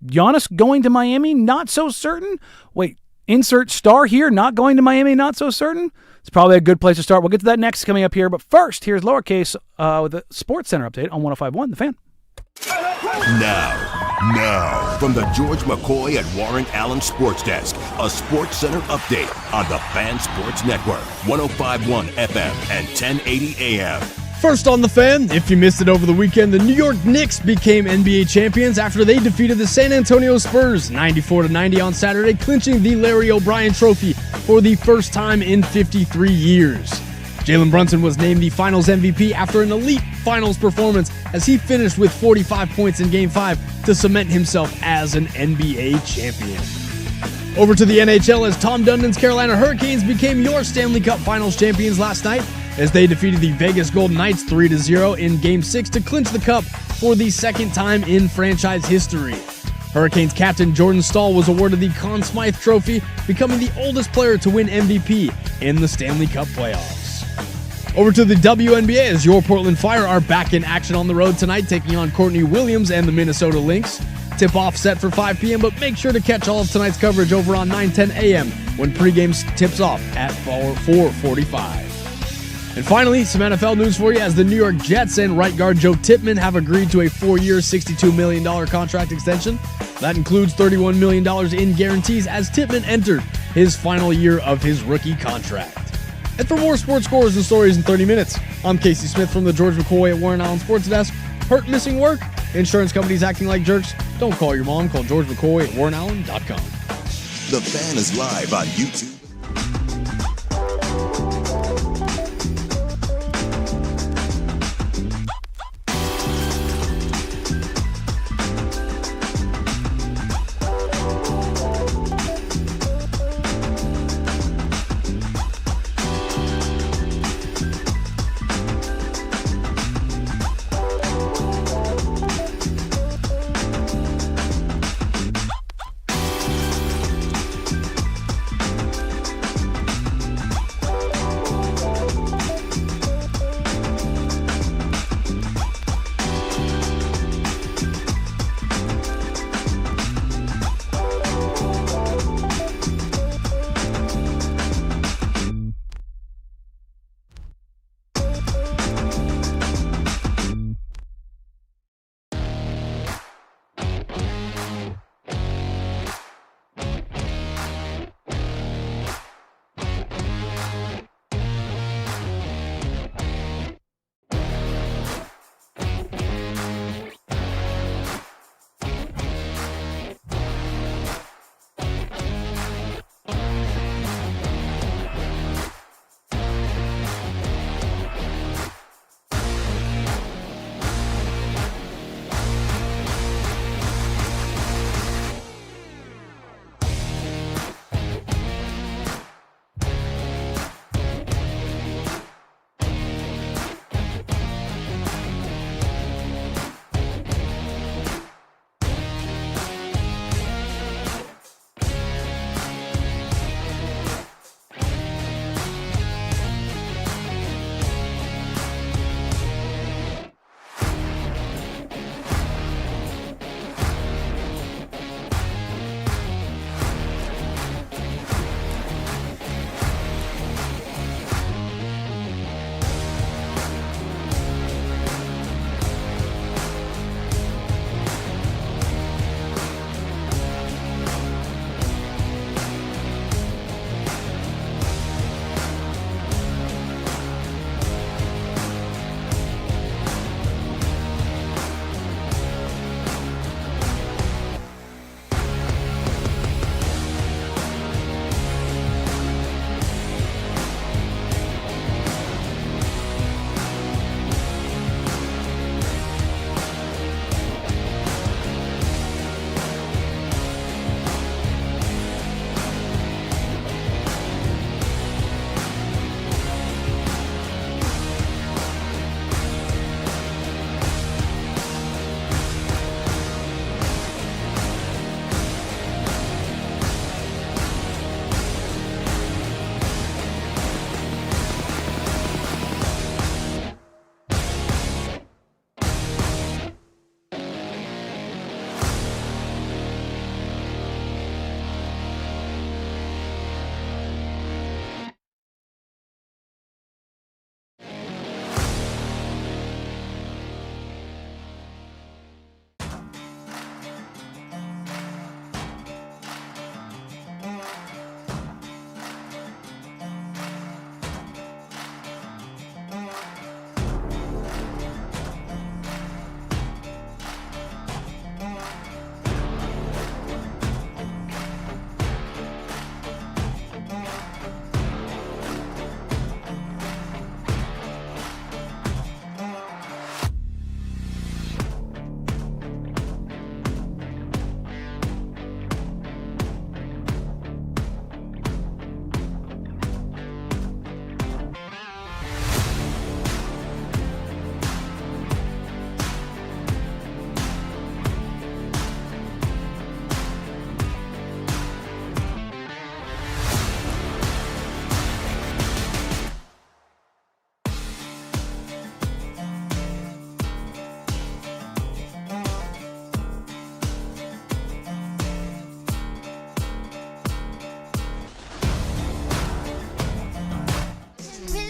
Giannis going to Miami, not so certain. Wait, insert star here, not going to Miami, not so certain. It's probably a good place to start. We'll get to that next coming up here. But first, here's Lowercase with the Sports Center update on 105.1 The Fan. Now, from the George McCoy at Warren Allen Sports Desk, a Sports Center update on the Fan Sports Network, 105.1 FM and 1080 AM. First on The Fan, if you missed it over the weekend, the New York Knicks became NBA champions after they defeated the San Antonio Spurs 94-90 on Saturday, clinching the Larry O'Brien Trophy for the first time in 53 years. Jalen Brunson was named the Finals MVP after an elite Finals performance as he finished with 45 points in Game 5 to cement himself as an NBA champion. Over to the NHL as Tom Dundon's Carolina Hurricanes became your Stanley Cup Finals champions last night as they defeated the Vegas Golden Knights 3-0 in Game 6 to clinch the cup for the second time in franchise history. Hurricanes captain Jordan Staal was awarded the Conn Smythe Trophy, becoming the oldest player to win MVP in the Stanley Cup playoffs. Over to the WNBA as your Portland Fire are back in action on the road tonight, taking on Courtney Williams and the Minnesota Lynx. Tip-off set for 5 p.m., but make sure to catch all of tonight's coverage over on 9:10 a.m. when pregame tips off at 4:45. And finally, some NFL news for you as the New York Jets and right guard Joe Tippmann have agreed to a 4-year, $62 million contract extension. That includes $31 million in guarantees as Tippmann entered his final year of his rookie contract. And for more sports scores and stories in 30 minutes, I'm Casey Smith from the George McCoy at Warren Allen Sports Desk. Hurt, missing work? Insurance companies acting like jerks? Don't call your mom. Call George McCoy at WarrenAllen.com. The Fan is live on YouTube.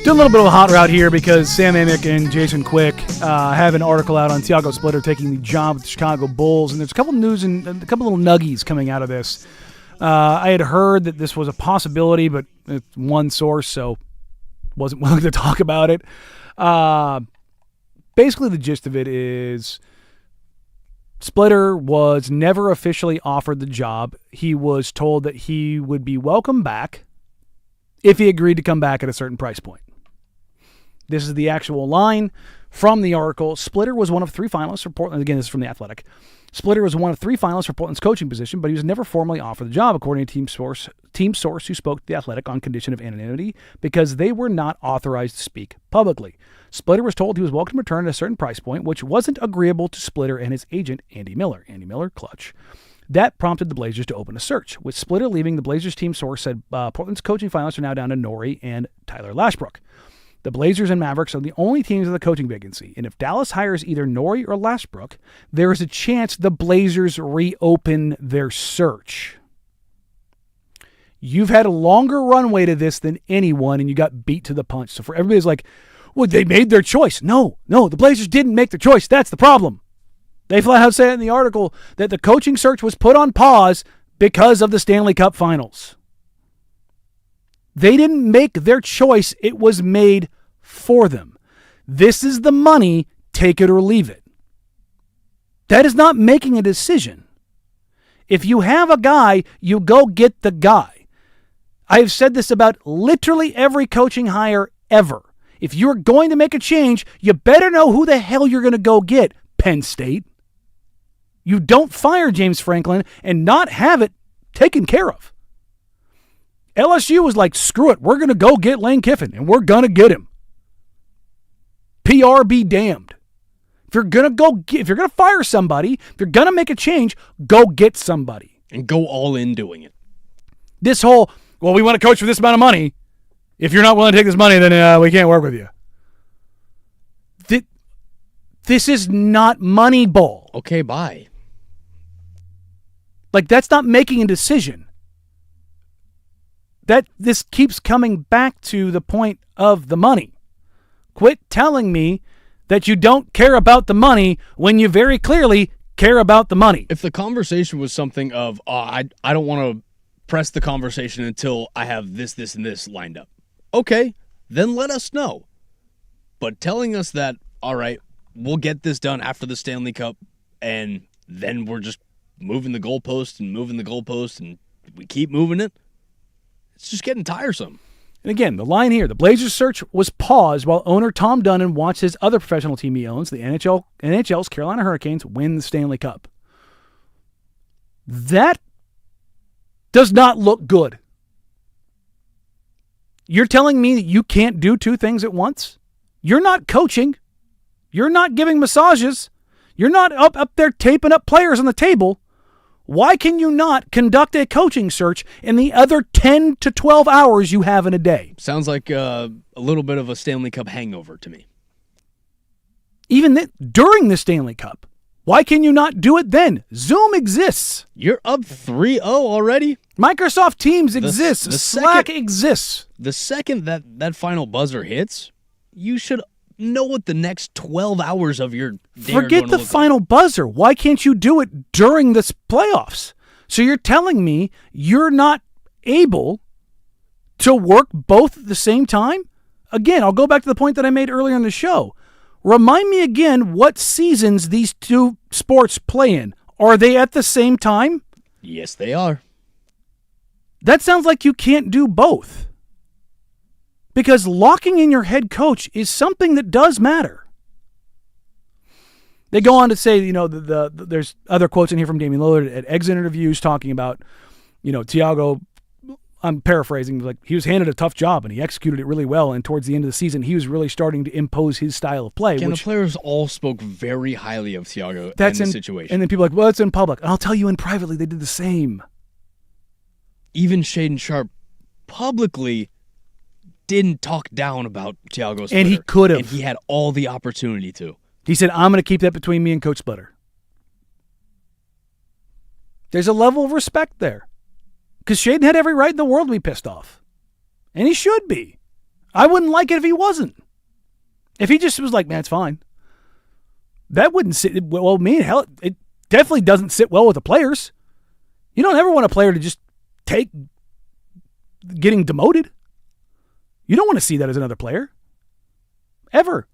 Doing a little bit of a hot route here because Sam Amick and Jason Quick have an article out on Thiago Splitter taking the job with the Chicago Bulls, and there's a couple news and a couple little nuggies coming out of this. I had heard that this was a possibility, but it's one source, so wasn't willing to talk about it. Basically, the gist of it is Splitter was never officially offered the job. He was told that he would be welcome back if he agreed to come back at a certain price point. This is the actual line from the article. Splitter was one of 3 finalists for Portland. Again, this is from The Athletic. Splitter was one of 3 finalists for Portland's coaching position, but he was never formally offered the job, according to team source who spoke to The Athletic on condition of anonymity because they were not authorized to speak publicly. Splitter was told he was welcome to return at a certain price point, which wasn't agreeable to Splitter and his agent, Andy Miller. Andy Miller, clutch. That prompted the Blazers to open a search. With Splitter leaving, the Blazers team source said Portland's coaching finalists are now down to Norrie and Tyler Lashbrook. The Blazers and Mavericks are the only teams with a coaching vacancy, and if Dallas hires either Norrie or Lashbrook, there is a chance the Blazers reopen their search. You've had a longer runway to this than anyone, and you got beat to the punch. So for everybody's like, well, they made their choice. No, the Blazers didn't make their choice. That's the problem. They flat out say in the article that the coaching search was put on pause because of the Stanley Cup Finals. They didn't make their choice. It was made for them. This is the money. Take it or leave it. That is not making a decision. If you have a guy, you go get the guy. I have said this about literally every coaching hire ever. If you're going to make a change, you better know who the hell you're going to go get, Penn State. You don't fire James Franklin and not have it taken care of. LSU was like, screw it, we're going to go get Lane Kiffin, and we're going to get him. PR be damned. If you're going to fire somebody, if you're going to make a change, go get somebody. And go all in doing it. This whole, well, we want to coach for this amount of money. If you're not willing to take this money, then we can't work with you. This is not Moneyball. Okay, bye. Like, that's not making a decision. This keeps coming back to the point of the money. Quit telling me that you don't care about the money when you very clearly care about the money. If the conversation was something of, I don't want to press the conversation until I have this, and this lined up. Okay, then let us know. But telling us that, all right, we'll get this done after the Stanley Cup, and then we're just moving the goalpost, and we keep moving it, it's just getting tiresome. And again, the line here, the Blazers search was paused while owner Tom Dunn watched his other professional team he owns, the NHL's Carolina Hurricanes, win the Stanley Cup. That does not look good. You're telling me that you can't do 2 things at once? You're not coaching. You're not giving massages. You're not up there taping up players on the table. Why can you not conduct a coaching search in the other 10 to 12 hours you have in a day? Sounds like a little bit of a Stanley Cup hangover to me. Even during the Stanley Cup. Why can you not do it then? Zoom exists. You're up 3-0 already? Microsoft Teams exists. Slack exists. The second that final buzzer hits, you should know what the next 12 hours of your day Forget the final buzzer. Why can't you do it during the playoffs? So you're telling me you're not able to work both at the same time? Again, I'll go back to the point that I made earlier in the show. Remind me again what seasons these 2 sports play in. Are they at the same time? Yes, they are. That sounds like you can't do both. Because locking in your head coach is something that does matter. They go on to say, there's other quotes in here from Damian Lillard at exit interviews talking about, Thiago, I'm paraphrasing, like he was handed a tough job and he executed it really well. And towards the end of the season, he was really starting to impose his style of play. And the players all spoke very highly of Thiago in the situation. And then people are like, well, it's in public. And I'll tell you in privately, they did the same. Even Shaedon Sharpe publicly didn't talk down about Thiago Splitter. And he could have. And he had all the opportunity to. He said, I'm going to keep that between me and Coach Splitter. There's a level of respect there. Because Shaedon had every right in the world to be pissed off. And he should be. I wouldn't like it if he wasn't. If he just was like, man, it's fine. That wouldn't sit well with me. Hell, it definitely doesn't sit well with the players. You don't ever want a player to just take getting demoted. You don't want to see that as another player. Ever.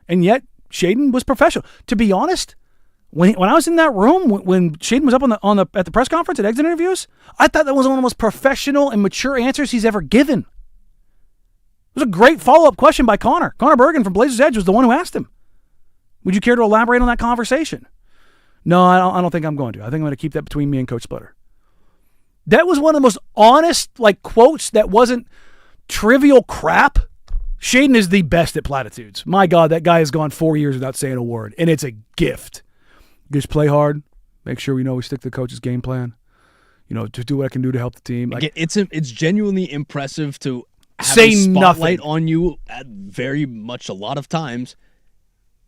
And yet, Shaedon was professional. To be honest, When I was in that room, when Shaden was up at the press conference at exit interviews, I thought that was one of the most professional and mature answers he's ever given. It was a great follow-up question by Connor. Connor Bergen from Blazers Edge was the one who asked him, would you care to elaborate on that conversation? No, I don't think I'm going to. I think I'm going to keep that between me and Coach Splitter. That was one of the most honest quotes that wasn't trivial crap. Shaden is the best at platitudes. My God, that guy has gone 4 years without saying a word, and it's a gift. Just play hard. Make sure we stick to the coach's game plan. Just do what I can do to help the team. It's genuinely impressive to have say a spotlight nothing on you at very much a lot of times,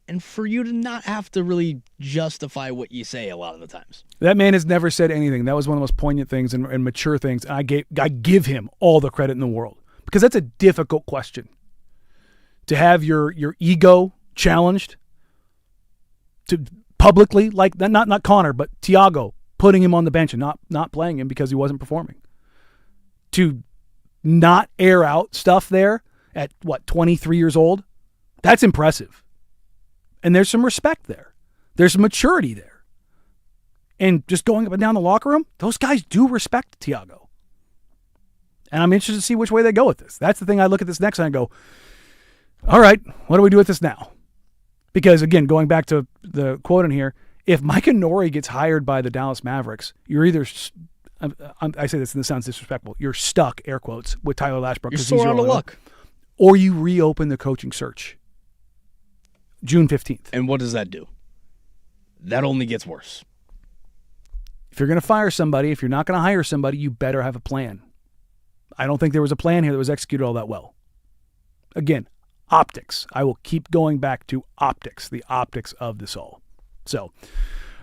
and for you to not have to really justify what you say a lot of the times. That man has never said anything. That was one of the most poignant things and mature things. And I give him all the credit in the world because that's a difficult question. To have your ego challenged, to publicly, like not Connor, but Tiago putting him on the bench and not playing him because he wasn't performing. To not air out stuff there at 23 years old, that's impressive. And there's some respect there. There's some maturity there. And just going up and down the locker room, those guys do respect Tiago. And I'm interested to see which way they go with this. That's the thing I look at this next and I go, all right, what do we do with this now? Because, again, going back to the quote in here, if Micah Nori gets hired by the Dallas Mavericks, you're either, I say this and this sounds disrespectful, you're stuck, air quotes, with Tyler Lashbrook. You're so out of luck. Or you reopen the coaching search June 15th. And what does that do? That only gets worse. If you're going to fire somebody, if you're not going to hire somebody, you better have a plan. I don't think there was a plan here that was executed all that well. Again, optics. I will keep going back to optics, the optics of this all. So,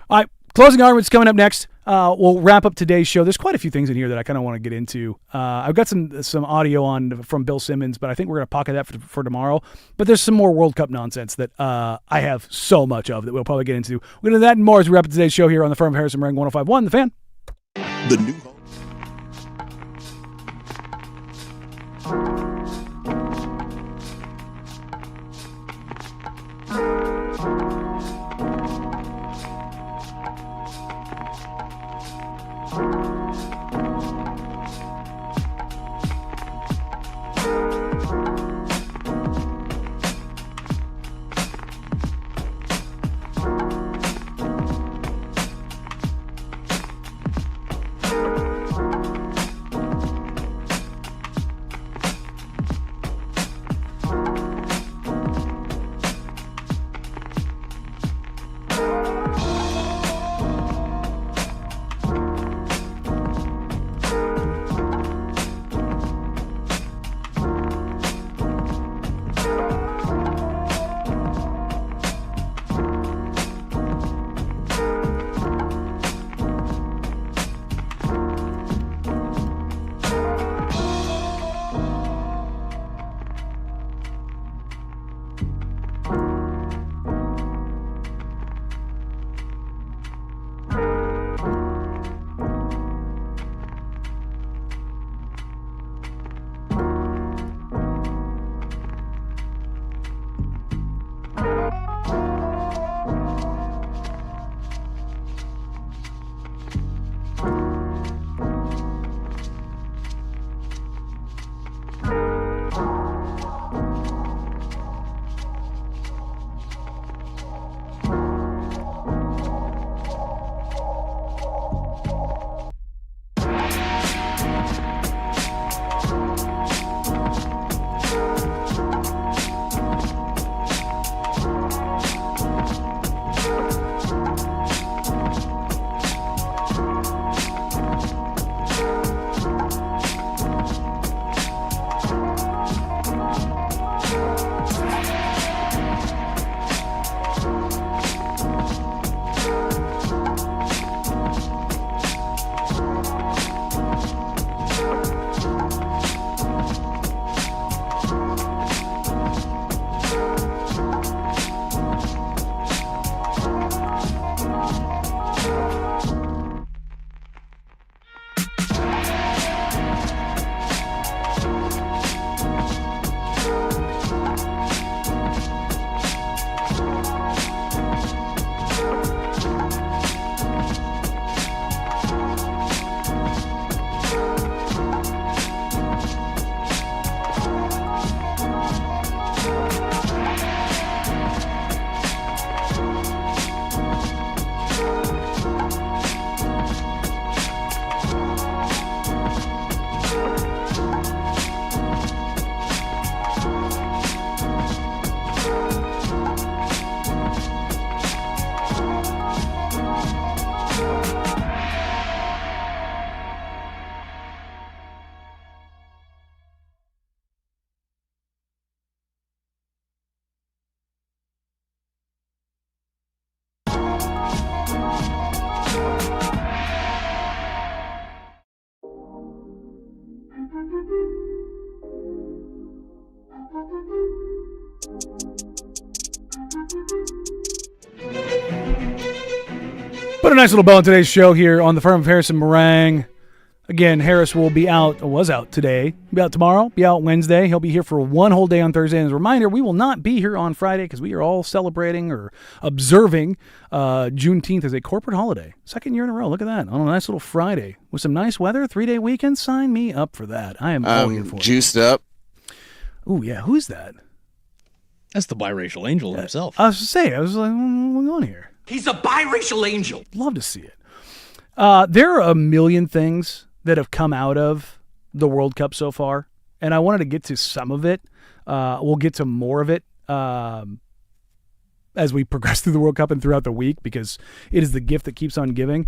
all right, closing arguments coming up next. We'll wrap up today's show. There's quite a few things in here that I kind of want to get into. I've got some audio on from Bill Simmons, but I think we're going to pocket that for tomorrow. But there's some more World Cup nonsense that I have so much of that we'll probably get into. We're going to do that and more as we wrap up today's show here on the firm of Harrison Marang 105.1, The Fan. The new home. Put a nice little bow on today's show here on the Firm of Harrison Marang. Again, Harris will be out, or was out today. Be out tomorrow, be out Wednesday. He'll be here for one whole day on Thursday. And as a reminder, we will not be here on Friday because we are all celebrating or observing Juneteenth as a corporate holiday. Second year in a row. Look at that. On a nice little Friday with some nice weather, 3-day weekend. Sign me up for that. I am all here for it. Juiced up. Ooh, yeah. Who's that? That's the biracial angel himself. I was to say, I was like, what's going on here? He's a biracial angel. Love to see it. There are a million things that have come out of the World Cup so far, and I wanted to get to some of it. We'll get to more of it as we progress through the World Cup and throughout the week because it is the gift that keeps on giving.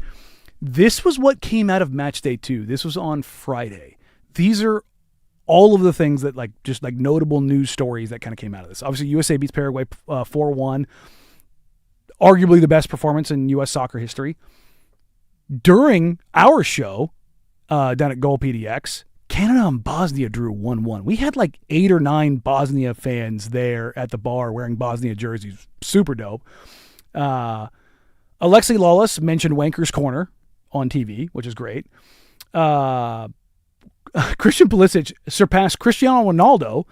This was what came out of Match Day 2. This was on Friday. These are all of the things that just notable news stories that kind of came out of this. Obviously, USA beats Paraguay 4-1. Arguably the best performance in U.S. soccer history. During our show down at Goal PDX, Canada and Bosnia drew 1-1. We had 8 or 9 Bosnia fans there at the bar wearing Bosnia jerseys. Super dope. Alexi Lawless mentioned Wanker's Corner on TV, which is great. Christian Pulisic surpassed Cristiano Ronaldo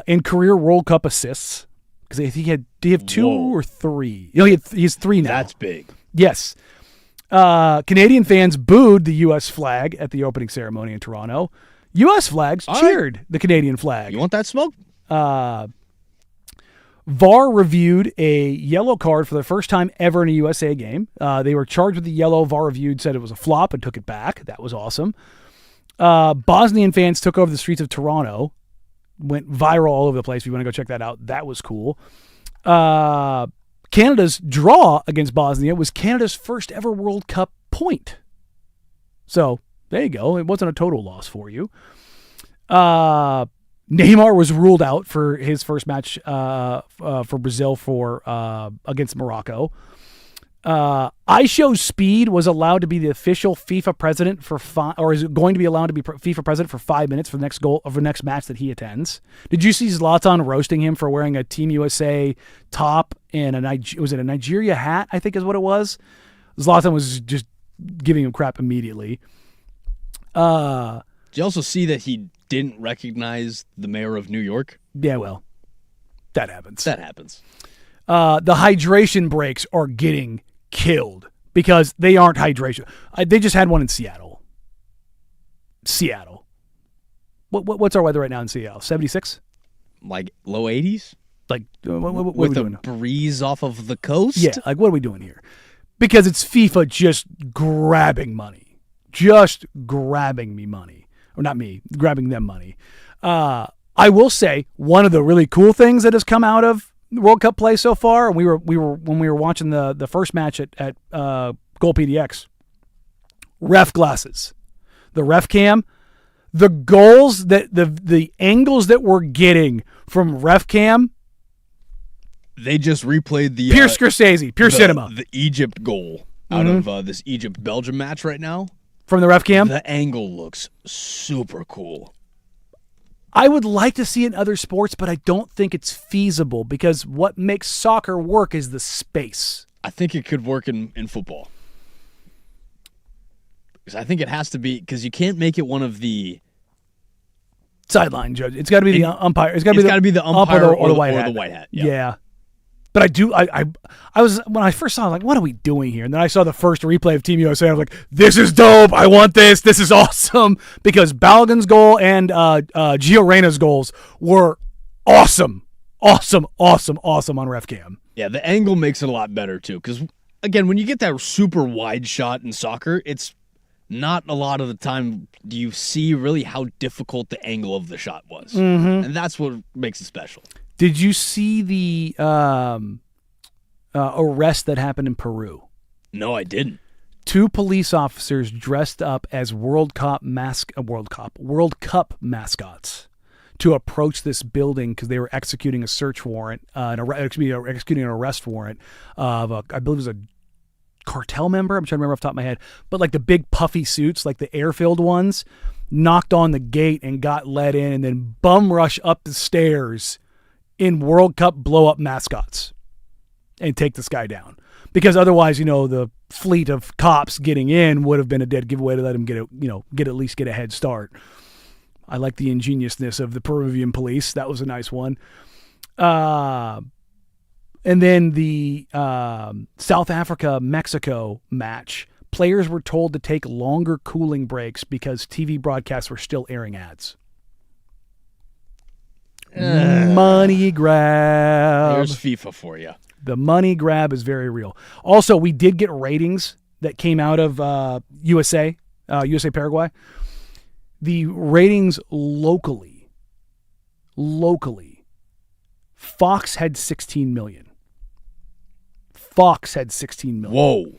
in career World Cup assists. Because he had 2 or 3. He has 3 now. That's big. Yes. Canadian fans booed the U.S. flag at the opening ceremony in Toronto. U.S. flags cheered the Canadian flag. You want that smoke? VAR reviewed a yellow card for the first time ever in a USA game. They were charged with the yellow. VAR reviewed, said it was a flop, and took it back. That was awesome. Bosnian fans took over the streets of Toronto. Went viral all over the place. If you want to go check that out, that was cool. Canada's draw against Bosnia was Canada's first ever World Cup point. So there you go. It wasn't a total loss for you. Neymar was ruled out for his first match for Brazil against Morocco. IShowSpeed was allowed to be the official FIFA president or is going to be allowed to be FIFA president for 5 minutes for the next match that he attends. Did you see Zlatan roasting him for wearing a Team USA top and a Nigeria hat? I think is what it was. Zlatan was just giving him crap immediately. Did you also see that he didn't recognize the mayor of New York? Yeah, well, that happens. That happens. The hydration breaks are getting killed because they aren't hydration. They just had one in Seattle. What's our weather right now in Seattle? 76? Low 80s? What with a breeze off of the coast? Yeah, what are we doing here? Because it's FIFA just grabbing money. Just grabbing me money. Or not me, grabbing them money. I will say one of the really cool things that has come out of World Cup play so far, and we were when we were watching the first match at Goal PDX, ref glasses, the ref cam, the goals that the angles that we're getting from ref cam. They just replayed the pure Scorsese, pure cinema, the Egypt goal out of this Egypt-Belgium match right now from the ref cam. The angle looks super cool. I would like to see it in other sports, but I don't think it's feasible because what makes soccer work is the space. I think it could work in football. Because I think it has to be, because you can't make it one of the sideline judge. It's got to be the umpire. It's got to be the umpire or the white hat. Yeah. But I was when I first saw it, what are we doing here? And then I saw the first replay of Team USA. I was like, this is dope. I want this. This is awesome. Because Balogun's goal and Gio Reyna's goals were awesome. Awesome on ref cam. Yeah, the angle makes it a lot better too. Because again, when you get that super wide shot in soccer, it's not a lot of the time do you see really how difficult the angle of the shot was. Mm-hmm. And that's what makes it special. Did you see the arrest that happened in Peru? No, I didn't. 2 police officers dressed up as World Cup mascots to approach this building because they were executing a search warrant, executing an arrest warrant of I believe it was a cartel member. I'm trying to remember off the top of my head, but the big puffy suits, the air-filled ones. knocked on the gate and got let in, and then bum rush up the stairs in World Cup blow-up mascots and take this guy down. Because otherwise, the fleet of cops getting in would have been a dead giveaway to let him get at least a head start. I like the ingeniousness of the Peruvian police. That was a nice one. And then the South Africa-Mexico match, players were told to take longer cooling breaks because TV broadcasts were still airing ads. Money grab. There's FIFA for you. The money grab is very real. Also, we did get ratings that came out of USA Paraguay. The ratings locally, Fox had 16 million. Whoa.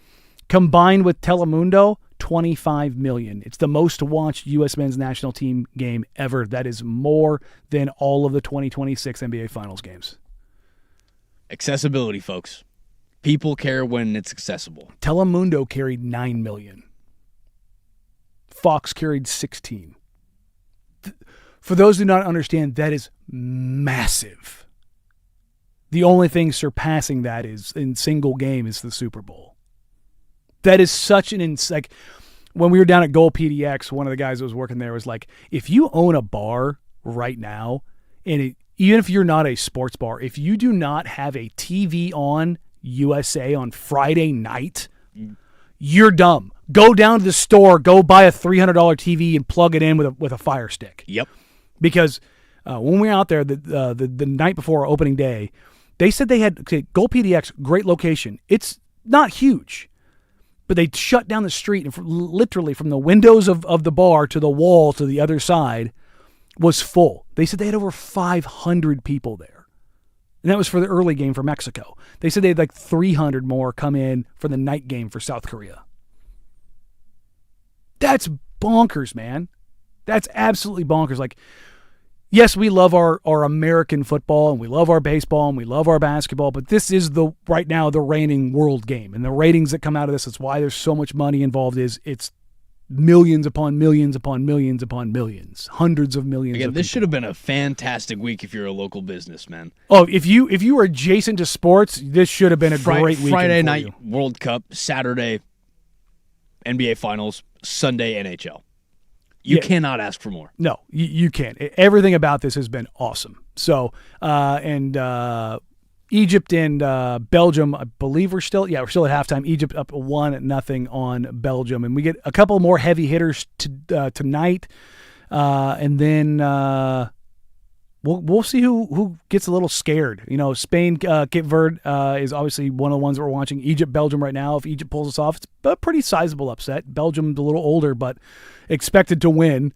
Combined with Telemundo, 25 million. It's the most watched U.S. men's national team game ever. That is more than all of the 2026 NBA Finals games. Accessibility, folks. People care when it's accessible. Telemundo carried 9 million. Fox carried 16. For those who do not understand, that is massive. The only thing surpassing that is in single game is the Super Bowl. That is such an like when we were down at Goal PDX, one of the guys that was working there was like, if you own a bar right now, and even if you're not a sports bar, if you do not have a TV on USA on Friday night, you're dumb. Go down to the store, go buy a $300 TV and plug it in with a Fire Stick. Yep. Because when we were out there the night before opening day, they said they had Goal PDX, great location. It's not huge, but they shut down the street, and literally from the windows of the bar to the wall to the other side was full. They said they had over 500 people there. And that was for the early game for Mexico. They said they had like 300 more come in for the night game for South Korea. That's bonkers, man. That's absolutely bonkers. Like, yes, we love our American football, and we love our baseball, and we love our basketball, but this is right now the reigning world game. And the ratings that come out of this, it's why there's so much money involved, it's millions upon millions upon millions upon millions, hundreds of millions. Again, of this people. should have been a fantastic week if you're a local businessman. Oh, if you were adjacent to sports, this should have been a great weekend. Friday for night you. World Cup, Saturday NBA Finals, Sunday NHL. You cannot ask for more. No, you can't. Everything about this has been awesome. So, Egypt and Belgium, I believe we're still at halftime. Egypt up 1-0 on Belgium, and we get a couple more heavy hitters tonight, and then we'll see who gets a little scared. Spain, Cape Verde is obviously one of the ones that we're watching. Egypt, Belgium right now. If Egypt pulls us off, it's a pretty sizable upset. Belgium's a little older, but expected to win.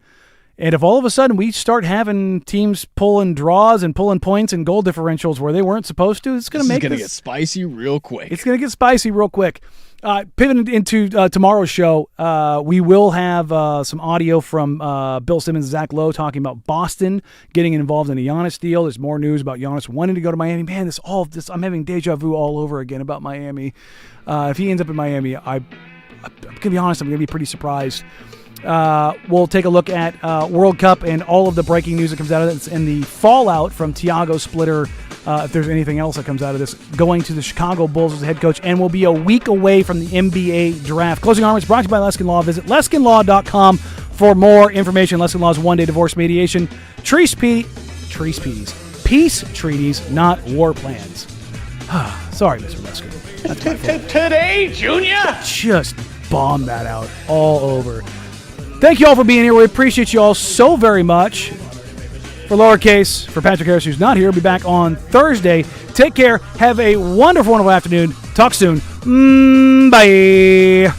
And if all of a sudden we start having teams pulling draws and pulling points and goal differentials where they weren't supposed to, it's going to get spicy real quick. It's going to get spicy real quick. Pivoting into tomorrow's show, we will have some audio from Bill Simmons and Zach Lowe talking about Boston getting involved in a Giannis deal. There's more news about Giannis wanting to go to Miami. Man, I'm having deja vu all over again about Miami. If he ends up in Miami, I'm going to be honest, I'm going to be pretty surprised. We'll take a look at World Cup and all of the breaking news that comes out of it and the fallout from Thiago Splitter, if there's anything else that comes out of this, going to the Chicago Bulls as the head coach, and we'll be a week away from the NBA draft. Closing Arguments brought to you by Leskin Law. Visit LeskinLaw.com for more information. Leskin Law's one-day divorce mediation. Peace treaties, not war plans. Sorry, Mr. Leskin. That's my fault. Today, Junior! Just bomb that out all over. Thank you all for being here. We appreciate you all so very much. For lowercase, for Patrick Harris, who's not here, we'll be back on Thursday. Take care. Have a wonderful, wonderful afternoon. Talk soon. Bye.